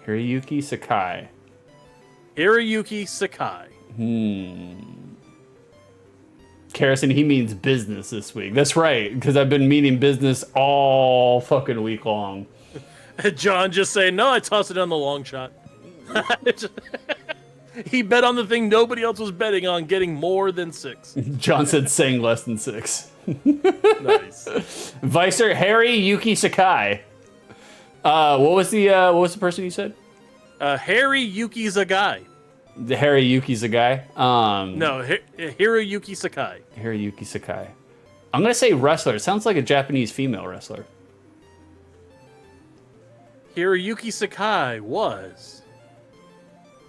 Hiroyuki Sakai. Hiroyuki Sakai. Carrison, he means business this week. That's right, because I've been meaning business all fucking week long. John just saying, no, I tossed it on the long shot. He bet on the thing nobody else was betting on, getting more than 6. John said saying less than 6. Nice. Vicer, Harry Yuki Sakai. What was the person you said? Harry Yuki Sakai. The Harry Yuki's a guy. No, Hiroyuki Sakai. Harry Yuki Sakai. I'm gonna say wrestler. It sounds like a Japanese female wrestler. Hiroyuki Sakai was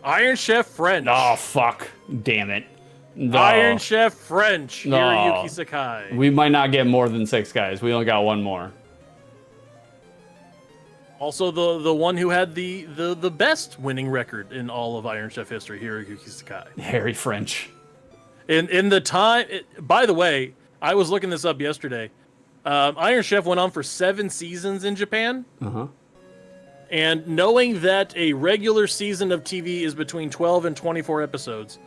Iron Chef French. Oh fuck! Damn it! No. Iron Chef French. No. Hiroyuki Sakai. We might not get more than 6 guys. We only got 1 more. Also, the one who had the best winning record in all of Iron Chef history, Hiroyuki Sakai. Harry French. In the time, by the way, I was looking this up yesterday. Iron Chef went on for 7 seasons in Japan. Uh-huh. And knowing that a regular season of TV is between 12 and 24 episodes,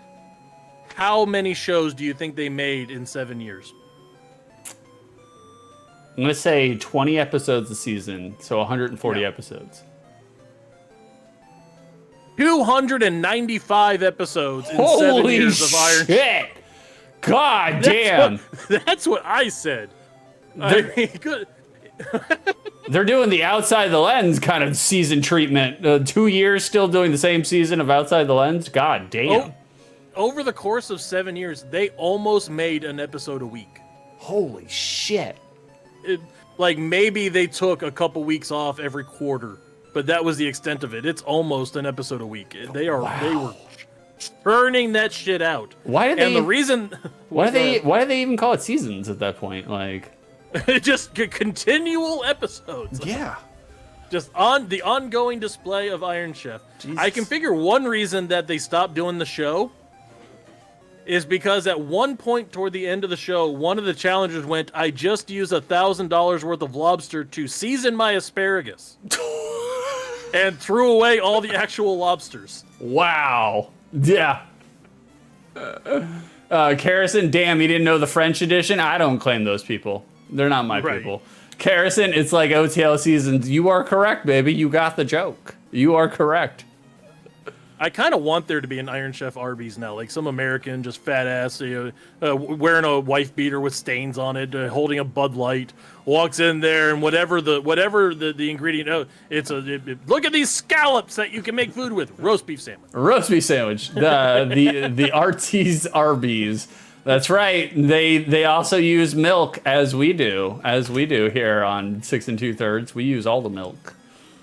how many shows do you think they made in 7 years? I'm gonna say 20 episodes a season, so 140 episodes. 295 episodes in 7 years of Iron Chef. God damn! That's what I said. I mean, good. They're doing the outside the lens kind of season treatment. 2 years still doing the same season of outside the lens. God damn! Over the course of 7 years, they almost made an episode a week. Holy shit! Like maybe they took a couple weeks off every quarter, but that was the extent of it. It's almost an episode a week. They were churning that shit out. Why did they? And the reason why do they even call it seasons at that point? Like just continual episodes. Yeah. Just on the ongoing display of Iron Chef. Jesus. I can figure one reason that they stopped doing the show is because at one point toward the end of the show, one of the challengers went, I just used $1,000 worth of lobster to season my asparagus. And threw away all the actual lobsters. Wow. Yeah. Carrison, damn, you didn't know the French edition? I don't claim those people. They're not my people. Carrison, it's like OTL seasons. You are correct, baby. You got the joke. You are correct. I kind of want there to be an Iron Chef Arby's now, like some American, just fat ass, wearing a wife beater with stains on it, holding a Bud Light, walks in there and whatever the ingredient. Look at these scallops that you can make food with. Roast beef sandwich. Roast beef sandwich. The artie's Arby's. That's right. They also use milk as we do here on 6 2/3. We use all the milk.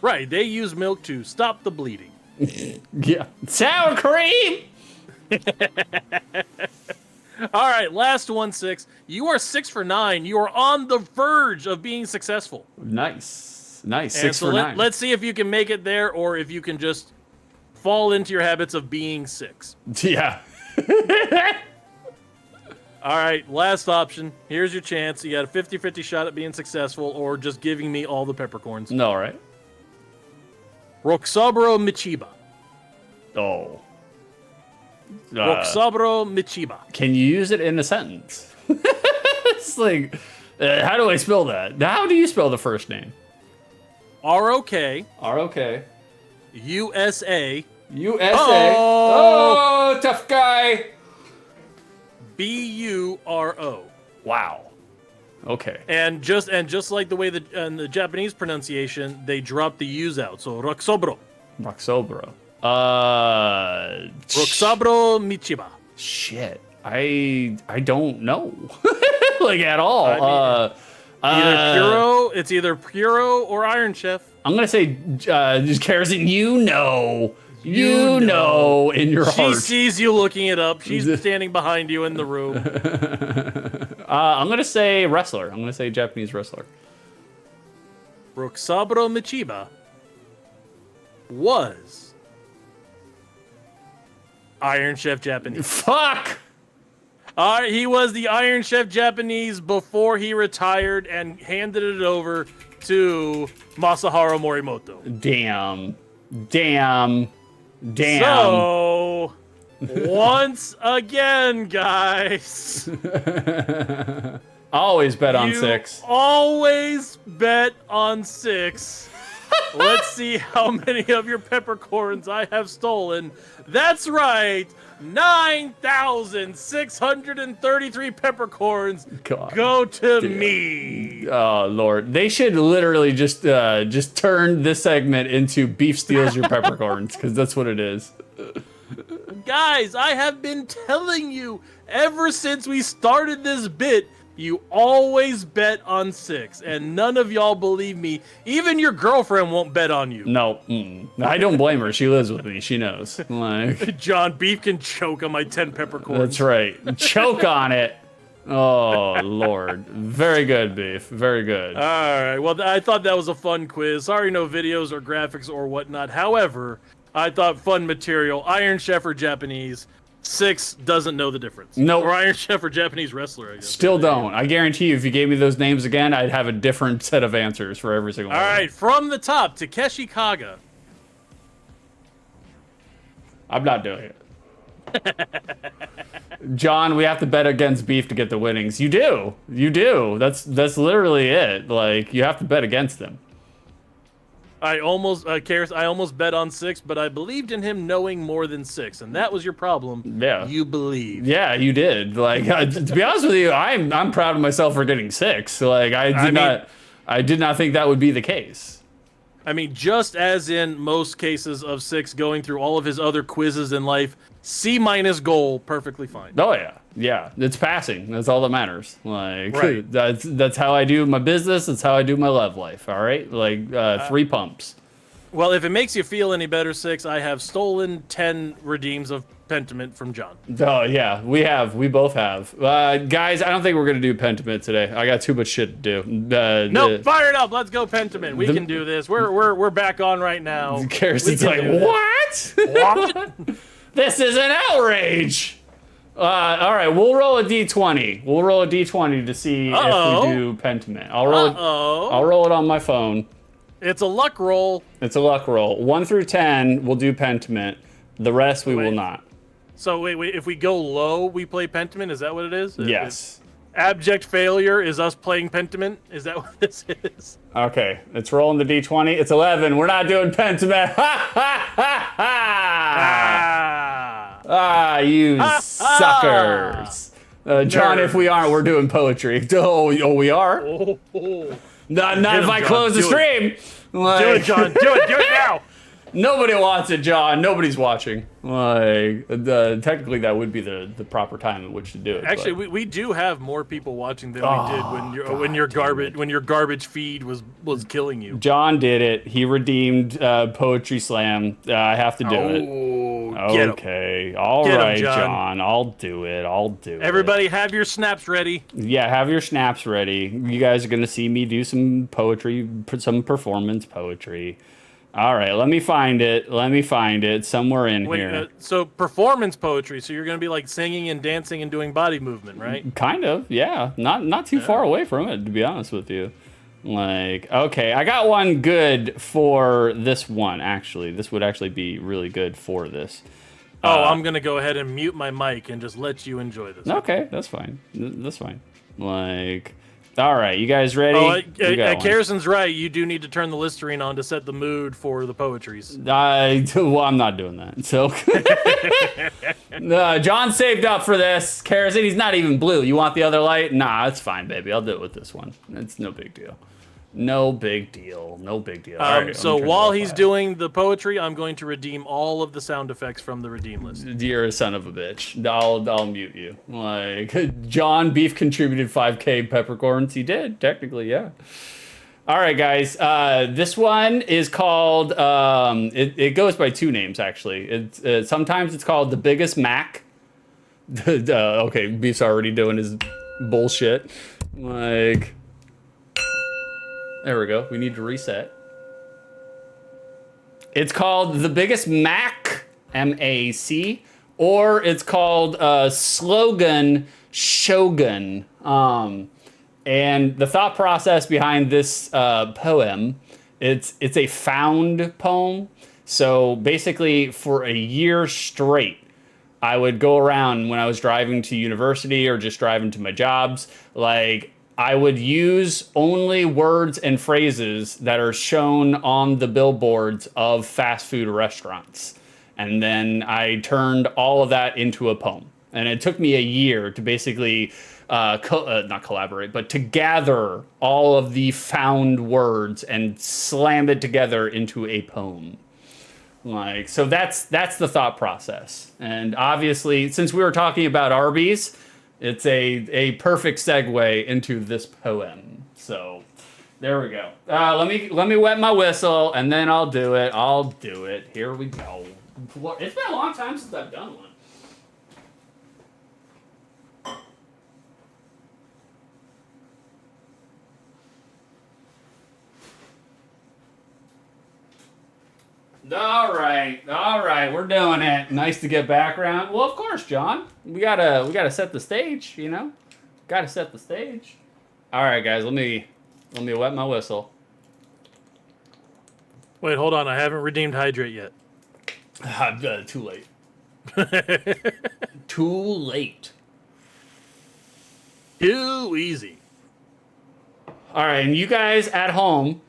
Right. They use milk to stop the bleeding. Yeah. Sour cream! All right, last one, 6. You are 6 for 9. You are on the verge of being successful. Nice. 6 and so for 9. Let's see if you can make it there or if you can just fall into your habits of being 6. Yeah. All right, last option. Here's your chance. You got a 50-50 shot at being successful or just giving me all the peppercorns. No, all right. Roxabro Michiba. Oh. Roxabro Michiba. Can you use it in a sentence? It's like, how do I spell that? How do you spell the first name? R-O-K. R-O-K. U-S-A. U-S-A. Oh, tough guy. B-U-R-O. Wow. Okay. And just like the way the Japanese pronunciation, they drop the U's out. So Roxabro. Roxabro. Roxabro Michiba. Shit. I don't know. Like at all. It's either Puro or Iron Chef. I'm gonna say just Kerosene, you know in your heart. She sees you looking it up. She's standing behind you in the room. I'm gonna say wrestler. I'm gonna say Japanese wrestler. Roxabro Michiba was Iron Chef Japanese. Fuck! He was the Iron Chef Japanese before he retired and handed it over to Masaharu Morimoto. Damn. So, once again, guys. Always bet on 6. Always bet on 6. Let's see how many of your peppercorns I have stolen. That's right. 9,633 peppercorns go to me. Oh Lord, they should literally just turn this segment into beef steals your peppercorns, because that's what it is. Guys, I have been telling you ever since we started this bit. You always bet on 6, and none of y'all believe me. Even your girlfriend won't bet on you. No, I don't blame her. She lives with me. She knows. Like, John, beef can choke on my 10 peppercorns. That's right. Choke on it. Oh, Lord. Very good, beef. Very good. All right. Well, I thought that was a fun quiz. Sorry, no videos or graphics or whatnot. However, I thought fun material. Iron Chef or Japanese. 6 doesn't know the difference. No. Nope. Or Iron Chef or Japanese wrestler, I guess. Still don't. I guarantee you, if you gave me those names again, I'd have a different set of answers for every single one. All right, from the top, Takeshi Kaga. I'm not doing it. John, we have to bet against beef to get the winnings. You do. That's literally it. Like, you have to bet against them. I almost bet on 6, but I believed in him knowing more than 6, and that was your problem. Yeah, you believed. Yeah, you did. Like, to be honest with you, I'm proud of myself for getting 6. Like, I did not think that would be the case. I mean, just as in most cases of 6 going through all of his other quizzes in life, C- goal, perfectly fine. Oh yeah, it's passing. That's all that matters. Like, right. that's how I do my business. That's how I do my love life. All right, like 3 pumps. Well, if it makes you feel any better, 6, I have stolen 10 redeems of Pentiment from John. Oh yeah, we both have. Guys, I don't think we're gonna do Pentiment today. I got too much shit to do. No, fire it up. Let's go Pentiment. We can do this. We're back on right now. Kerosene like, what? What? This is an outrage. All right, we'll roll a d20. We'll roll a d20 to see if we do Pentiment. I'll roll it on my phone. It's a luck roll. It's a luck roll. 1 through 10, we'll do Pentiment. The rest we will not. So wait. If we go low, we play Pentiment. Is that what it is? Yes. Abject failure is us playing Pentiment. Is that what this is? Okay, it's rolling the d20. It's 11. We're not doing Pentiment. Ha ha ha ha! Ah, you suckers. John, if we aren't, we're doing poetry. Oh, we are? Not if I close the stream. Like, do it, John. Do it now. Nobody wants it, John. Nobody's watching. Like, technically, that would be the proper time in which to do it. Actually, we do have more people watching than we did when your garbage feed was killing you. John did it. He redeemed Poetry Slam. I have to do it. Okay. All right, John. I'll do it. Everybody have your snaps ready. Yeah, have your snaps ready. You guys are going to see me do some poetry, some performance poetry. All right, let me find it somewhere in here. So performance poetry. So you're going to be like singing and dancing and doing body movement, right? Kind of, yeah. Not too far away from it, to be honest with you. Like, okay, I got one good for this one, actually. This would actually be really good for this. I'm going to go ahead and mute my mic and just let you enjoy this. Okay, that's fine. That's fine. Like... All right, you guys ready? Harrison's right. You do need to turn the Listerine on to set the mood for the poetries. Well, I'm not doing that. So, John saved up for this. Harrison, he's not even blue. You want the other light? Nah, it's fine, baby. I'll do it with this one. It's no big deal. No big deal. Right, so while he's doing the poetry, I'm going to redeem all of the sound effects from the redeem list. You're a son of a bitch. I'll mute you. Like, John Beef contributed 5K peppercorns. He did, technically, yeah. All right, guys. This one is called. It goes by two names actually. Sometimes it's called The Biggest Mac. Okay, Beef's already doing his bullshit. Like. There we go. We need to reset. It's called The Biggest Mac, M-A-C, or it's called Slogan Shogun. And the thought process behind this poem, it's a found poem. So basically, for a year straight, I would go around when I was driving to university or just driving to my jobs, like, I would use only words and phrases that are shown on the billboards of fast food restaurants. And then I turned all of that into a poem. And it took me a year to basically, not collaborate, but to gather all of the found words and slam it together into a poem. Like, so that's the thought process. And obviously, since we were talking about Arby's, it's a perfect segue into this poem. So there we go. Let me wet my whistle and then I'll do it. Here we go. It's been a long time since I've done one. All right, we're doing it. Nice to get background. Well, of course, John. We gotta set the stage, you know? Gotta set the stage. All right, guys, let me wet my whistle. Wait, hold on. I haven't redeemed Hydrate yet. Too late. Too late. Too easy. All right, and you guys at home,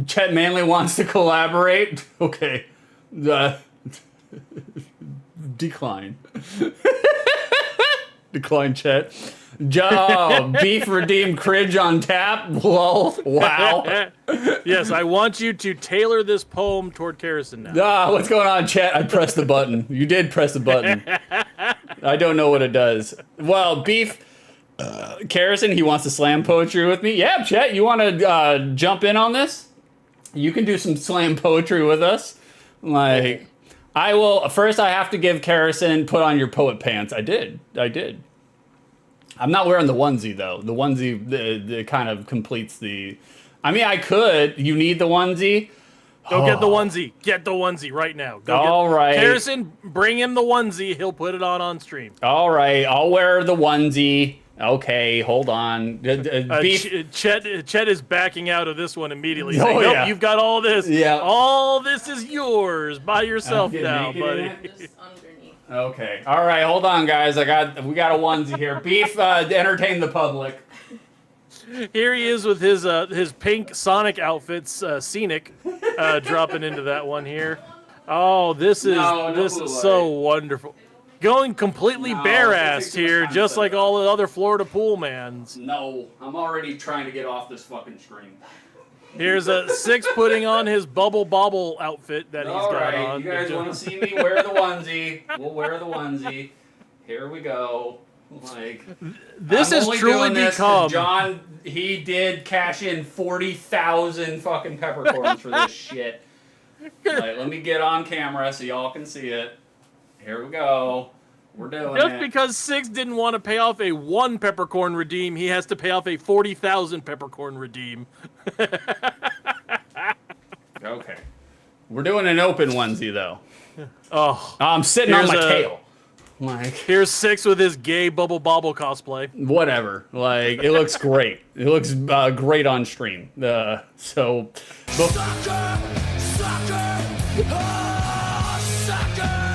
Chet Manley wants to collaborate. Okay. Decline. Decline, Chet. Beef redeemed Cridge on tap. Lol. Wow. Yes, I want you to tailor this poem toward Harrison now. What's going on, Chet? I pressed the button. You did press the button. I don't know what it does. Well, Beef... Harrison, he wants to slam poetry with me. Yeah, Chet, you want to jump in on this? You can do some slam poetry with us. Like, I will. First, I have to give Harrison, put on your poet pants. I did. I'm not wearing the onesie, though. The onesie the kind of completes the... I mean, I could. You need the onesie. Go get the onesie. Get the onesie right now. Go All right. Harrison, bring him the onesie. He'll put it on stream. All right, I'll wear the onesie. Okay, hold on. Beef. Chet is backing out of this one immediately. Oh, Saying, nope, yeah. you've got all this. Yeah. All this is yours by yourself getting now, naked buddy. in it? Just underneath. Okay, all right, hold on, guys. We got a onesie here. Beef, entertain the public. Here he is with his pink Sonic outfits, scenic, dropping into that one here. Oh, this is so wonderful. Going completely bare-assed here, just like all the other Florida pool mans. No, I'm already trying to get off this fucking stream. Here's a Six putting on his bubble bobble outfit that he's got on. You guys want to see me wear the onesie? We'll wear the onesie. Here we go. Like this has truly become. John, he did cash in 40,000 fucking peppercorns for this shit. Like, let me get on camera so y'all can see it. Here we go. We're doing Just it. because Six didn't want to pay off a 1 peppercorn redeem, he has to pay off a 40,000 peppercorn redeem. Okay. We're doing an open onesie though. Oh, I'm sitting on Here's my a- tail. Like, here's Six with his gay bubble bobble cosplay. whatever. Like, it looks great. It looks great on stream. So,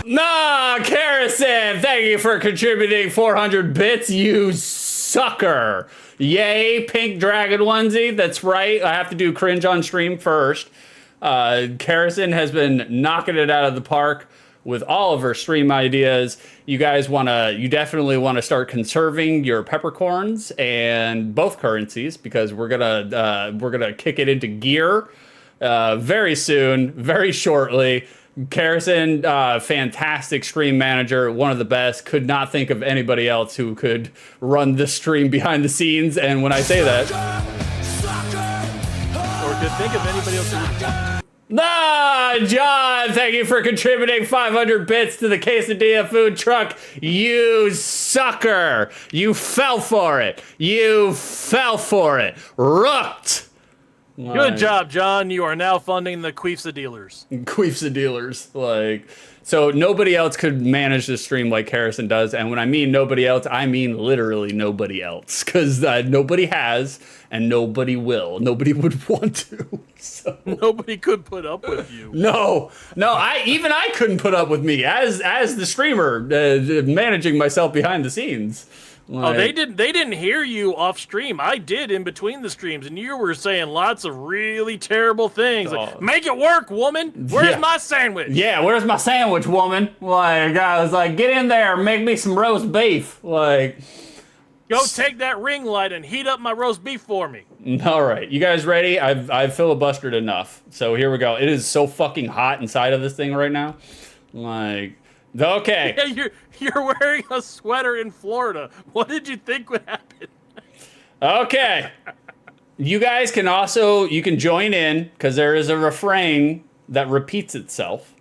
nah, Carrison, thank you for contributing 400 bits, you sucker. Yay, pink dragon onesie. That's right. I have to do cringe on stream first. Carrison has been knocking it out of the park with all of her stream ideas. You guys you definitely want to start conserving your peppercorns and both currencies, because we're gonna kick it into gear very soon, very shortly. Carrison, fantastic stream manager, one of the best. Could not think of anybody else who could run this stream behind the scenes. And when I say that, Or could think of anybody else who John, thank you for contributing 500 bits to the Quesadilla food truck. You sucker. You fell for it. You fell for it. Rooked. Good job, John. You are now funding the Queefsa dealers. Queefsa dealers. Like, so nobody else could manage this stream like Harrison does. And when I mean nobody else, I mean literally nobody else. Because nobody has and nobody will. Nobody would want to. So. Nobody could put up with you. No, I couldn't put up with me as the streamer, managing myself behind the scenes. Oh, they didn't hear you off stream. I did in between the streams, and you were saying lots of really terrible things. Like, make it work, woman. Where's my sandwich? Yeah, where's my sandwich, woman? Like, I was like, get in there, make me some roast beef. Like, go take that ring light and heat up my roast beef for me. All right, you guys ready? I've filibustered enough. So here we go. It is so fucking hot inside of this thing right now. Like, okay. Yeah, you're wearing a sweater in Florida. What did you think would happen? Okay. You guys can join in, because there is a refrain that repeats itself.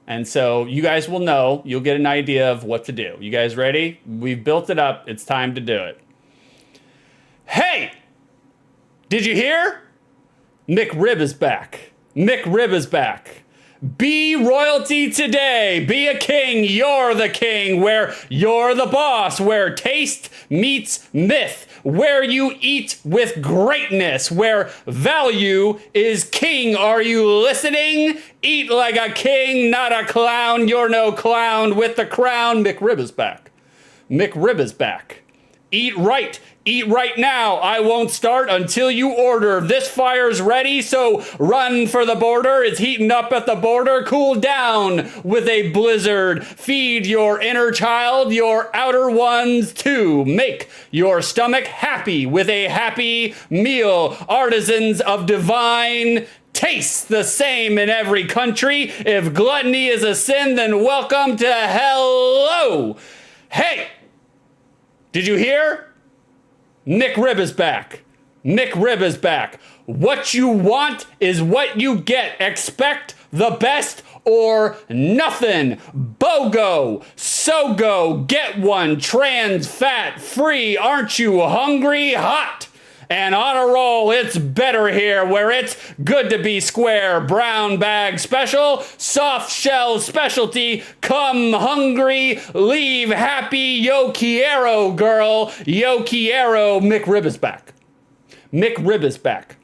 And so you guys will know, you'll get an idea of what to do. You guys ready? We've built it up. It's time to do it. Hey! Did you hear? McRib is back. McRib is back. Be royalty today. Be a king. You're the king. Where you're the boss. Where taste meets myth. Where you eat with greatness. Where value is king. Are you listening? Eat like a king, not a clown. You're no clown with the crown. McRib is back. McRib is back. Eat right. Eat right now. I won't start until you order. This fire's ready, so run for the border. It's heating up at the border. Cool down with a blizzard. Feed your inner child, your outer ones too. Make your stomach happy with a happy meal. Artisans of divine taste the same in every country. If gluttony is a sin, then welcome to hello. Hey, did you hear? McRib is back. McRib is back. What you want is what you get. Expect the best or nothing. BOGO, SOGO, get one, trans, fat, free. Aren't you hungry? Hot And on a roll, it's better here, where it's good to be square. Brown bag special, soft shell specialty. Come hungry, leave happy. Yo quiero, girl. Yo quiero. McRib is back. McRib is back.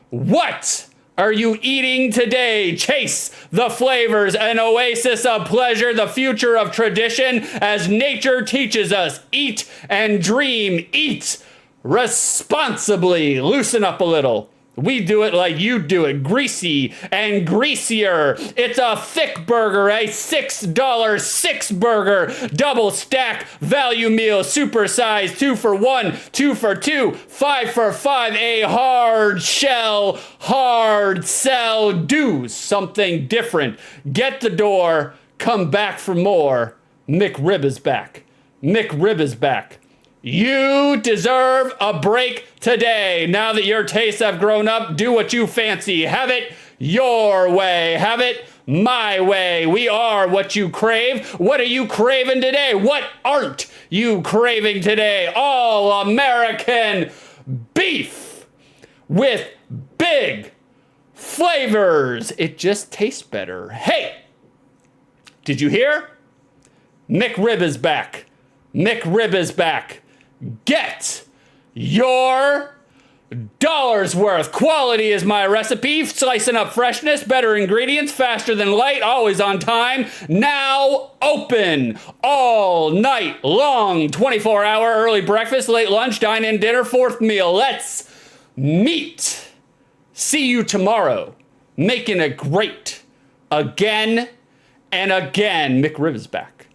What are you eating today? Chase the flavors, an oasis of pleasure, the future of tradition, as nature teaches us. Eat and dream. Eat responsibly. Loosen up a little. We do it like you do it. Greasy and greasier. It's a thick burger, a $6 six burger, double stack value meal, super size, 2 for 1, 2 for 2, 5 for 5, a hard shell, hard sell. Do something different. Get the door, come back for more. McRib is back. McRib is back. You deserve a break today. Now that your tastes have grown up, do what you fancy. Have it your way. Have it my way. We are what you crave. What are you craving today? What aren't you craving today? All American beef with big flavors. It just tastes better. Hey, did you hear? McRib is back. McRib is back. Get your dollars worth. Quality is my recipe. Slicing up freshness, better ingredients, faster than light, always on time. Now open all night long. 24-hour early breakfast, late lunch, dine-in dinner, fourth meal. Let's meet. See you tomorrow. Making it great again and again. McRib is back.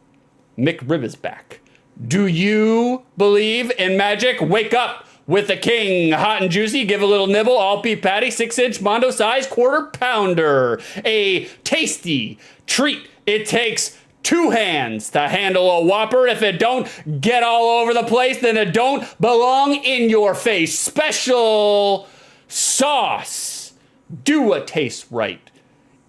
McRib is back. Do you believe in magic? Wake up with the king. Hot and juicy. Give a little nibble. All beef patty. 6-inch Mondo size quarter pounder. A tasty treat. It takes 2 hands to handle a Whopper. If it don't get all over the place, then it don't belong in your face. Special sauce. Do what tastes right.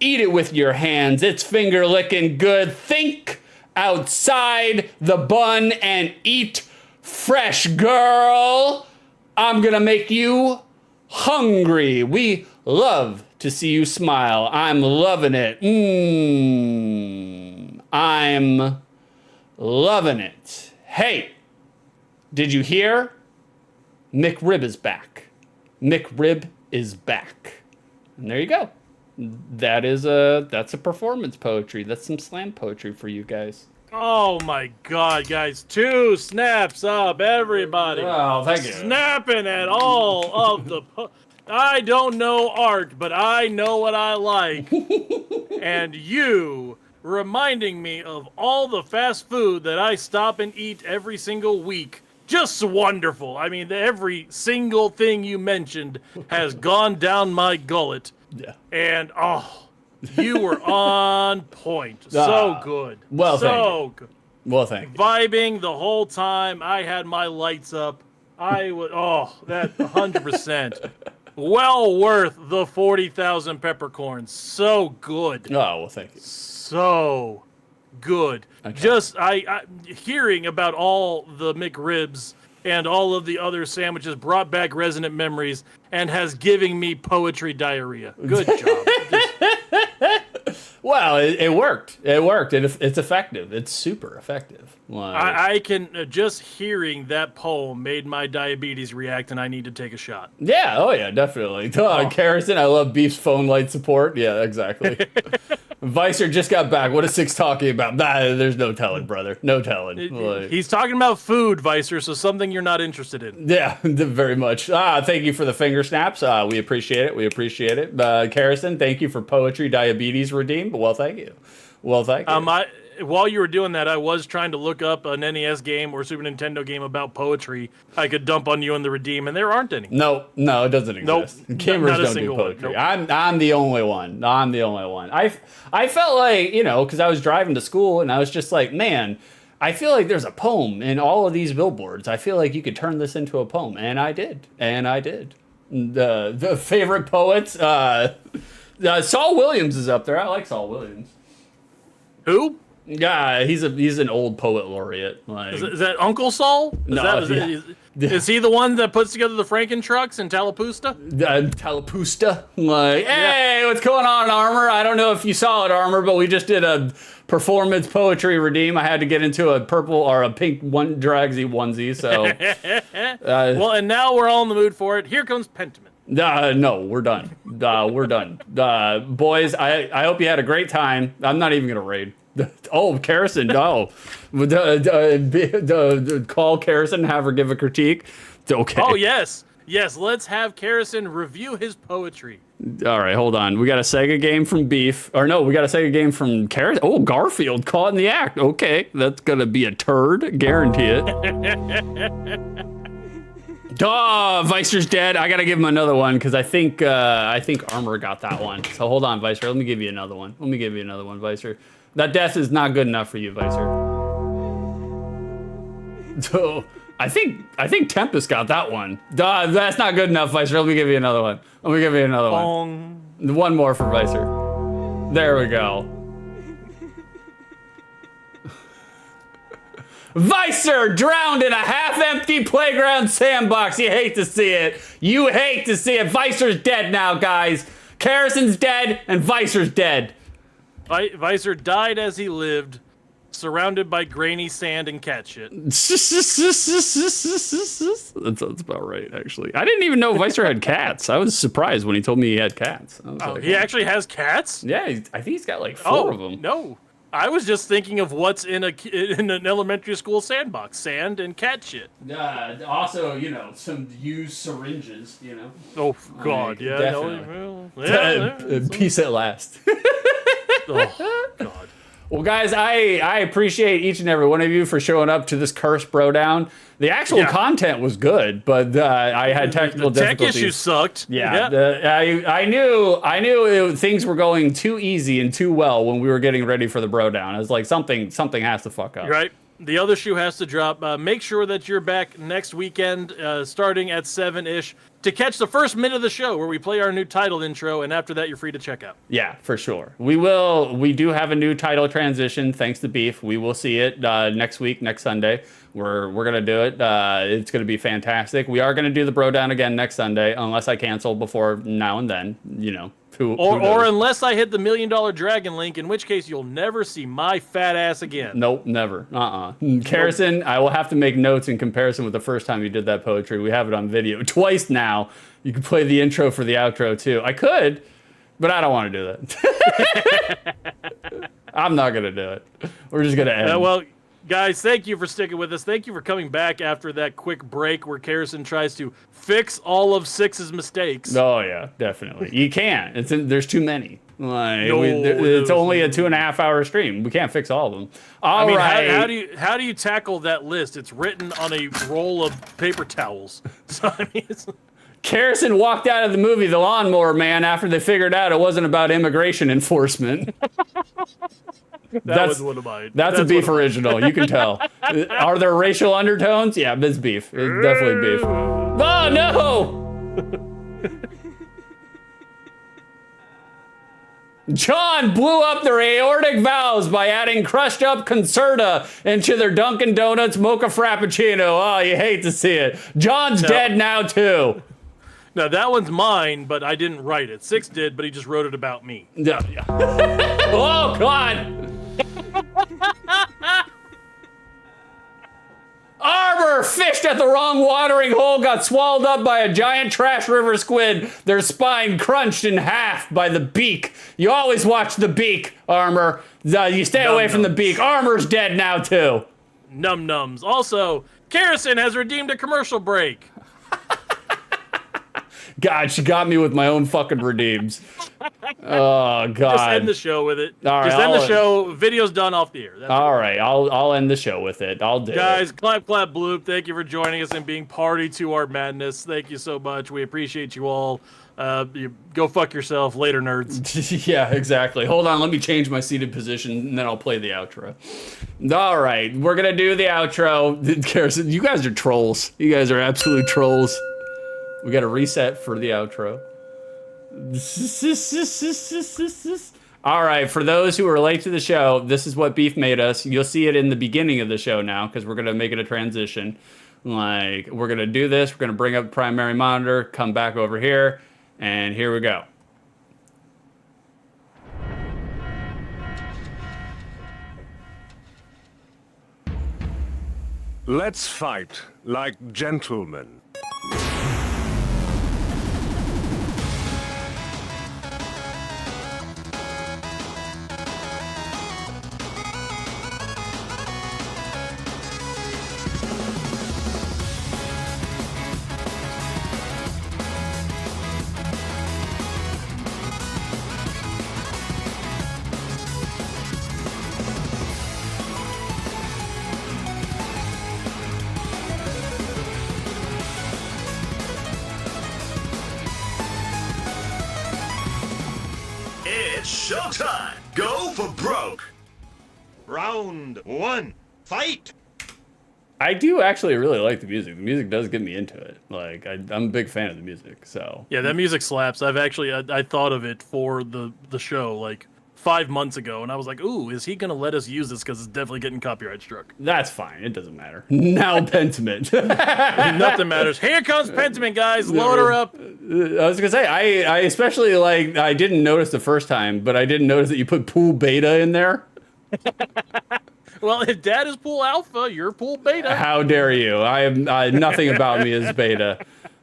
Eat it with your hands. It's finger licking good. Think outside the bun and eat fresh, girl. I'm gonna make you hungry. We love to see you smile. I'm loving it. I'm loving it. Hey, did you hear? McRib is back. McRib is back. And there you go. That's a performance poetry. That's some slam poetry for you guys. Oh my God, guys. 2 snaps up, everybody. Oh, thank you. Snapping at all of the... I don't know art, but I know what I like. And you reminding me of all the fast food that I stop and eat every single week. Just wonderful. I mean, every single thing you mentioned has gone down my gullet. Yeah. And, you were on point. So good. Well, so good. Well, thank you. Vibing the whole time. I had my lights up. I would, that 100%. Well worth the 40,000 peppercorns. So good. Oh, well, thank you. So good. Okay. Just, I hearing about all the McRibs and all of the other sandwiches brought back resonant memories and has given me poetry diarrhea. Good job. Well, it worked. It worked. It's effective. It's super effective. I can, just hearing that poem made my diabetes react, and I need to take a shot. Yeah. Oh, yeah, definitely. Harrison, I love Beef's phone light support. Yeah, exactly. Vicer just got back. What is Six talking about? Nah, there's no telling, brother. No telling. He's talking about food, Vicer, so something you're not interested in. Yeah, very much. Thank you for the finger snaps. We appreciate it. We appreciate it. Harrison, thank you for poetry diabetes redeemed. Well, thank you. Well, thank you. While you were doing that, I was trying to look up an NES game or Super Nintendo game about poetry I could dump on you in the redeem, and there aren't any. No, it doesn't exist. Nope. Gamers Not a don't do single poetry. one. Nope. I'm the only one. I'm the only one. I felt like, because I was driving to school and I was just like, man, I feel like there's a poem in all of these billboards. I feel like you could turn this into a poem, and I did. The favorite poets, Saul Williams is up there. I like Saul Williams. Who? Yeah, he's an old poet laureate. Like, Is that Uncle Saul? No, Is he the one that puts together the Franken trucks in Tallapoosa? Tallapoosa. Like, hey, what's going on, Armor? I don't know if you saw it, Armor, but we just did a performance poetry redeem. I had to get into a purple or a pink Dragsy onesie, so. Well, and now we're all in the mood for it. Here comes Pentiment. No, we're done. We're done. Boys, I hope you had a great time. I'm not even going to raid. Oh, Karison, no. Call Karison, have her give a critique. Okay. Oh, yes. Yes, let's have Karison review his poetry. All right, hold on. We got a Sega game from Beef. Or no, we got a Sega game from Karison. Oh, Garfield, caught in the act. Okay, that's going to be a turd. Guarantee it. Vicer's dead. I got to give him another one because I think Armor got that one. So hold on, Vicer. Let me give you another one. Vicer. That death is not good enough for you, Vicer. So I think Tempest got that one. That's not good enough, Vicer. Let me give you another one. One more for Vicer. There we go. Vicer drowned in a half-empty playground sandbox. You hate to see it. Vicer's dead now, guys. Karison's dead and Vicer's dead. Vicer died as he lived, surrounded by grainy sand and cat shit. That sounds about right, actually. I didn't even know Vicer had cats. I was surprised when he told me he had cats. He actually has cats? Yeah, I think he's got like 4 of them. No. I was just thinking of what's in an elementary school sandbox: sand and cat shit. Also, some used syringes. Oh God, yeah. Definitely. Peace at last. Oh God. Well, guys, I appreciate each and every one of you for showing up to this cursed BroDown. The actual content was good, but I had technical difficulties. Tech issues sucked. Yeah. I knew things were going too easy and too well when we were getting ready for the BroDown. I was like, something has to fuck up. Right. The other shoe has to drop. Make sure that you're back next weekend, starting at 7-ish, to catch the first minute of the show where we play our new title intro, and after that, you're free to check out. Yeah, for sure. We do have a new title transition, thanks to Beef. We will see it next week, next Sunday. We're gonna do it. It's gonna be fantastic. We are gonna do the BroDown again next Sunday, unless I cancel before now and then. Or unless I hit the $1 million dragon link, in which case you'll never see my fat ass again. Nope, never. Karison, I will have to make notes in comparison with the first time you did that poetry. We have it on video twice now. You can play the intro for the outro too. I could, but I don't want to do that. I'm not gonna do it. We're just gonna end. Well, guys, thank you for sticking with us. Thank you for coming back after that quick break where Karison tries to fix all of Six's mistakes. Oh yeah, definitely. You can't. There's too many. It's only a 2.5 hour stream. We can't fix all of them. All right. How do you tackle that list? It's written on a roll of paper towels. So Karison walked out of the movie The Lawnmower Man after they figured out it wasn't about immigration enforcement. That's one of mine. That's a Beef original. You can tell. Are there racial undertones? Yeah, it's Beef. It's definitely Beef. Oh no! John blew up their aortic valves by adding crushed up Concerta into their Dunkin' Donuts mocha frappuccino. Oh, you hate to see it. John's dead now too. Now that one's mine, but I didn't write it. Six did, but he just wrote it about me. Yeah. Oh God! Armor fished at the wrong watering hole, got swallowed up by a giant trash river squid, their spine crunched in half by the beak. You always watch the beak, Armor. You stay away from the beak. Armor's dead now, too. Num-nums. Also, Karison has redeemed a commercial break. God, she got me with my own fucking redeems. Oh, God. Just end the show with it. All right, Just end the show. Video's done off the air. That's all right. I'll end the show with it. I'll do Guys, it. clap, clap, bloop. Thank you for joining us and being party to our madness. Thank you so much. We appreciate you all. You go fuck yourself. Later, nerds. Yeah, exactly. Hold on. Let me change my seated position, and then I'll play the outro. All right. We're going to do the outro. Karison, you guys are trolls. You guys are absolute trolls. We got to reset for the outro. All right, for those who are late to the show, this is what Beef made us. You'll see it in the beginning of the show now because we're going to make it a transition. Like, we're gonna do this. We're gonna bring up the primary monitor, come back over here, and here we go. Let's fight like gentlemen. It's showtime. Go for broke. Round 1. Fight. I do actually really like the music. The music does get me into it. Like, I'm a big fan of the music, so. Yeah, that music slaps. I've actually I thought of it for the show like 5 months ago, and I was like, ooh, is he gonna let us use this? Because it's definitely getting copyright struck. That's fine. It doesn't matter. Now Pentiment. Nothing matters. Here comes Pentiment, guys. Load her up. I was gonna say, I especially like, I didn't notice the first time, but I didn't notice that you put pool beta in there. Well, if Dad is pool alpha, you're pool beta. How dare you? I am nothing about me is beta.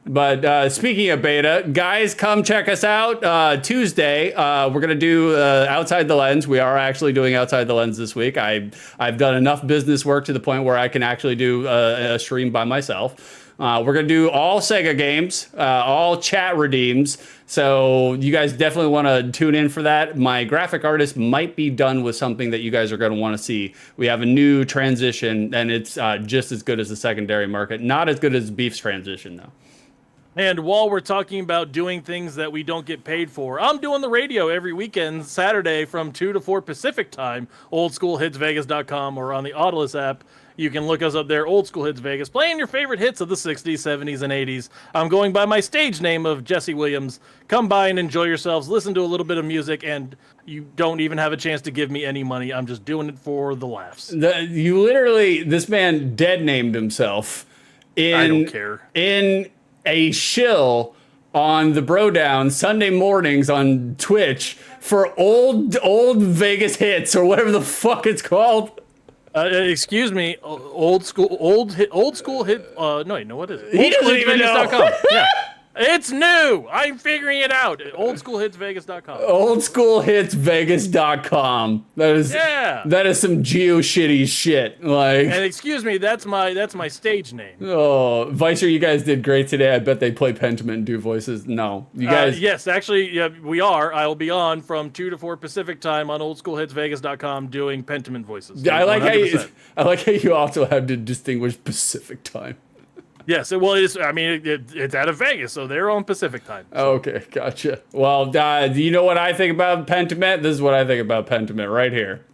But speaking of beta, guys, come check us out Tuesday. We're gonna do Outside the Lens. We are actually doing Outside the Lens this week. I've done enough business work to the point where I can actually do a stream by myself. We're gonna do all Sega games, all chat redeems. So you guys definitely want to tune in for that. My graphic artist might be done with something that you guys are going to want to see. We have a new transition, and it's just as good as the secondary market. Not as good as Beef's transition, though. And while we're talking about doing things that we don't get paid for, I'm doing the radio every weekend, Saturday from 2 to 4 Pacific time, oldschoolhitsvegas.com or on the Audiolus app. You can look us up there, Old School Hits Vegas, playing your favorite hits of the 60s, 70s, and 80s. I'm going by my stage name of Jesse Williams. Come by and enjoy yourselves, listen to a little bit of music, and you don't even have a chance to give me any money. I'm just doing it for the laughs. You literally, this man dead named himself I don't care. in a shill on the BroDown Sunday mornings on Twitch for old Vegas hits or whatever the fuck it's called. Excuse me, old school hit. No, wait, no, what is it? He doesn't even know. Oldschoolhitsvegas.com. Yeah, it's new. I'm figuring it out. Oldschoolhitsvegas.com. Oldschoolhitsvegas.com. That is some geo shitty shit. Like, And excuse me, that's my stage name. oh, Vicer, you guys did great today. I bet they play Pentiment and do voices. No, you guys. Yes, actually, yeah, we are. I will be on from 2 to 4 Pacific time on oldschoolhitsvegas.com doing Pentiment voices. I like 100%. how you also have to distinguish Pacific time. Yes, well, it's out of Vegas, so they're on Pacific time. Okay, gotcha. Well, do you know what I think about Pentiment? This is what I think about Pentiment right here.